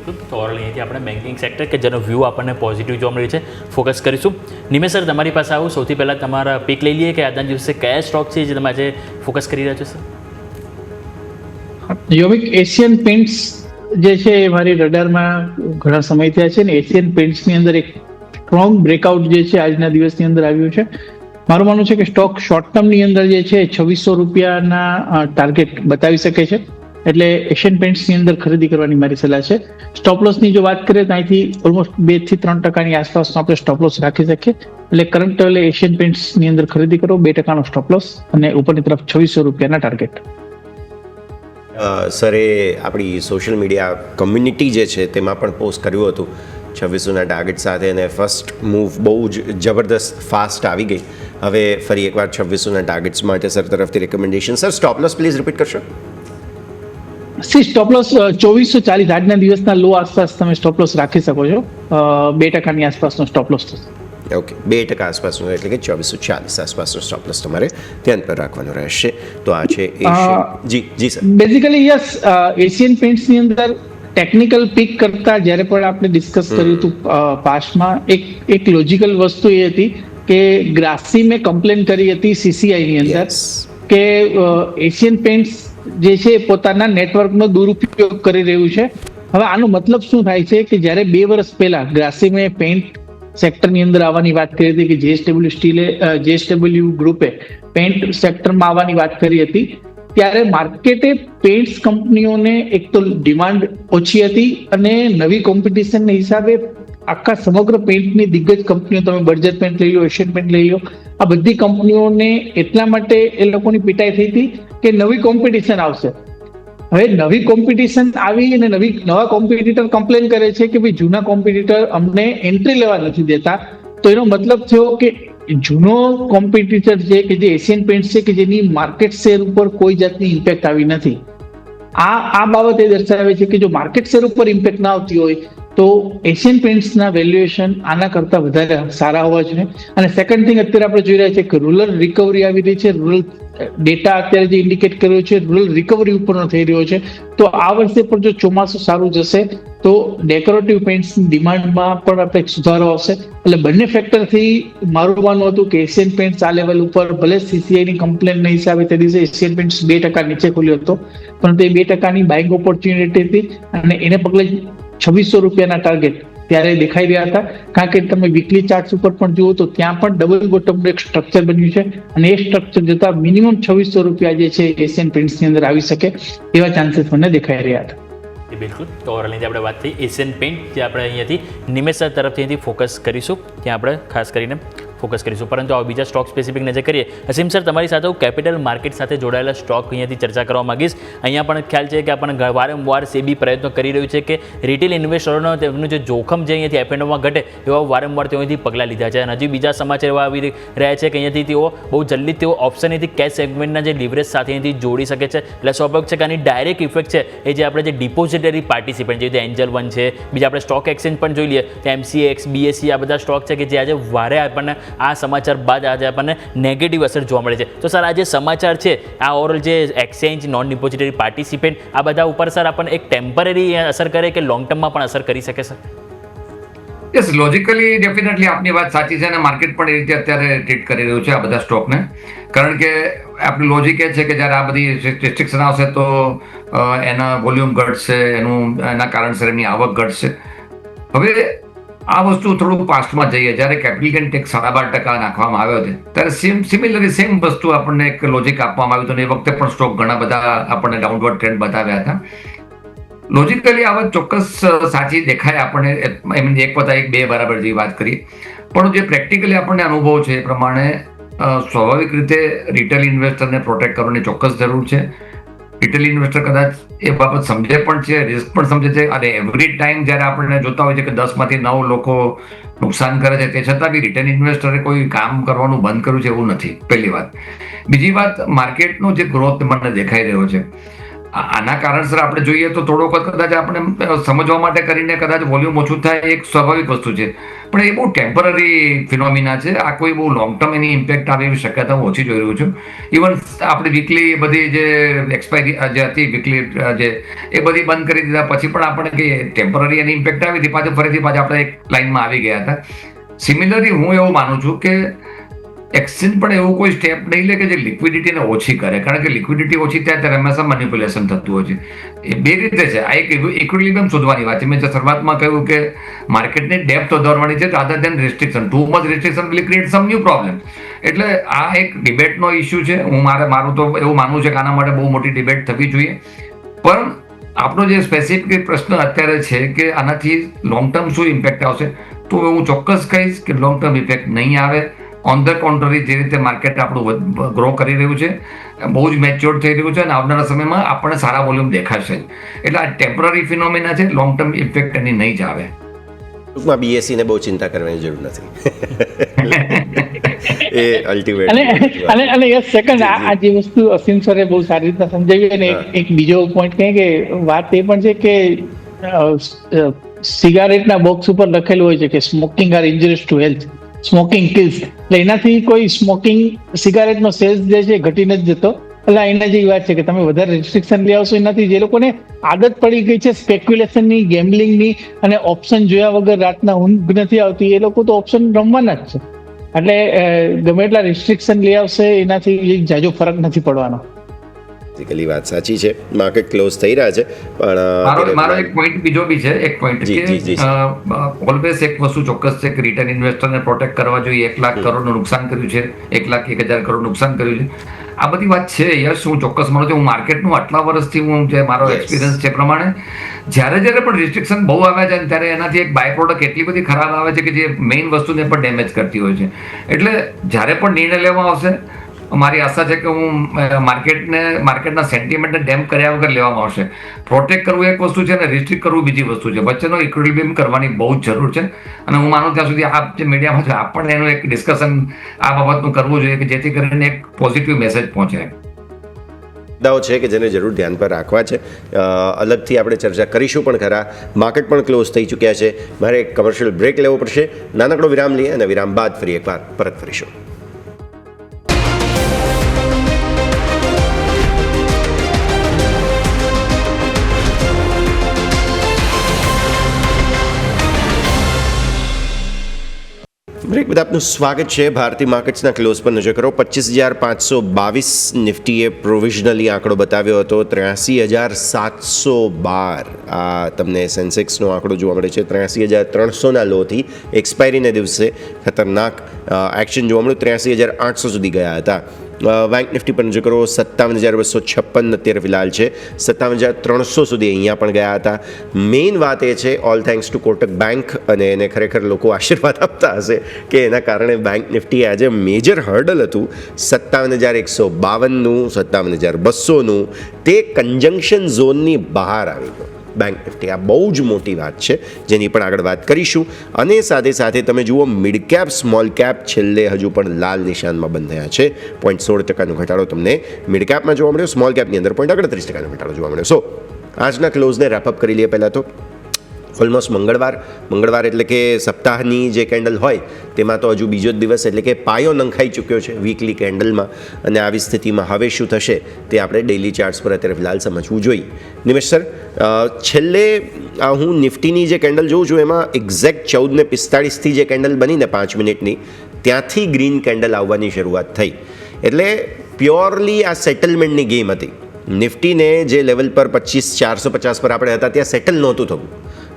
Speaker 4: તો ઓવરઓલ અહીંયાથી આપણે બેન્કિંગ સેક્ટર કે જેનો વ્યૂ આપણને પોઝિટિવ જોવા મળ્યું છે ફોકસ કરીશું. નિમેશ સર, તમારી પાસે આવું સૌથી પહેલાં તમારા પીક લઈ લઈએ કે આજના દિવસે કયા સ્ટોક છે જે તમે આજે ફોકસ કરી રહ્યા છો સર?
Speaker 6: યોમિક, એશિયન પેન્ટ્સ જે છે એ મારી રડારમાં ઘણા સમય થયા છે ને એશિયન પેન્ટ્સની અંદર એક સ્ટ્રોંગ બ્રેકઆઉટ જે છે આજના દિવસની અંદર આવ્યું છે. મારું માનવું છે કે સ્ટોક શોર્ટ ટર્મની અંદર જે છે 2600 રૂપિયાના ટાર્ગેટ બતાવી શકે છે, એટલે એશિયન પેન્ટ્સની અંદર ખરીદી કરવાની મારી સલાહ છે. સ્ટોપ લોસની જો વાત કરીએ તો અહીંથી ઓલમોસ્ટ 2 થી 3% આસપાસનો આપણે સ્ટોપ લોસ રાખી શકીએ. એટલે કરંટ લેવલે એશિયન પેન્ટ્સની અંદર ખરીદી કરો, 2% સ્ટોપ લોસ અને ઉપરની તરફ 2600 રૂપિયાના ટાર્ગેટ.
Speaker 3: સરે આપણી સોશિયલ મીડિયા કમ્યુનિટી જે છે તેમાં પણ પોસ્ટ કર્યું હતું 2600ના ટાર્ગેટ સાથે, અને ફર્સ્ટ મૂવ બહુ જ જબરદસ્ત ફાસ્ટ આવી ગઈ. હવે ફરી એકવાર 2600ના ટાર્ગેટ્સ માટે સર તરફથી recommendation. Sir stop loss please repeat કરશો?
Speaker 6: સ્ટોપ લોસ 2440 આજના દિવસના લો આસપાસ તમે સ્ટોપ લોસ રાખી શકો છો. 2%ની આસપાસનો સ્ટોપ લોસ થશે.
Speaker 3: ઓકે, 2% આસપાસનો એટલે કે 2440 આસપાસનો સ્ટોપ લોસ તમારે ધ્યાન પર રાખવાનો રહેશે. તો આ છે જી સર.
Speaker 6: બેઝિકલી યસ, એશિયન પેન્ટ્સની અંદર ટેકનિકલ પીક કરતા જ્યારે પણ આપણે ડિસ્કસ કર્યું હતું પાસ્ટમાં, એક લોજિકલ વસ્તુ એ હતી કે ગ્રાસીમે કમ્પ્લેન કરી હતી CCIની અંદર કે એશિયન પેન્ટ્સ જે છે પોતાના નેટવર્કનો દુરુપયોગ કરી રહ્યું છે. હવે આનો મતલબ શું થાય છે કે જ્યારે 2 વર્ષ પહેલા ગ્રાસીમે પેન્ટ સેક્ટરની અંદર આવવાની વાત કરી હતી કે JSW ગ્રુપે પેન્ટ સેક્ટરમાં આવવાની વાત કરી હતી, ત્યારે માર્કેટે પેન્ટ્સ કંપનીઓને એક તો ડિમાન્ડ ઓછી હતી અને નવી કોમ્પિટિશનના હિસાબે આખા સમગ્ર પેન્ટની દિગ્ગજ કંપનીઓ, તમે બર્જર પેન્ટ લઈ લો, એશિયન પેન્ટ લઈ લો, આ બધી કંપનીઓને એટલા માટે એ લોકોની પિટાઈ થઈ હતી કે નવી કોમ્પિટિશન આવશે. હવે નવી કોમ્પિટિશન આવી અને નવા કોમ્પિટિટર કમ્પ્લેન કરે છે કે ભાઈ જૂના કોમ્પિટિટર અમને એન્ટ્રી લેવા નથી દેતા. તો એનો મતલબ થયો કે જૂનો કોમ્પિટિટર છે કે જે એશિયન પેન્ટ્સ છે કે જેની માર્કેટ શેર ઉપર કોઈ જાતની ઇમ્પેક્ટ આવી નથી. આ બાબત એ દર્શાવે છે કે જો માર્કેટ શેર ઉપર ઇમ્પેક્ટ ના આવતી હોય તો એશિયન પેન્ટ્સના વેલ્યુએશન આના કરતાં વધારે સારા હોવા જોઈએ. અને સેકન્ડ થિંગ, અત્યારે આપણે જોઈ રહ્યા છીએ કે રૂરલ રિકવરી આવી રહી છે. રૂરલ ડેટા અત્યારે જે ઇન્ડિકેટ કર્યો છે રૂરલ રિકવરી ઉપરનો થઈ રહ્યો છે. તો આ વર્ષે પણ જો ચોમાસું સારું જશે તો ડેકોરેટિવ પેન્ટ્સની ડિમાન્ડમાં પણ આપણે સુધારો આવશે. એટલે બંને ફેક્ટરથી મારું માનવું હતું કે એશિયન પેન્ટ્સ આ લેવલ ઉપર, ભલે CCIની કમ્પ્લેનના હિસાબે તે દિવસે એશિયન પેન્ટ્સ 2% નીચે ખુલ્યો હતો, પરંતુ એ 2%ની બાઇંગ ઓપોર્ચ્યુનિટી હતી અને એને પગલે 2600 રૂપિયાના ટાર્ગેટ ત્યારે દેખાઈ રહ્યા હતા. કારણ કે તમે વીકલી ચાર્ટ્સ ઉપર પણ જુઓ તો ત્યાં પણ ડબલ બોટમનું એક સ્ટ્રક્ચર બન્યું છે અને એ સ્ટ્રક્ચર જતા મિનિમમ 2600 રૂપિયા જે છે એશિયન પેન્ટ્સની અંદર આવી શકે એવા ચાન્સીસ મને દેખાઈ રહ્યા હતા.
Speaker 4: બિલકુલ. તો ઓવરઓલની આપણે વાત થઈ એશિયન પેન્ટ, જે આપણે અહીંયાથી નિમેશ સર તરફથી અહીંથી ફોકસ કરીશું, ત્યાં આપણે ખાસ કરીને ફોકસ કરીશું. પરંતુ આ બીજા સ્ટોક સ્પેસિફિક નજર કરીએ. અસીમ સર, તમારી સાથે હું કેપિટલ માર્કેટ સાથે જોડાયેલા સ્ટોક અહીંયાથી ચર્ચા કરવા માંગીશ. અહીંયા પણ ખ્યાલ છે કે આપણને વારંવાર સેબી પ્રયત્નો કરી રહ્યું છે કે રિટેલ ઇન્વેસ્ટરોનો તેમનું જે જોખમ છે અહીંયાથી F&Oમાં ઘટે એવા વારંવાર તેઓથી પગલાં લીધા છે. અને હજી બીજા સમાચાર એવા આવી રહ્યા છે કે અહીંયાથી તેઓ બહુ જલ્દી તેઓ ઓપ્શનથી કેશ સેગમેન્ટના જે લિવરેજ સાથે અહીંયાથી જોડી શકે છે. એટલે સ્વાભાવિક છે કે આની ડાયરેક્ટ ઇફેક્ટ છે એ જે આપણે જે ડિપોઝિટરી પાર્ટિસિપન્ટ, જે એન્જલ વન છે, બીજા આપણે સ્ટોક એક્સચેન્જ પણ જોઈ લઈએ તો MCX, BSE આ બધા સ્ટોક છે કે જે આજે વારે આપણને આ સમાચાર બાદ આજે આપણને નેગેટિવ અસર જોવા મળે છે. તો સર, આ જે સમાચાર છે આ ઓવરઓલ જે એક્સચેન્જ, નોન ડિપોઝિટરી પાર્ટિસિપન્ટ આ બધા ઉપર સર આપણને એક ટેમ્પરરી અસર કરે કે લોંગ ટર્મમાં પણ અસર કરી શકે સર?
Speaker 5: યસ, લોજિકલી ડેફિનેટલી આપની વાત સાચી છે અને માર્કેટ પણ એ રીતે અત્યારે ટ્રીટ કરી રહ્યું છે આ બધા સ્ટોકને. કારણ કે આપણી લોજિક એ છે કે જ્યારે આ બધી રિસ્ટ્રિક્શન આવશે તો એના વોલ્યુમ ઘટશે, એના કારણસર એની આવક ઘટશે. હવે આ વસ્તુ થોડું પાસ્ટમાં જઈએ, જ્યારે કેપિટલ ગેઇન ટેક્સ 12.5% નાખવામાં આવ્યો છે ત્યારે સિમિલરલી સેમ વસ્તુ આપણને એક લોજિક આપવામાં આવ્યું હતું અને એ વખતે પણ સ્ટોક ઘણા બધા આપણને ડાઉનવર્ડ ટ્રેન્ડ બતાવ્યા હતા. લોજિકલી આ વાત ચોક્કસ સાચી દેખાય આપણને, આઈ મીન 1/1 2 બરાબર જેવી વાત કરી. પણ જે પ્રેક્ટિકલી આપણને અનુભવ છે એ પ્રમાણે સ્વાભાવિક રીતે રિટેલ ઇન્વેસ્ટરને પ્રોટેક્ટ કરવાની ચોક્કસ જરૂર છે. રિટેલ ઇન્વેસ્ટર કદાચ એ બાબત સમજે પણ છે, રિસ્ક પણ સમજે છે અને એવરી ટાઈમ જ્યારે આપણને જોતા હોય છે કે 10માંથી 9 લોકો નુકસાન કરે છે, તે છતાં બી રિટેલ ઇન્વેસ્ટરે કોઈ કામ કરવાનું બંધ કર્યું છે એવું નથી, પહેલી વાત. બીજી વાત, માર્કેટનો જે ગ્રોથ મને દેખાઈ રહ્યો છે આના કારણસર આપણે જોઈએ તો થોડોક કદાચ આપણે સમજવા માટે કરીને કદાચ વોલ્યુમ ઓછું થાય એક સ્વાભાવિક વસ્તુ છે, પણ એ બહુ ટેમ્પરરી ફિનોમિના છે. આ કોઈ બહુ લોંગ ટર્મ એની ઇમ્પેક્ટ આવે એવી શક્યતા હું ઓછી જોઈ રહ્યું છું. ઇવન આપણે વીકલી બધી જે એક્સપાયરી જે હતી વીકલી જે એ બધી બંધ કરી દીધા પછી પણ આપણે કહીએ ટેમ્પરરી એની ઇમ્પેક્ટ આવી હતી, ફરીથી પાછા આપણે એક લાઇનમાં આવી ગયા હતા. સિમિલરલી હું એવું માનું છું કે એક્સચેન્જ પણ એવું કોઈ સ્ટેપ નહીં લે કે જે લિક્વિડિટીને ઓછી કરે, કારણ કે લિક્વિડિટી ઓછી થાય ત્યારે હંમેશા મેનિપ્યુલેશન થતું હોય છે. એ બે રીતે છે. આ એક ઇક્વિલિબ્રિયમ શોધવાની વાત છે. મેં શરૂઆતમાં કહ્યું કે માર્કેટની ડેપ્થ વધારવાની છે rather than restriction. Too much restriction will create some new problem. એટલે આ એક ડિબેટનો ઇસ્યુ છે. મારું તો એવું માનવું છે કે આના માટે બહુ મોટી ડિબેટ થવી જોઈએ. પણ આપણો જે સ્પેસિફિક પ્રશ્ન અત્યારે છે કે આનાથી લોંગ ટર્મ શું ઇમ્પેક્ટ આવશે, તો હું ચોક્કસ કહીશ કે લોંગ ટર્મ ઇફેક્ટ નહીં આવે. ઓન ધ કોન્ટ્રરી, જે રીતે માર્કેટ આપણું ગ્રો કરી રહ્યું છે, બહુ જ મેચ્યોર થઈ રહ્યું છે અને આવનારા સમયમાં આપણને સારા વોલ્યુમ દેખાશે. એટલે આ ટેમ્પરરી ફિનોમિના છે, લોંગ ટર્મ ઇફેક્ટ એની નહીં જ આવે.
Speaker 3: ટૂંકમાં બીએસસીને બહુ ચિંતા કરવાની જરૂર નથી. એ અલ્ટિમેટ
Speaker 6: અને યસ સેકન્ડ આ જે વસ્તુ અસીમ સરે બહુ સારી રીતે સમજાવી. અને એક બીજો પોઈન્ટ કહે કે વાત એ પણ છે કે સિગારેટના બોક્સ ઉપર લખેલું હોય છે કે smoking are injurious to health, smoking kills. એટલે એનાથી કોઈ સ્મોકિંગ સિગારેટનો સેલ્સ જે છે ઘટી નથી જતો. એટલે એના જેવી વાત છે કે તમે વધારે રિસ્ટ્રિક્શન લઈ આવશો એનાથી જે લોકોને આદત પડી ગઈ છે સ્પેક્યુલેશનની, ગેમ્બલિંગની અને ઓપ્શન જોયા વગર રાતના ઊંઘ નથી આવતી, એ લોકો તો ઓપ્શન રમવાના જ છે. એટલે ગમે એટલા રિસ્ટ્રિક્શન લઈ આવશે એનાથી જાજો ફરક નથી પડવાનો.
Speaker 3: બેઝિકલી વાત સાચી છે. માર્કેટ ક્લોઝ થઈ રહ્યા છે પણ
Speaker 5: મારો એક પોઈન્ટ બીજો બી છે. એક પોઈન્ટ કે ઓલવેઝ એક વસ્તુ ચોક્કસ છે કે રિટેલ ઇન્વેસ્ટરને પ્રોટેક્ટ કરવા જોઈએ. 1 લાખ કરોડનું નુકસાન કર્યું છે, 1,01,000 કરોડ નુકસાન કર્યું છે. આ બધી વાત છે. યસ, હું ચોક્કસ માનું છું. હું માર્કેટનું આટલા વર્ષથી હું જે મારો એક્સપિરિયન્સ છે પ્રમાણે જ્યારે પણ રિસ્ટ્રિક્શન બહુ આવે છે ત્યારે એનાથી એક બાય પ્રોડક્ટ એટલી બધી ખરાબ આવે છે કે જે મેઇન વસ્તુને પણ ડેમેજ કરતી હોય છે. એટલે જ્યારે પણ નિર્ણય લેવામાં આવશે, મારી આશા છે કે હું માર્કેટના સેન્ટિમેન્ટને ડેમ્પ કર્યા વગર લેવામાં આવશે. પ્રોટેક્ટ કરવું એક વસ્તુ છે અને રિસ્ટ્રિક્ટ કરવું બીજી વસ્તુ છે. વચ્ચેનો ઇક્વિલિબ્રિયમ કરવાની બહુ જ જરૂર છે. અને હું માનું ત્યાં સુધી આપ જે મીડિયામાં છે આપ પણ એનું એક ડિસ્કશન આ બાબતનું કરવું જોઈએ કે જેથી કરીને એક પોઝિટિવ મેસેજ પહોંચે.
Speaker 3: મુદ્દાઓ છે કે જેને જરૂર ધ્યાન પર રાખવા છે. અલગથી આપણે ચર્ચા કરીશું પણ ખરા. માર્કેટ પણ ક્લોઝ થઈ ચૂક્યા છે. મારે એક કમર્શિયલ બ્રેક લેવો પડશે. નાનકડો વિરામ લઈએ અને વિરામ બાદ ફરી એકવાર પરત ફરીશું. બ્રેક બાદ આપનું સ્વાગત છે. ભારતીય માર્કેટ્સના ક્લોઝ પર નજર કરો. 25,522 નિફ્ટીએ પ્રોવિઝનલી આંકડો બતાવ્યો હતો. 83,712 આ તમને સેન્સેક્સનો આંકડો જોવા મળે છે. 83,300ના લોથી એક્સપાયરીને દિવસે ખતરનાક એક્શન જોવા મળ્યું. 83,800 સુધી ગયા હતા. બેંક નિફ્ટી પર નજર કરો. 57,256 અત્યારે ફિલહાલ છે. 57,300 સુધી અહીંયા પણ ગયા હતા. મેઇન વાત એ છે, all thanks to Kotak bank, અને એને ખરેખર લોકો આશીર્વાદ આપતા હશે કે એના કારણે બેંક નિફ્ટી આજે મેજર હર્ડલ હતું 57,152નું, 57,200નું, તે કન્જંક્શન ઝોનની બહાર આવી ગયો બેંક નિફ્ટી. આ બહુ જ મોટી વાત છે જેની પણ આગળ વાત કરીશું. અને સાથે સાથે તમે જુઓ મિડ કેપ, સ્મોલ કેપ છેલ્લે હજુ પણ લાલ નિશાનમાં બંધ થયા છે. 0.16% ઘટાડો તમને મિડ કેપમાં જોવા મળ્યો. સ્મોલ કેપની અંદર 0.38% ઘટાડો જોવા મળ્યો. સો આજના ક્લોઝને રેપઅપ કરી લઈએ. પહેલાં તો ઓલમોસ્ટ મંગળવાર એટલે કે સપ્તાહની જે કેન્ડલ હોય તેમાં તો હજુ બીજો જ દિવસ એટલે કે પાયો નંખાઈ ચૂક્યો છે વીકલી કેન્ડલમાં. અને આવી સ્થિતિમાં હવે શું થશે તે આપણે ડેઇલી ચાર્ટ્સ પર અત્યારે ફિલહાલ સમજવું જોઈએ. નિમેશ સર, છેલ્લે હું નિફ્ટીની જે કેન્ડલ જોઉં છું એમાં એક્ઝેક્ટ 14:45 જે કેન્ડલ બની ને 5 મિનિટની, ત્યાંથી ગ્રીન કેન્ડલ આવવાની શરૂઆત થઈ. એટલે પ્યોરલી આ સેટલમેન્ટની ગેમ હતી. નિફ્ટીને જે લેવલ પર 25,450 પર આપણે હતા ત્યાં સેટલ નહોતું થવું,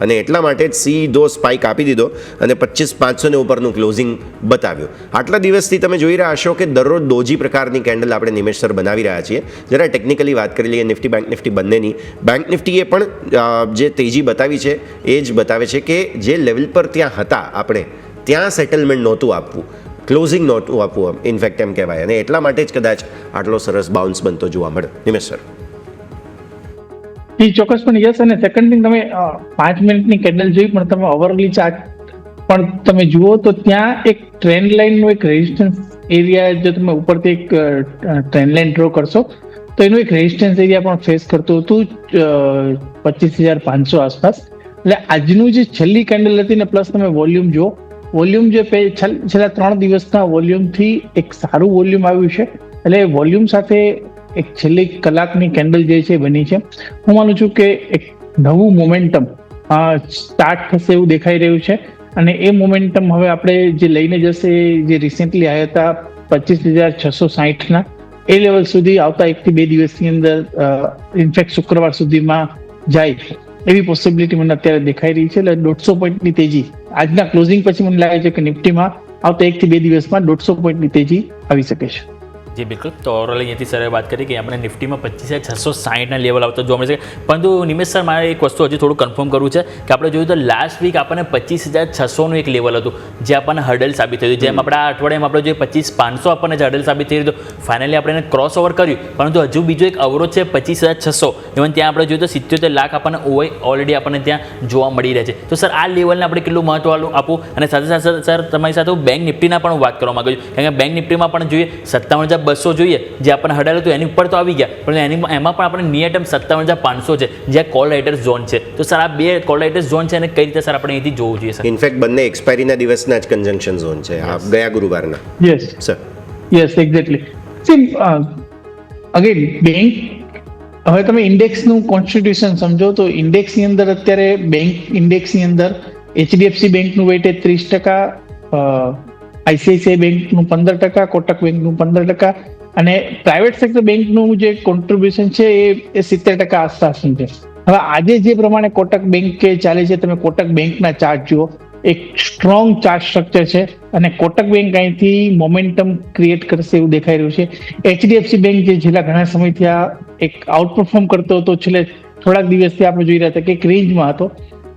Speaker 3: અને એટલા માટે જ સીધો સ્પાઇક આપી દીધો અને 25,500 ઉપરનું ક્લોઝિંગ બતાવ્યું. આટલા દિવસથી તમે જોઈ રહ્યા હશો કે દરરોજ દોજી પ્રકારની કેન્ડલ આપણે નિમેશ સર બનાવી રહ્યા છીએ. જરા ટેકનિકલી વાત કરી લઈએ નિફ્ટી બેંક નિફ્ટી બંનેની. બેંક નિફ્ટીએ પણ જે તેજી બતાવી છે એ જ બતાવે છે કે જે લેવલ પર ત્યાં હતા આપણે ત્યાં સેટલમેન્ટ નહોતું આપવું, ક્લોઝિંગ નહોતું આપવું ઇનફેક્ટ એમ કહેવાય, અને એટલા માટે જ કદાચ આટલો સરસ બાઉન્સ બનતો જોવા મળે. નિમેશ સર.
Speaker 6: એ ચોક્કસપણે યસ. અને સેકન્ડ થિંગ, તમે 5 મિનિટની કેન્ડલ જોઈ, પણ તમે ઓવરલી ચાર્ટ પણ તમે જુઓ તો ત્યાં એક ટ્રેન્ડ લાઇનનો એક રેઝિસ્ટન્સ એરિયા, જો તમે ઉપરથી એક ટ્રેન્ડ લાઇન ડ્રો કરશો તો એનું એક રેઝિસ્ટન્સ એરિયા પણ ફેસ કરતું હતું 25,500 આસપાસ. એટલે આજનું જે છેલ્લી કેન્ડલ હતી ને, પ્લસ તમે વોલ્યુમ જુઓ, વોલ્યુમ જે છેલ્લા 3 દિવસના વોલ્યુમથી એક સારું વોલ્યુમ આવ્યું છે. એટલે વોલ્યુમ સાથે એક છેલ્લી કલાકની કેન્ડલ જે છે બની છે. હું માનું છું કે એક નવું મોમેન્ટમ સ્ટાર્ટ થશે એવું દેખાઈ રહ્યું છે, અને એ મોમેન્ટમ હવે આપણે જે લઈને જશે, જે રિસેન્ટલી આવ્યા હતા 25,660ના એ લેવલ સુધી આવતા 1 થી 2 દિવસની અંદર, ઇનફેક્ટ શુક્રવાર સુધીમાં જાય એવી પોસિબિલિટી મને અત્યારે દેખાઈ રહી છે. એટલે 150 પોઈન્ટની તેજી આજના ક્લોઝિંગ પછી મને લાગે છે કે નિફ્ટીમાં આવતા 1 થી 2 દિવસમાં 150 પોઈન્ટની તેજી આવી શકે છે.
Speaker 4: જી બિલકુલ. તો ઓવરઓલ અહીંયાથી સરે વાત કરી કે આપણે નિફ્ટીમાં 25,660ના લેવલ આવતો જોવા મળે છે. પરંતુ નિમેશ સર, મારે એક વસ્તુ હજી થોડું કન્ફર્મ કરવું છે કે આપણે જોયું તો લાસ્ટ વીક આપણને 25,600નું એક લેવલ હતું જે આપણને હર્ડલ સાબિત થયું. જેમ આપણે આ અઠવાડિયામાં આપણે જોઈએ 25,500 આપણને જે હર્ડલ સાબિત થઈ રહ્યું, ફાઇનલી આપણે એને ક્રોસ ઓવર કર્યું, પરંતુ હજુ બીજો એક અવરોધ છે 25,600. ઇવન ત્યાં આપણે જોઈએ તો 77 લાખ આપણને ઓલરેડી આપણને ત્યાં જોવા મળી રહે છે. તો સર, આ લેવલને આપણે કેટલું મહત્વ આપવું, અને સાથે સાથે સર તમારી સાથે હું બેંક નિફ્ટીના પણ વાત કરવા માંગુ છું, કારણ કે બેંક નિફ્ટીમાં પણ જોઈએ 57,200 જોઈએ જે આપણને હડાયેલું હતું એની ઉપર તો આવી ગયા, પણ એમાં પણ આપણે નિયર ટર્મ 57,500 છે જે કોલ રાઇટર્સ ઝોન છે. તો સર, આ બે કોલ રાઇટર્સ ઝોન છે અને કઈ રીતે સર આપણે અહીંથી જોવું જોઈએ સર?
Speaker 3: ઇનફેક્ટ બંને એક્સપાયરીના દિવસના જ કન્જંક્શન ઝોન છે, આ ગયા ગુરુવારના.
Speaker 6: Yes
Speaker 3: sir.
Speaker 6: Yes, exactly. See again bank, હવે તમે ઇન્ડેક્સનું કોન્સ્ટિટ્યુશન સમજો તો ઇન્ડેક્સની અંદર અત્યારે બેંક ઇન્ડેક્સની અંદર HDFC બેંકનું વેઇટેજ 30%, ICICI બેંકનું 15%, કોટક બેંકનું 15%, અને પ્રાઇવેટ સેક્ટર બેંકનું જે કોન્ટ્રીબ્યુશન છે એ 70% આસપાસનું છે. હવે આજે જે પ્રમાણે કોટક બેંકે ચાલે છે, તમે કોટક બેંકના ચાર્ટ જુઓ, એક સ્ટ્રોંગ ચાર્ટ સ્ટ્રક્ચર છે, અને કોટક બેંક અહીંથી મોમેન્ટમ ક્રિએટ કરશે એવું દેખાઈ રહ્યું છે. HDFC બેંક જે છેલ્લા ઘણા સમયથી આ એક આઉટપરફોર્મ કરતો હતો, છેલ્લે થોડાક દિવસથી આપણે જોઈ રહ્યા હતા કે એક રેન્જમાં હતો,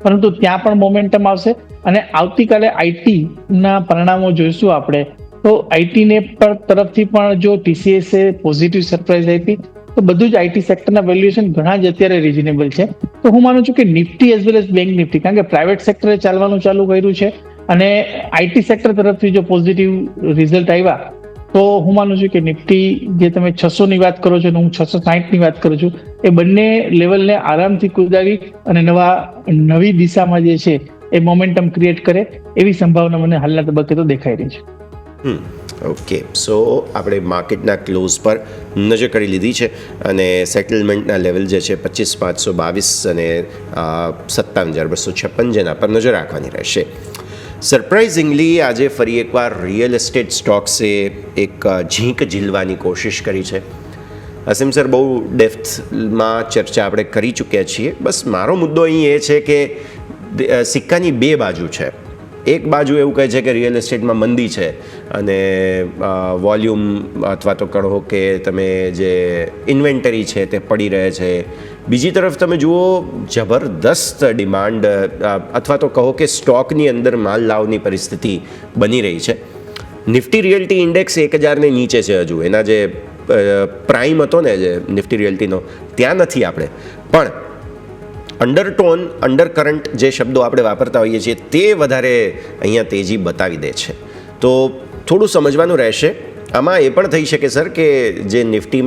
Speaker 6: પરંતુ ત્યાં પણ મોમેન્ટમ આવશે. અને આવતીકાલે આઈટીના પરિણામો જોઈશું આપણે, તો આઈટીને પણ તરફથી પણ જો TCSએ પોઝિટિવ સરપ્રાઇઝ આપી તો બધું જ આઈટી સેક્ટરના વેલ્યુએશન ઘણા જ અત્યારે રિઝનેબલ છે. તો હું માનું છું કે Nifty as well as bank Nifty, કારણ કે પ્રાઇવેટ સેક્ટરે ચાલવાનું ચાલુ કર્યું છે અને આઈટી સેક્ટર તરફથી જો પોઝિટિવ રિઝલ્ટ આવ્યા તો હું માનું છું કે નિફ્ટી, જે તમે 600ની વાત કરો છો અને હું 660ની વાત કરું છું, એ બંને લેવલને આરામથી કુદાવી અને નવી દિશામાં જે છે એ મોમેન્ટમ ક્રિએટ કરે એવી સંભાવના મને હાલના તબક્કે તો દેખાઈ રહી છે.
Speaker 3: ઓકે, સો આપણે માર્કેટના ક્લોઝ પર નજર કરી લીધી છે અને સેટલમેન્ટના લેવલ જે છે 25,522 અને 57,256 જેના પર નજર રાખવાની રહેશે. સરપ્રાઇઝિંગલી આજે ફરી એકવાર રિયલ એસ્ટેટ સ્ટોક્સે એક ઝીંક ઝીલવાની કોશિશ કરી છે. અસીમ સર, બહુ ડેપ્થમાં ચર્ચા આપણે કરી ચૂક્યા છીએ. બસ મારો મુદ્દો અહીં એ છે કે સિક્કાની બે બાજુ છે. એક બાજુ એવું કહે છે કે રિયલ એસ્ટેટમાં મંદી છે અને વોલ્યુમ અથવા તો કહો કે તમે જે ઇન્વેન્ટરી છે તે પડી રહે છે. બીજી તરફ તમે જુઓ જબરદસ્ત ડિમાન્ડ અથવા તો કહો કે સ્ટોકની અંદર માલ લાવની પરિસ્થિતિ બની રહી છે. નિફ્ટી રિયલ્ટી ઇન્ડેક્સ 1,000ને નીચે છે હજુ. એના જે પ્રાઇમ હતો ને જે નિફ્ટી રિયલ્ટીનો, ત્યાં નથી આપણે. પણ અંડરટોન, અંડરકરન્ટ જે શબ્દો આપણે વાપરતા હોઈએ છીએ તે વધારે અહીંયા તેજી બતાવી દે છે. તો થોડું સમજવાનું રહેશે. આમાં એ પણ થઈ શકે સર કે જે નિફ્ટી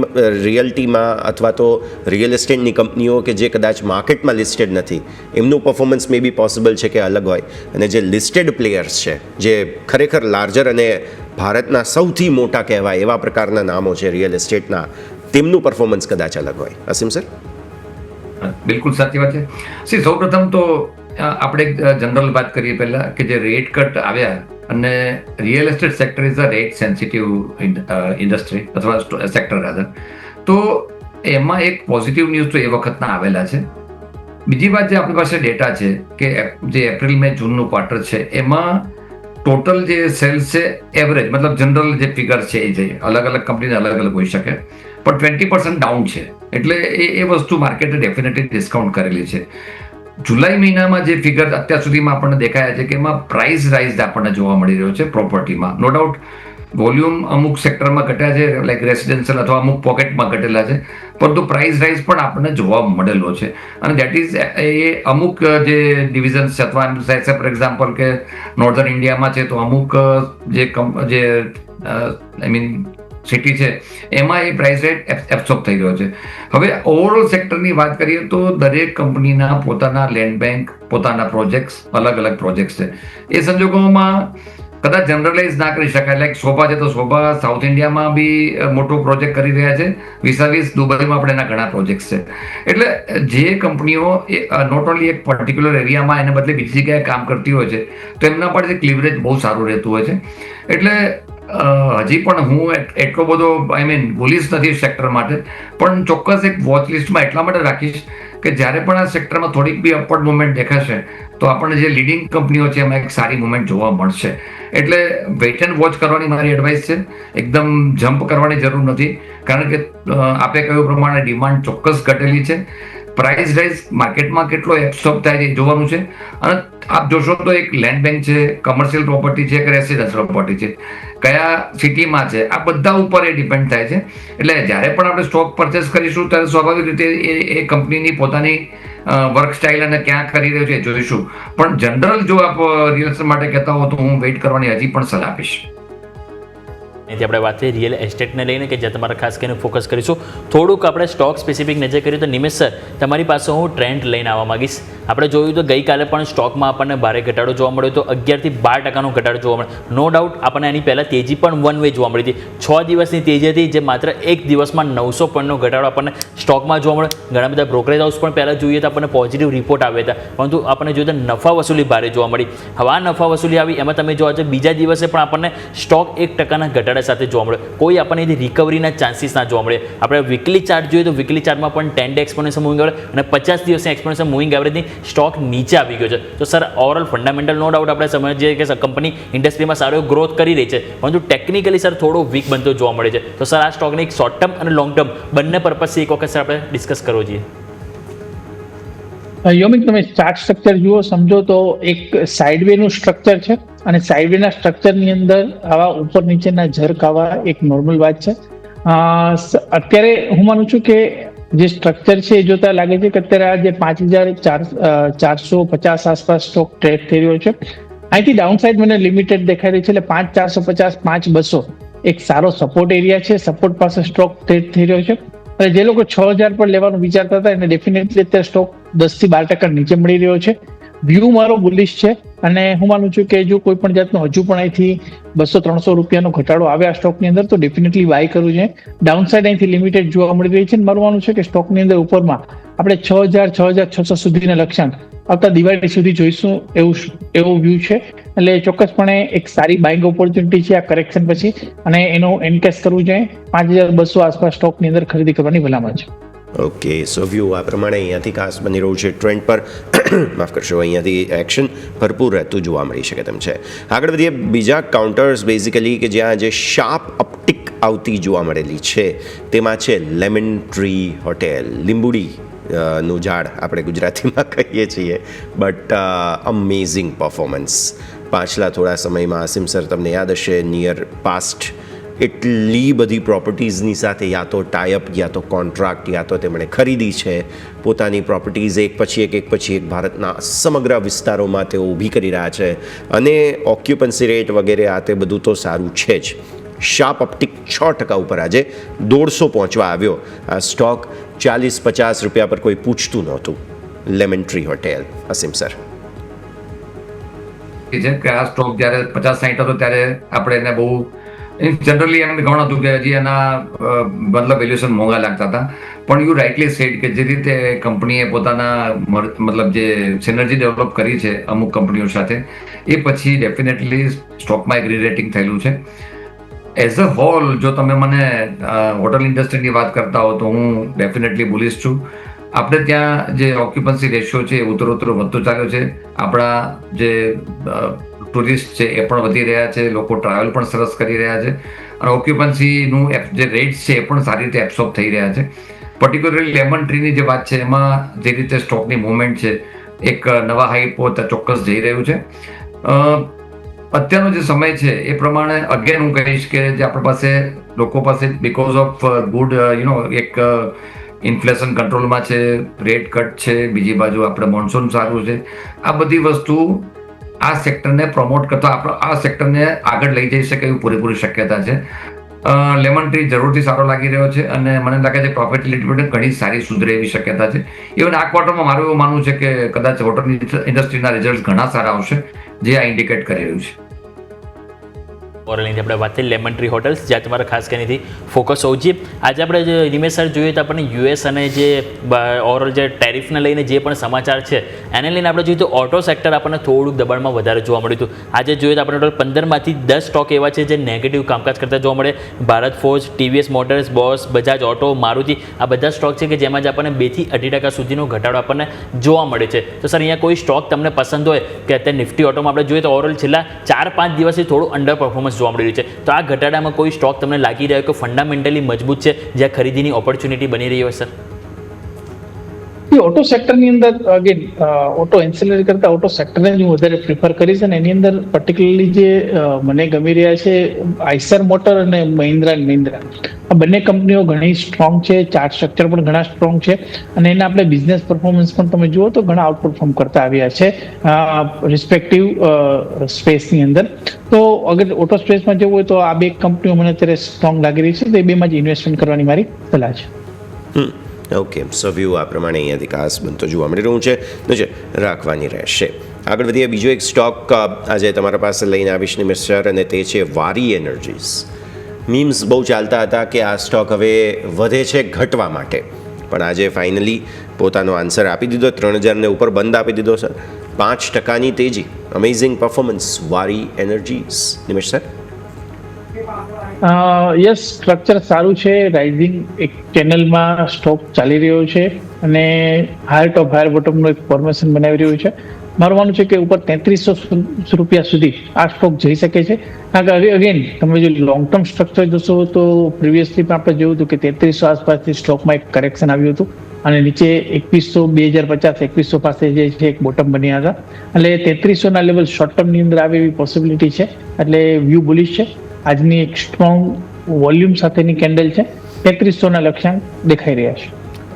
Speaker 3: રિયલ્ટીમાં અથવા તો રિયલ એસ્ટેટની કંપનીઓ કે જે કદાચ માર્કેટમાં લિસ્ટેડ નથી, એમનું પરફોર્મન્સ મે બી પોસિબલ છે કે અલગ હોય, અને જે લિસ્ટેડ પ્લેયર્સ છે, જે ખરેખર લાર્જર અને ભારતના સૌથી મોટા કહેવાય એવા પ્રકારના નામો છે રિયલ એસ્ટેટના, તેમનું પરફોર્મન્સ કદાચ અલગ હોય. અસીમ સર.
Speaker 5: બિલકુલ સાચી વાત છે. સૌપ્રથમ તો આપણે એક જનરલ વાત કરીએ પહેલા કે જે રેટ કટ આવ્યા અને real estate sector is a rat sensitive industry અથવા સેક્ટર રાધર, તો એમાં એક પોઝિટિવ ન્યૂઝ તો એ વખતના આવેલા છે. બીજી વાત જે આપણી પાસે ડેટા છે કે જે એપ્રિલ મે જૂનનું ક્વાર્ટર છે એમાં ટોટલ જે સેલ્સ છે એવરેજ, મતલબ જનરલ જે ફિગર છે એ જે અલગ અલગ કંપનીને અલગ અલગ હોઈ શકે, પણ 20% ડાઉન છે. એટલે એ વસ્તુ માર્કેટે ડેફિનેટલી ડિસ્કાઉન્ટ કરેલી છે. જુલાઈ મહિનામાં જે ફિગર અત્યાર સુધીમાં આપણને દેખાયા છે કે એમાં પ્રાઇસ રાઇઝ આપણને જોવા મળી રહ્યો છે પ્રોપર્ટીમાં. નો ડાઉટ વોલ્યુમ અમુક સેક્ટરમાં ઘટ્યા છે, લાઈક રેસિડેન્શિયલ અથવા અમુક પોકેટમાં ઘટેલા છે, પરંતુ પ્રાઇસ રાઇઝ પણ આપણને જોવા મળેલો છે. અને દેટ ઇઝ એ અમુક જે ડિવિઝન્સ છે અથવા ફોર એક્ઝામ્પલ કે નોર્ધન ઇન્ડિયામાં છે તો અમુક જે આઈ મીન સિટી છે એમાં એ પ્રાઇસ રેટ એબ્સોર્બ થઈ રહ્યો છે. હવે ઓવરઓલ સેક્ટરની વાત કરીએ તો દરેક કંપનીના પોતાના લેન્ડ બેંક, પોતાના પ્રોજેક્ટ્સ, અલગ અલગ પ્રોજેક્ટ્સ છે. એ સંજોગોમાં કદાચ જનરલાઇઝ ના કરી શકાય. લાઈક શોભા છે તો શોભા સાઉથ ઇન્ડિયામાં બી મોટો પ્રોજેક્ટ કરી રહ્યા છે, વીસ દુબઈમાં પણ એના ઘણા પ્રોજેક્ટ્સ છે. એટલે જે કંપનીઓ નોટ ઓનલી એક પર્ટિક્યુલર એરિયામાં એને બદલે બીજી જગ્યાએ કામ કરતી હોય છે તો એમના પર એક લિવરેજ બહુ સારું રહેતું હોય છે. એટલે હજી પણ હું એટલો બધો આઈ મીન બુલિશ નથી સેક્ટર માટે, પણ ચોક્કસ એક વોચ લિસ્ટમાં એટલા માટે રાખીશ કે જ્યારે પણ આ સેક્ટરમાં થોડીક બી અપવર્ડ મુવમેન્ટ દેખાશે તો આપણને જે લીડિંગ કંપનીઓ છે એમાં એક સારી મુવમેન્ટ જોવા મળશે. એટલે વેઇટ એન્ડ વોચ કરવાની મારી એડવાઇસ છે. એકદમ જમ્પ કરવાની જરૂર નથી, કારણ કે આપે કહ્યું પ્રમાણે ડિમાન્ડ ચોક્કસ ઘટેલી છે. પ્રાઇસ રાઇઝ માર્કેટમાં કેટલો એબ્સોર્બ થાય છે એ જોવાનું છે. અને આપ જોશો તો એક લેન્ડ બેંક છે, કમર્શિયલ પ્રોપર્ટી છે કે રેસિડેન્શિયલ પ્રોપર્ટી છે, કયા સિટીમાં છે, આ બધા ઉપર એ ડિપેન્ડ થાય છે. એટલે જ્યારે પણ આપણે સ્ટોક પરચેસ કરીશું ત્યારે સ્વાભાવિક રીતે એ કંપનીની પોતાની વર્ક સ્ટાઇલ અને ક્યાં કરી રહ્યો છે એ જોઈશું. પણ જનરલ જો આપ રિયલ એસ્ટેટ માટે કહેતા હો તો હું વેઇટ કરવાની હજી પણ સલાહ આપીશ.
Speaker 4: અહીંથી આપણે વાત કરીએ રિયલ એસ્ટેટને લઈને કે જ્યાં તમારે ખાસ કરીને ફોકસ કરીશું. થોડુંક આપણે સ્ટોક સ્પેસિફિક નજર કરીએ તો નિમેશ સર, તમારી પાસે હું ટ્રેન્ડ લઈને આવવા માંગીશ. આપણે જોયું તો ગઈકાલે પણ સ્ટોકમાં આપણને ભારે ઘટાડો જોવા મળ્યો તો 11% ઘટાડો જોવા મળ્યો. નો ડાઉટ આપણને એની પહેલાં તેજી પણ વન વે જોવા મળી હતી. 6 દિવસની તેજી હતી જે માત્ર એક દિવસમાં 900 પોઈન્ટનો ઘટાડો આપણને સ્ટોકમાં જોવા મળ્યો. ઘણા બધા બ્રોકરેજ હાઉસ પણ પહેલાં જોઈએ તો આપણને પોઝિટિવ રિપોર્ટ આવ્યા હતા, પરંતુ આપણને જોઈએ તો નફા વસૂલી ભારે જોવા મળી. હવે આ નફા વસૂલી આવી એમાં તમે જોવા છો બીજા દિવસે પણ આપણને સ્ટોક 1% ઘટાડા સાથે જોવા મળે. કોઈ આપણને એની રિકવરીના ચાન્સીસ ના જોવા મળે. આપણે વીકલી ચાર્ટ જોઈએ તો વીકલી ચાર્ટમાં પણ 10 ડે એક્સપોનેન્શિયલ મૂવિંગ એવરેજ અને 50 દિવસની એક્સપોનેન્શિયલ મૂવિંગ એવરેજની સ્ટોક નીચે આવી ગયો છે. તો sir overall fundamental no doubt આપણે સમજીએ કે કંપની ઇન્ડસ્ટ્રીમાં સારો ગ્રોથ કરી રહી છે, પરંતુ ટેકનિકલી સર થોડો વીક બનતો જોવા મળે છે. તો સર આ સ્ટોકની એક શોર્ટ ટર્મ અને લોંગ ટર્મ બંને પર્પઝથી એક વખત સર આપણે ડિસ્કસ કરવો જોઈએ.
Speaker 6: યોમિક, તમે ચાર્ટ સ્ટ્રક્ચર જુઓ, સમજો તો એક સાઇડવે નું સ્ટ્રક્ચર છે અને સાઇડવે ના સ્ટ્રક્ચરની અંદર આવા ઉપર નીચેના જર્ક આવવા એક નોર્મલ વાત છે. અત્યારે હું માનું છું કે જે સ્ટ્રક્ચર છે એ જોતા લાગે છે કે અત્યારે આ જે 5450 આસપાસ સ્ટોક ટ્રેડ થઈ રહ્યો છે. અહીંથી ડાઉન સાઇડ મને લિમિટેડ દેખાઈ રહી છે, એટલે 5450 5200 એક સારો સપોર્ટ એરિયા છે. સપોર્ટ પાસે સ્ટોક ટ્રેડ થઈ રહ્યો છે. અને જે લોકો 6000 પર લેવાનું વિચારતા હતા એને ડેફિનેટલી અત્યારે સ્ટોક 10 થી 12% નીચે મળી રહ્યો છે. વ્યૂ મારો બુલિશ છે અને હું માનું છું કે જો કોઈ પણ જાતનો હજુ પણ અહીંથી 200-300 રૂપિયાનો ઘટાડો આવે આ સ્ટોકની અંદર તો ડેફિનેટલી બાય કરવું છે. ડાઉન સાઇડ અહીંથી લિમિટેડ જોવા મળી રહી છે. મારું માનવું છે કે સ્ટોકની અંદર ઉપરમાં આપણે 6000-6600 સુધીના લક્ષ્યાંક આવતા દિવાળી સુધી જોઈશું એવો વ્યૂ છે. એટલે ચોક્કસપણે એક સારી બાઇંગ ઓપોર્ચ્યુનિટી છે આ કરેક્શન પછી, અને એનો એનકેશ કરવું જોઈએ. 5200 આસપાસ સ્ટોકની અંદર ખરીદી કરવાની ભલામણ છે.
Speaker 3: ઓકે, સો વ્યૂ આ પ્રમાણે અહીંયાથી ખાસ બની રહ્યું છે. ટ્રેન્ડ પર માફ કરશો, અહીંયાથી એક્શન ભરપૂર રહેતું જોવા મળી શકે તેમ છે. આગળ વધીએ બીજા કાઉન્ટર્સ બેઝિકલી કે જ્યાં જે શાર્પ અપટિક આવતી જોવા મળેલી છે તેમાં છે લેમન ટ્રી હોટેલ. લીંબુડી નું ઝાડ આપણે ગુજરાતીમાં કહીએ છીએ, બટ અમેઝિંગ પરફોર્મન્સ. પાછલા થોડા સમયમાં અસીમ સર તમને યાદ હશે નિયર પાસ્ટ એટલી બધી પ્રોપર્ટીઝની સાથે યા તો ટાઈઅપ યા તો કોન્ટ્રાક્ટ યા તો તેમણે ખરીદી છે. પોતાની પ્રોપર્ટીઝ એક પછી એક ભારતના સમગ્ર વિસ્તારોમાં તેઓ ઊભી કરી રહ્યા છે અને ઓક્યુપન્સી રેટ વગેરે આ તે બધું તો સારું છે જ. શાર્પ અપટિક 6% ઉપર આજે 150 પહોંચવા આવ્યો. આ સ્ટોક 40-50 રૂપિયા પર કોઈ પૂછતું નહોતું. Lemon tree hotel. અસીમ સર,
Speaker 5: કે આ સ્ટોક જ્યારે 50-60 હતો ત્યારે આપણે એને બહુ જનરલી એમ ઘણું હતું કે હજી એના મતલબ વેલ્યુએશન મોંઘા લાગતા હતા, પણ યુ રાઇટલી સેડ કે જે રીતે કંપનીએ પોતાના મતલબ જે સિનર્જી ડેવલપ કરી છે અમુક કંપનીઓ સાથે, એ પછી ડેફિનેટલી સ્ટોકમાં એક રીરેટિંગ થયેલું છે. એઝ અ હોલ જો તમે મને હોટલ ઇન્ડસ્ટ્રીની વાત કરતા હો તો હું ડેફિનેટલી બુલિશ છું. આપણે ત્યાં જે ઓક્યુપન્સી રેશિયો છે એ ઉત્તરોત્તર વધતો ચાલ્યો છે. આપણા જે ટુરિસ્ટ છે એ પણ વધી રહ્યા છે, લોકો ટ્રાવેલ પણ સરસ કરી રહ્યા છે, અને ઓક્યુપન્સીનું જે રેટ્સ છે એ પણ સારી રીતે એબ્સોર્બ થઈ રહ્યા છે. પર્ટિક્યુલરલી લેમન ટ્રીની જે વાત છે એમાં જે રીતે સ્ટોકની મુવમેન્ટ છે એક નવા હાઈ પર ચોક્કસ જઈ રહ્યું છે. અત્યારનો જે સમય છે એ પ્રમાણે અગેન હું કહીશ કે જે આપણી પાસે લોકો પાસે બિકોઝ ઓફ ગુડ એક ઇન્ફ્લેશન કંટ્રોલમાં છે, રેટ કટ છે, બીજી બાજુ આપણે મોન્સૂન સારું છે, આ બધી વસ્તુ આ સેક્ટરને પ્રમોટ કરતા આ સેક્ટરને આગળ લઈ જઈ શકે એવી પૂરેપૂરી શક્યતા છે. લેમન ટ્રી જરૂરથી સારો લાગી રહ્યો છે અને મને લાગે છે પ્રોફિટેબિલિટી પણ ઘણી સારી સુધરે એવી શક્યતા છે. ઇવન આ ક્વાર્ટરમાં મારું એવું માનવું છે કે કદાચ હોટલ ઇન્ડસ્ટ્રીના રિઝલ્ટ ઘણા સારા આવશે, જે આ ઇન્ડિકેટ કરી રહ્યું છે.
Speaker 4: ઓરલની આપણે વાત થઈ લેમન ટ્રી હોટલ્સ, જ્યાં તમારે ખાસ કરીને ફોકસ હોવું જોઈએ. આજે આપણે જે નિમેશ સર જોઈએ તો આપણને યુએસ અને જે ઓવરઓલ જે ટેરિફને લઈને જે પણ સમાચાર છે એને લઈને આપણે જોઈએ તો ઓટો સેક્ટર આપણને થોડુંક દબાણમાં વધારે જોવા મળ્યું હતું. આજે જોઈએ તો આપણે 15માંથી 10 સ્ટોક એવા છે જે નેગેટિવ કામકાજ કરતા જોવા મળે. Bharat forge, TVS motors, boss, Bajaj auto, Maruti, આ બધા સ્ટોક છે કે જેમાં જ આપણને 2 થી 2.5% સુધીનો ઘટાડો આપણને જોવા મળે છે. તો સર અહીંયા કોઈ સ્ટોક તમને પસંદ હોય કે અત્યારે નિફ્ટી ઓટોમાં આપણે જોઈએ તો ઓવરઓલ છેલ્લા 4-5 દિવસથી થોડું અંડર પરફોર્મન્સ જોવા મળી રહ્યું છે, તો આ ઘટાડામાં કોઈ સ્ટોક તમને લાગી રહ્યો કે ફંડામેન્ટલી મજબૂત છે જ્યાં ખરીદીની ઓપોર્ચ્યુનિટી બની રહી હોય સર?
Speaker 6: ઓટો સેક્ટરની અંદર અગેન ઓટો એન્સિલરી કરતા ઓટો સેક્ટરને જ હું વધારે પ્રિફર કરીશ, અને એની અંદર પર્ટિક્યુલરલી જે મને ગમી રહ્યા છે આઈસર મોટર અને મહિન્દ્રા એન્ડ મહિન્દ્રા, આ બંને કંપનીઓ ઘણી સ્ટ્રોંગ છે, ચાર્ટ સ્ટ્રક્ચર પણ ઘણા સ્ટ્રોંગ છે, અને એના આપણે બિઝનેસ પરફોર્મન્સ પણ તમે જુઓ તો ઘણા આઉટ પરફોર્મ કરતા આવ્યા છે રિસ્પેક્ટિવ સ્પેસની અંદર. તો અગર ઓટો સ્પેસમાં જવું હોય તો આ બે કંપનીઓ મને અત્યારે સ્ટ્રોંગ લાગી રહી છે, તો એ બેમાં જ ઇન્વેસ્ટમેન્ટ કરવાની મારી સલાહ છે.
Speaker 3: ઓકે, સો વ્યૂ આ પ્રમાણે અહીંયાથી ખાસ બનતો જોવા મળી રહ્યું છે, તો છે રાખવાની રહેશે. આગળ વધીએ, બીજો એક સ્ટોક આજે તમારા પાસે લઈને આવીશ નિમેશ સર, અને તે છે વારી એનર્જીસ. મીમ્સ બહુ ચાલતા હતા કે આ સ્ટોક હવે વધે છે ઘટવા માટે, પણ આજે ફાઇનલી પોતાનો આન્સર આપી દીધો. 3000 ને ઉપર બંધ આપી દીધો સર. 5%ની તેજી, અમેઝિંગ પરફોર્મન્સ વારી energies. Nimesh sir?
Speaker 6: Yes, structure સારું છે, રાઇઝિંગ એક ચેનલમાં સ્ટોક ચાલી રહ્યો છે અને હાયર ટોપ હાયર બોટમનું એક ફોર્મેશન બનાવી રહ્યું છે. મારું માનવું છે કે ઉપર 3300 રૂપિયા સુધી આ સ્ટોક જઈ શકે છે. કારણ કે અગેન તમે જો લોંગ ટર્મ સ્ટ્રક્ચર જોશો તો પ્રિવિયસલી પણ આપણે જોયું હતું કે 3300 આસપાસથી સ્ટોકમાં એક કરેક્શન આવ્યું હતું અને નીચે 2100, 2050, 2100 પાસે જે છે એક બોટમ બન્યા હતા. એટલે 3300ના લેવલ શોર્ટ ટર્મની અંદર આવે એવી પોસિબિલિટી છે, એટલે વ્યૂ બુલિશ છે. આજની એક સ્ટ્રોંગ વોલ્યુમ સાથેની કેન્ડલ છે, 3300ના લક્ષ્યાંક દેખાઈ રહ્યા છે.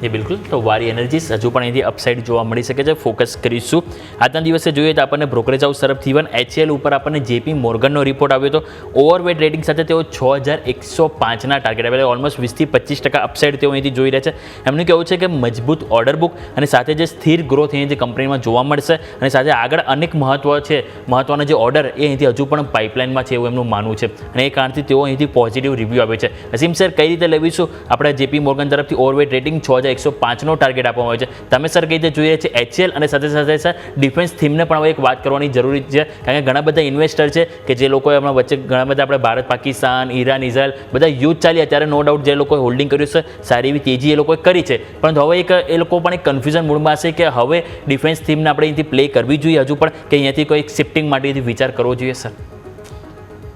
Speaker 4: એ બિલકુલ, તો વારી એનર્જીસ હજુ પણ અહીંથી અપસાઇડ જોવા મળી શકે છે, ફોકસ કરીશું. આજના દિવસે જોઈએ તો આપણને બ્રોકરેજ હાઉસ તરફથી ઇવન HCL ઉપર આપણને JP મોર્ગનનો રિપોર્ટ આવ્યો હતો. ઓવરવેટ રેટિંગ સાથે તેઓ 6105ના ટાર્ગેટ આવેલા, ઓલમોસ્ટ 20-25% અપસાઇડ તેઓ અહીંથી જોઈ રહ્યા છે. એમનું કહેવું છે કે મજબૂત ઓર્ડર બુક અને સાથે જે સ્થિર ગ્રોથ અહીંથી કંપનીમાં જોવા મળશે, અને સાથે આગળ અનેક મહત્વના જે ઓર્ડર એ અહીંથી હજુ પણ પાઇપલાઇનમાં છે એવું એમનું માનવું છે, અને એ કારણથી તેઓ અહીંથી પોઝિટિવ રિવ્યૂ આપે છે. અસીમ સર, કઈ રીતે લેવીશું? આપણે JP મોર્ગન તરફથી ઓવરવેટ રેટિંગ 6105નો ટાર્ગેટ આપવામાં આવે છે. તમે સર કઈ રીતે જોઈએ છે HCL, અને સાથે સાથે સર ડિફેન્સ થીમને પણ હવે એક વાત કરવાની જરૂરી છે, કારણ કે ઘણા બધા ઇન્વેસ્ટર છે કે જે લોકોએ હમણાં વચ્ચે ઘણા બધા આપણે ભારત, પાકિસ્તાન, ઈરાન, ઇઝરાયલ બધા યુદ્ધ ચાલ્યા ત્યારે નો ડાઉટ જે લોકોએ હોલ્ડિંગ કર્યું છે સારી એવી તેજી એ લોકોએ કરી છે, પરંતુ હવે એ લોકો પણ એક કન્ફ્યુઝન મૂડમાં હશે કે હવે ડિફેન્સ થીમને આપણે અહીંથી પ્લે કરવી જોઈએ હજુ પણ, કે અહીંયાથી કોઈ શિફ્ટિંગ માટે વિચાર કરવો જોઈએ sir?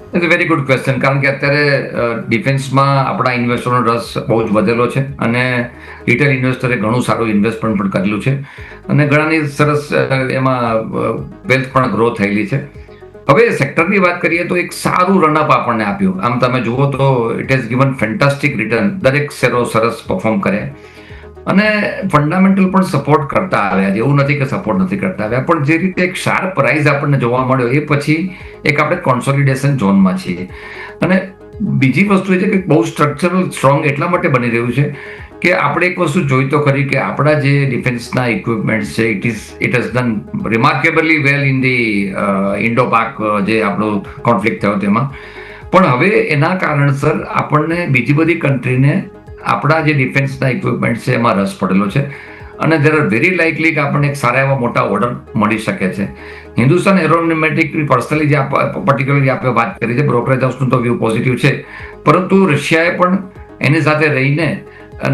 Speaker 5: It's a very good question, કારણ કે અત્યારે ડિફેન્સમાં આપણા ઇન્વેસ્ટરનો રસ બહુ જ વધેલો છે અને રિટેલ ઇન્વેસ્ટરે ઘણું સારું ઇન્વેસ્ટમેન્ટ પણ કરેલું છે અને ઘણાની સરસ એમાં વેલ્થ પણ ગ્રો થયેલી છે. હવે સેક્ટરની વાત કરીએ તો એક સારું રનઅપ આપણને આપ્યું. આમ તમે જુઓ તો it has given fantastic return, દરેક શેરો સરસ પરફોર્મ કરે અને ફંડામેન્ટલ પણ સપોર્ટ કરતા આવ્યા છે. એવું નથી કે સપોર્ટ નથી કરતા આવ્યા, પણ જે રીતે એક શાર્પ રાઇઝ આપણને જોવા મળ્યો એ પછી એક આપણે કોન્સોલિડેશન ઝોનમાં છીએ. અને બીજી વસ્તુ એ છે કે બહુ સ્ટ્રક્ચરલ સ્ટ્રોંગ એટલા માટે બની રહ્યું છે કે આપણે એક વસ્તુ જોઈ તો ખરી કે આપણા જે ડિફેન્સના ઇક્વિપમેન્ટ્સ છે it has done remarkably well in the Indo Pak જે આપણો કોન્ફ્લિક્ટ થયો તેમાં. પણ હવે એના કારણસર આપણને બીજી બધી કન્ટ્રીને આપણા જે ડિફેન્સના ઇક્વિપમેન્ટ છે એમાં રસ પડેલો છે અને દેર આર વેરી લાઇકલી કે આપણને એક સારા એવા મોટા ઓર્ડર મળી શકે છે. હિન્દુસ્તાન એરોનોમેટિક પર્સનલી જે પર્ટિક્યુલરલી આપણે વાત કરી છે, બ્રોકરેજ હાઉસનું તો વ્યૂ પોઝિટિવ છે, પરંતુ રશિયાએ પણ એની સાથે રહીને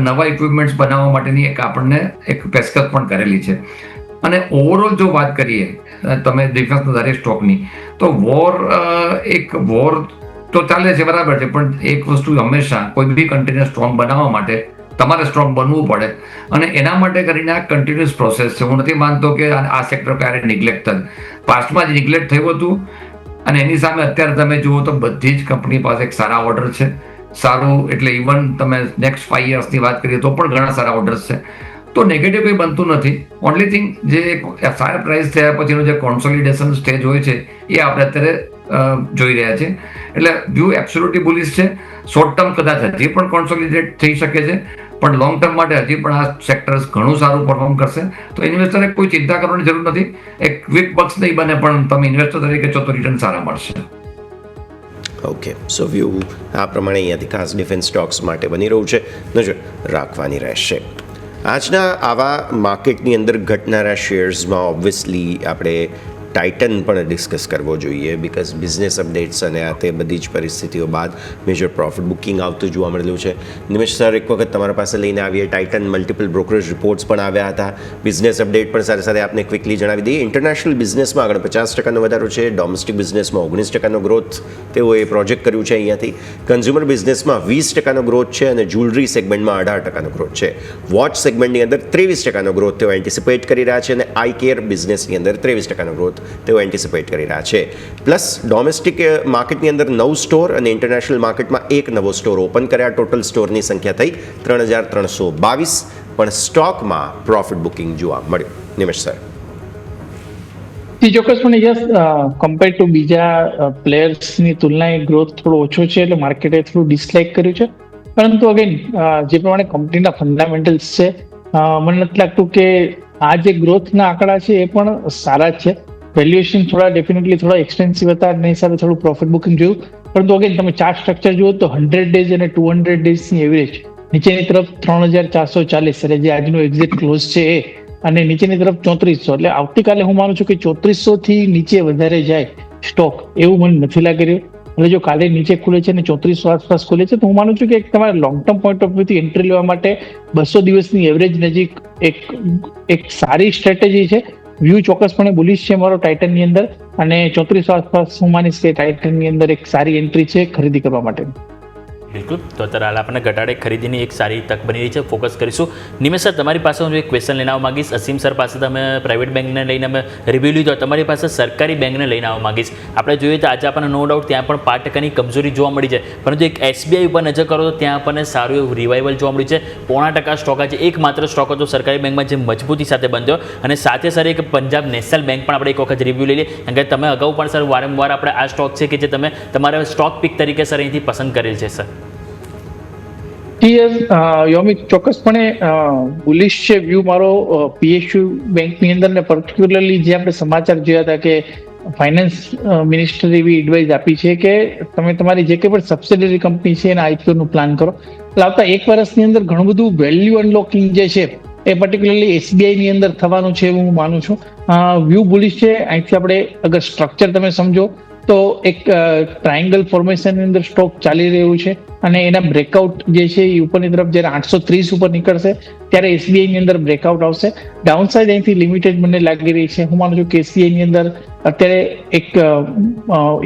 Speaker 5: નવા ઇક્વિપમેન્ટ્સ બનાવવા માટેની આપણને એક પેશકશ પણ કરેલી છે. અને ઓવરઓલ જો વાત કરીએ તમે ડિફેન્સના દરેક સ્ટોકની, તો વોર તો ચાલે છે બરાબર છે, પણ એક વસ્તુ હંમેશા કોઈ બી કન્ટ્રીને સ્ટ્રોંગ બનાવવા માટે તમારે સ્ટ્રોંગ બનવું પડે અને એના માટે કરીને આ કન્ટિન્યુઅસ પ્રોસેસ છે. હું નથી માનતો કે આ સેક્ટર ક્યારે નિગ્લેક્ટ થયું. પાસ્ટમાં જ નિગ્લેક્ટ થયું હતું અને એની સામે અત્યારે તમે જુઓ તો બધી જ કંપની પાસે એક સારા ઓર્ડર છે. સારું એટલે ઇવન તમે નેક્સ્ટ 5 yearsની વાત કરીએ તો પણ ઘણા સારા ઓર્ડર્સ છે. તો નેગેટિવ કંઈ બનતું નથી. ઓનલી થિંગ જે સારા પ્રાઇસ થયા પછીનો જે કોન્સોલિડેશન સ્ટેજ હોય છે એ આપણે અત્યારે જોઈ રહ્યા છે. એટલે વ્યૂ એબ્સોલ્યુટલી બુલિશ છે. શોર્ટ ટર્મ કદાચ હજી પણ કોન્સોલિડેટ થઈ શકે છે, પણ લોંગ ટર્મ માટે હજી પણ આ સેક્ટર્સ ઘણું સારું પરફોર્મ કરશે. તો ઇન્વેસ્ટરે કોઈ ચિંતા કરવાની જરૂર નથી. એક ક્વિક બક્સ નહીં બને, પણ તમે ઇન્વેસ્ટર તરીકે છો તો રિટર્ન સારા મળશે.
Speaker 3: ઓકે, સો વ્યૂ આ પ્રમાણે અહીંયાથી ખાસ ડિફેન્સ સ્ટોક્સ માટે બની રહ્યું છે, નજર રાખવાની રહેશે. આજના આવા માર્કેટની અંદર ઘટનારા શેર્સમાં ઓબ્વિયસલી આપણે ટાઇટન પણ ડિસ્કસ કરવો જોઈએ, બિકોઝ બિઝનેસ અપડેટ્સ અને આ તે બધી જ પરિસ્થિતિઓ બાદ મેજર પ્રોફિટ બુકિંગ આવતું જોવા મળેલું છે. નિમેશ સર, એક વખત તમારા પાસે લઈને આવીએ ટાઇટન, મલ્ટિપલ બ્રોકરેજ રિપોર્ટ્સ પણ આવ્યા હતા, બિઝનેસ અપડેટ પણ સાથે સાથે આપને ક્વિકલી જણાવી દઈએ. ઇન્ટરનેશનલ બિઝનેસમાં આગળ 50% વધારો છે, ડોમેસ્ટિક બિઝનેસમાં 19% ગ્રોથ તેઓએ પ્રોજેક્ટ કર્યું છે અહીંયાથી. કન્ઝ્યુમર બિઝનેસમાં 20% ગ્રોથ છે અને જ્વેલરી સેગમેન્ટમાં 18% ગ્રોથ છે. વોચ સેગમેન્ટની અંદર 23% ગ્રોથ તેઓ એન્ટિસિપેટ કરી રહ્યા છે અને આઈ કેર બિઝનેસની અંદર 23% ગ્રોથ તેઓ એન્ટિસિપેટ કરી રહ્યા છે. પ્લસ ડોમેસ્ટિક માર્કેટની અંદર 9 સ્ટોર અને ઇન્ટરનેશનલ માર્કેટમાં 1 નવો સ્ટોર ઓપન કર્યા. ટોટલ સ્ટોરની સંખ્યા થઈ 3322, પણ સ્ટોકમાં પ્રોફિટ બુકિંગ જોવા મળ્યું. નિમેશ સર.
Speaker 6: ચોક્કસપણે યસ, કમ્પેર ટુ બીજા પ્લેયર્સની તુલનાએ ગ્રોથ થોડો ઓછો છે, એટલે માર્કેટે થોડું ડિસલાઇક કર્યું છે. પરંતુ અગેન જે પ્રમાણે કંપનીના ફંડામેન્ટલ્સ છે, મને નથી લાગતું કે આ જે ગ્રોથના આંકડા છે એ પણ સારા જ છે. વેલ્યુએશન થોડા ડેફિનેટલી થોડા એક્સપેન્સિવ હતા અને હિસાબે થોડું પ્રોફિટ બુકિંગ જોયું. પરંતુ અગેન તમે ચાર્ટ સ્ટ્રક્ચર જુઓ તો 100 ડેઝ અને 200 ડેઝની એવરેજ નીચેની તરફ 3440, એટલે જે આજનો એક્ઝેક્ટ ક્લોઝ છે એ, અને નીચેની તરફ 3400. એટલે આવતીકાલે હું માનું છું કે 3400 થી નીચે વધારે જાય સ્ટોક એવું મને નથી લાગી રહ્યું. એટલે જો કાલે નીચે ખુલે છે અને 3400 આસપાસ ખુલે છે તો હું માનું છું કે તમારે લોંગ ટર્મ પોઈન્ટ ઓફ વ્યૂથી એન્ટ્રી લેવા માટે 200 દિવસની એવરેજ નજીક એક સારી સ્ટ્રેટેજી છે. વ્યૂ ચોક્કસપણે બુલિશ છે મારો ટાઇટનની અંદર, અને 3400 આસપાસ હું માનીશ કે ટાઇટનની અંદર એક સારી એન્ટ્રી છે ખરીદી કરવા માટે.
Speaker 4: બિલકુલ. તો અત્યારે હાલ આપણને ઘટાડે ખરીદીની એક સારી તક બની રહી છે, ફોકસ કરીશું. નિમેશ સર, તમારી પાસે હું એક ક્વેશ્ચન લઈને આવવા માંગીશ. અસીમ સર પાસે તમે પ્રાઇવેટ બેંકને લઈને અમે રિવ્યૂ લીધો, તમારી પાસે સરકારી બેંકને લઈને આવવા માંગીશ. આપણે જોઈએ તો આજે આપણને નો ડાઉટ ત્યાં પણ 5%ની કમજોરી જોવા મળી છે, પરંતુ એક SBI ઉપર નજર કરો તો ત્યાં આપણને સારું એવું રિવાઇવલ જોવા મળ્યું છે. 0.5% સ્ટોક આજે એકમાત્ર સ્ટોક હતો સરકારી બેંકમાં જે મજબૂતી સાથે બંધ્યો. અને સાથે સર એક પંજાબ નેશનલ બેંક પણ આપણે એક વખત રિવ્યૂ લઈ લઈએ, કારણ કે તમે અગાઉ પણ સર વારંવાર આપણે આ સ્ટોક છે કે જે તમે તમારા સ્ટોક પિક તરીકે સર અહીંથી પસંદ કરેલ છે સર.
Speaker 6: યોમિક, ચોક્કસપણે બુલિશ છે વ્યૂ મારો PSU બેંકની અંદર, ને પર્ટિક્યુલરલી જે આપણે સમાચાર જોયા હતા કે ફાઇનાન્સ મિનિસ્ટરે એવી એડવાઇસ આપી છે કે તમે તમારી જે કંઈ પણ સબસિડરી કંપની છે એના IPO નું પ્લાન કરો. એટલે આવતા 1 વર્ષની અંદર ઘણું બધું વેલ્યુ અનલોકિંગ જે છે એ પર્ટિક્યુલરલી SBI ની અંદર થવાનું છે એવું હું માનું છું. વ્યૂ બુલિશ છે. અહીંથી આપણે અગર સ્ટ્રક્ચર તમે સમજો તો એક ટ્રાયંગલ ફોર્મેશનની અંદર સ્ટોક ચાલી રહ્યું છે, અને એના બ્રેકઆઉટ જે છે એ ઉપરની તરફ જ્યારે 830 ઉપર નીકળશે ત્યારે SBI ની અંદર બ્રેકઆઉટ આવશે. ડાઉન સાઇડ અહીંથી લિમિટેડ મને લાગી રહી છે. હું માનું છું કે SBI ની અંદર અત્યારે એક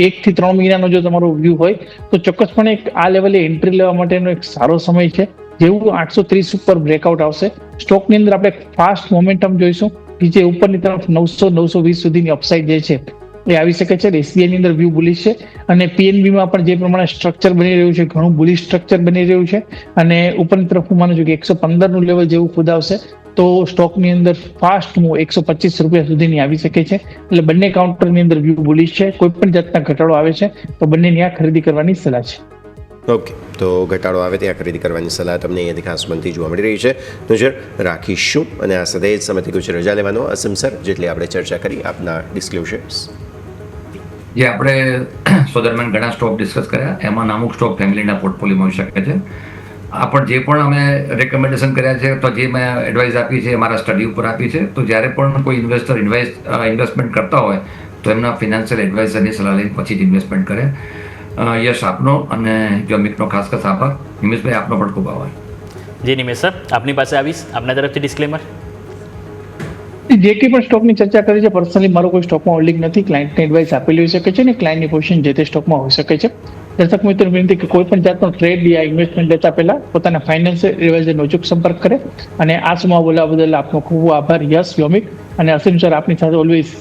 Speaker 6: 1 થી 3 મહિનાનો જો તમારો વ્યૂ હોય તો ચોક્કસપણે આ લેવલે એન્ટ્રી લેવા માટેનો એક સારો સમય છે. જેવું 830 ઉપર બ્રેકઆઉટ આવશે, સ્ટોકની અંદર આપણે ફાસ્ટ મોમેન્ટમ જોઈશું કે જે ઉપરની તરફ 900-920 સુધીની અપસાઇડ જે છે એ આવી શકે છે. SBI ની અંદર વ્યૂ બુલિશ છે, અને PNB માં પણ જે પ્રમાણે સ્ટ્રક્ચર બની રહ્યું છે ઘણું બુલિશ સ્ટ્રક્ચર બની રહ્યું છે, અને ઉપરની તરફ હું માનું છું કે 115 નું લેવલ જેવું ખુદાવશે તો સ્ટોકની અંદર ફાસ્ટ મૂવ 125 રૂપિયા સુધીની આવી શકે છે. એટલે બંને કાઉન્ટરની અંદર વ્યૂ બુલિશ છે. કોઈ પણ જાતના ઘટાડો આવે છે તો બંનેની આ ખરીદી કરવાની સલાહ છે.
Speaker 3: ઓકે, તો ઘટાડો આવે ત્યાં ખરીદી કરવાની સલાહ તમને અહીંયાથી ખાસ બનતી જોવા મળી રહી છે, નજર રાખીશું. અને આ સાથે જ સમયથી કુછ રજા લેવાનો. અસીમ સર, જેટલી આપણે ચર્ચા કરી આપના ડિસ્ક્લોઝર્સ.
Speaker 5: જે આપણે સો દરમિયાન ઘણા સ્ટોક ડિસ્કસ કર્યા, એમાં અમુક સ્ટોક ફેમિલીના પોર્ટફોલિયોમાં હોઈ શકે છે. આ પણ જે પણ અમે રેકમેન્ડેશન કર્યા છે તો જે મેં એડવાઇસ આપી છે મારા સ્ટડી ઉપર આપી છે. તો જ્યારે પણ કોઈ ઇન્વેસ્ટર ઇન્વેસ્ટમેન્ટ કરતા હોય તો એમના ફિનાન્શિયલ એડવાઇઝરની સલાહ લઈને પછી જ ઇન્વેસ્ટમેન્ટ કરે. યશ આપનો અને યોમિકનો ખાસ આભાર. નિમેશભાઈ આપનો પણ ખૂબ આભાર.
Speaker 4: જી નિમેશ સર, આપની પાસે આવીશ. આપના તરફથી ડિસ્ક્લેમર.
Speaker 6: જે કંઈ પણ સ્ટોકની ચર્ચા કરી છે, પર્સનલી મારો કોઈ સ્ટોકમાં હોલ્ડિંગ નથી. ક્લાયન્ટને એડવાઇસ આપેલી હોઈ શકે છે અને ક્લાયન્ટની પોઝિશન જે તે સ્ટોકમાં હોઈ શકે છે. દર્શક મિત્રો વિનંતી કે કોઈ પણ જાતનો ટ્રેડ યા ઇન્વેસ્ટમેન્ટ લેતા પહેલા પોતાના ફાઇનાન્શિયલ એડવાઇઝરનો અચૂક સંપર્ક કરે. અને આ સમય બોલાવવા બદલ આપનો ખૂબ આભાર યશ, યોમિક અને અસીમ સર. આપની સાથે ઓલવેઝ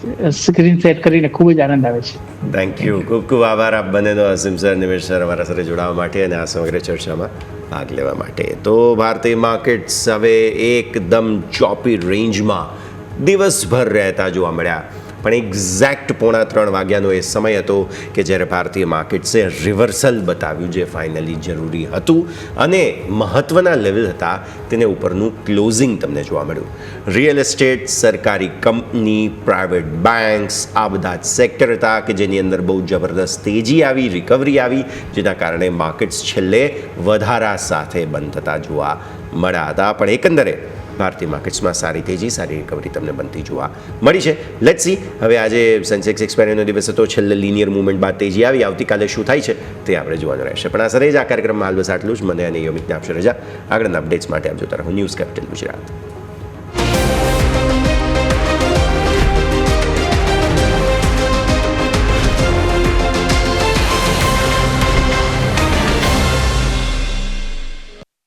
Speaker 6: સ્ક્રીન સેટ કરીને ખૂબ જ આનંદ આવે છે.
Speaker 3: થેન્ક યુ, ખૂબ ખૂબ આભાર આપ બંનેનો, અસીમ સર, નિમેશ સર, અમારા સાથે જોડાવા માટે અને આ સમગ્ર ચર્ચામાં ભાગ લેવા માટે. તો ભારતીય માર્કેટ્સ હવે એકદમ ચોપી રેન્જમાં દિવસભર રહેતા જોવા મળ્યા. પણ એક્ઝેક્ટ 2:45 વાગ્યાનો એ સમય હતો કે જ્યારે ભારતીય માર્કેટ્સે રિવર્સલ બતાવ્યું, જે ફાઇનલી જરૂરી હતું અને મહત્ત્વના લેવલ હતા તેને ઉપરનું ક્લોઝિંગ તમને જોવા મળ્યું. રિયલ એસ્ટેટ, સરકારી કંપની, પ્રાઇવેટ બેન્ક્સ, આ બધા જ સેક્ટર હતા કે જેની અંદર બહુ જબરદસ્ત તેજી આવી, રિકવરી આવી, જેના કારણે માર્કેટ્સ છેલ્લે વધારા સાથે બંધ થતા જોવા મળ્યા હતા. પણ એકંદરે ભારતીય માર્કેટ્સમાં સારી તેજી, સારી રિકવરી તમને બનતી જોવા મળી છે. લેટ્સ સી હવે આજે સેન્સેક્સ એક્સપાયરીનો દિવસ હતો, છેલ્લે લિનિયર મૂવમેન્ટ બાદ તેજી આવી. આવતીકાલે શું થાય છે તે આપણે જોવાનું રહેશે. પણ આ સરે જ આ કાર્યક્રમમાં હાલ બસ આટલું જ. મને અને યોમિકને આપશે રજા. આગળના અપડેટ્સ માટે આપ જોતા રહો ન્યૂઝ કેપિટલ ગુજરાત.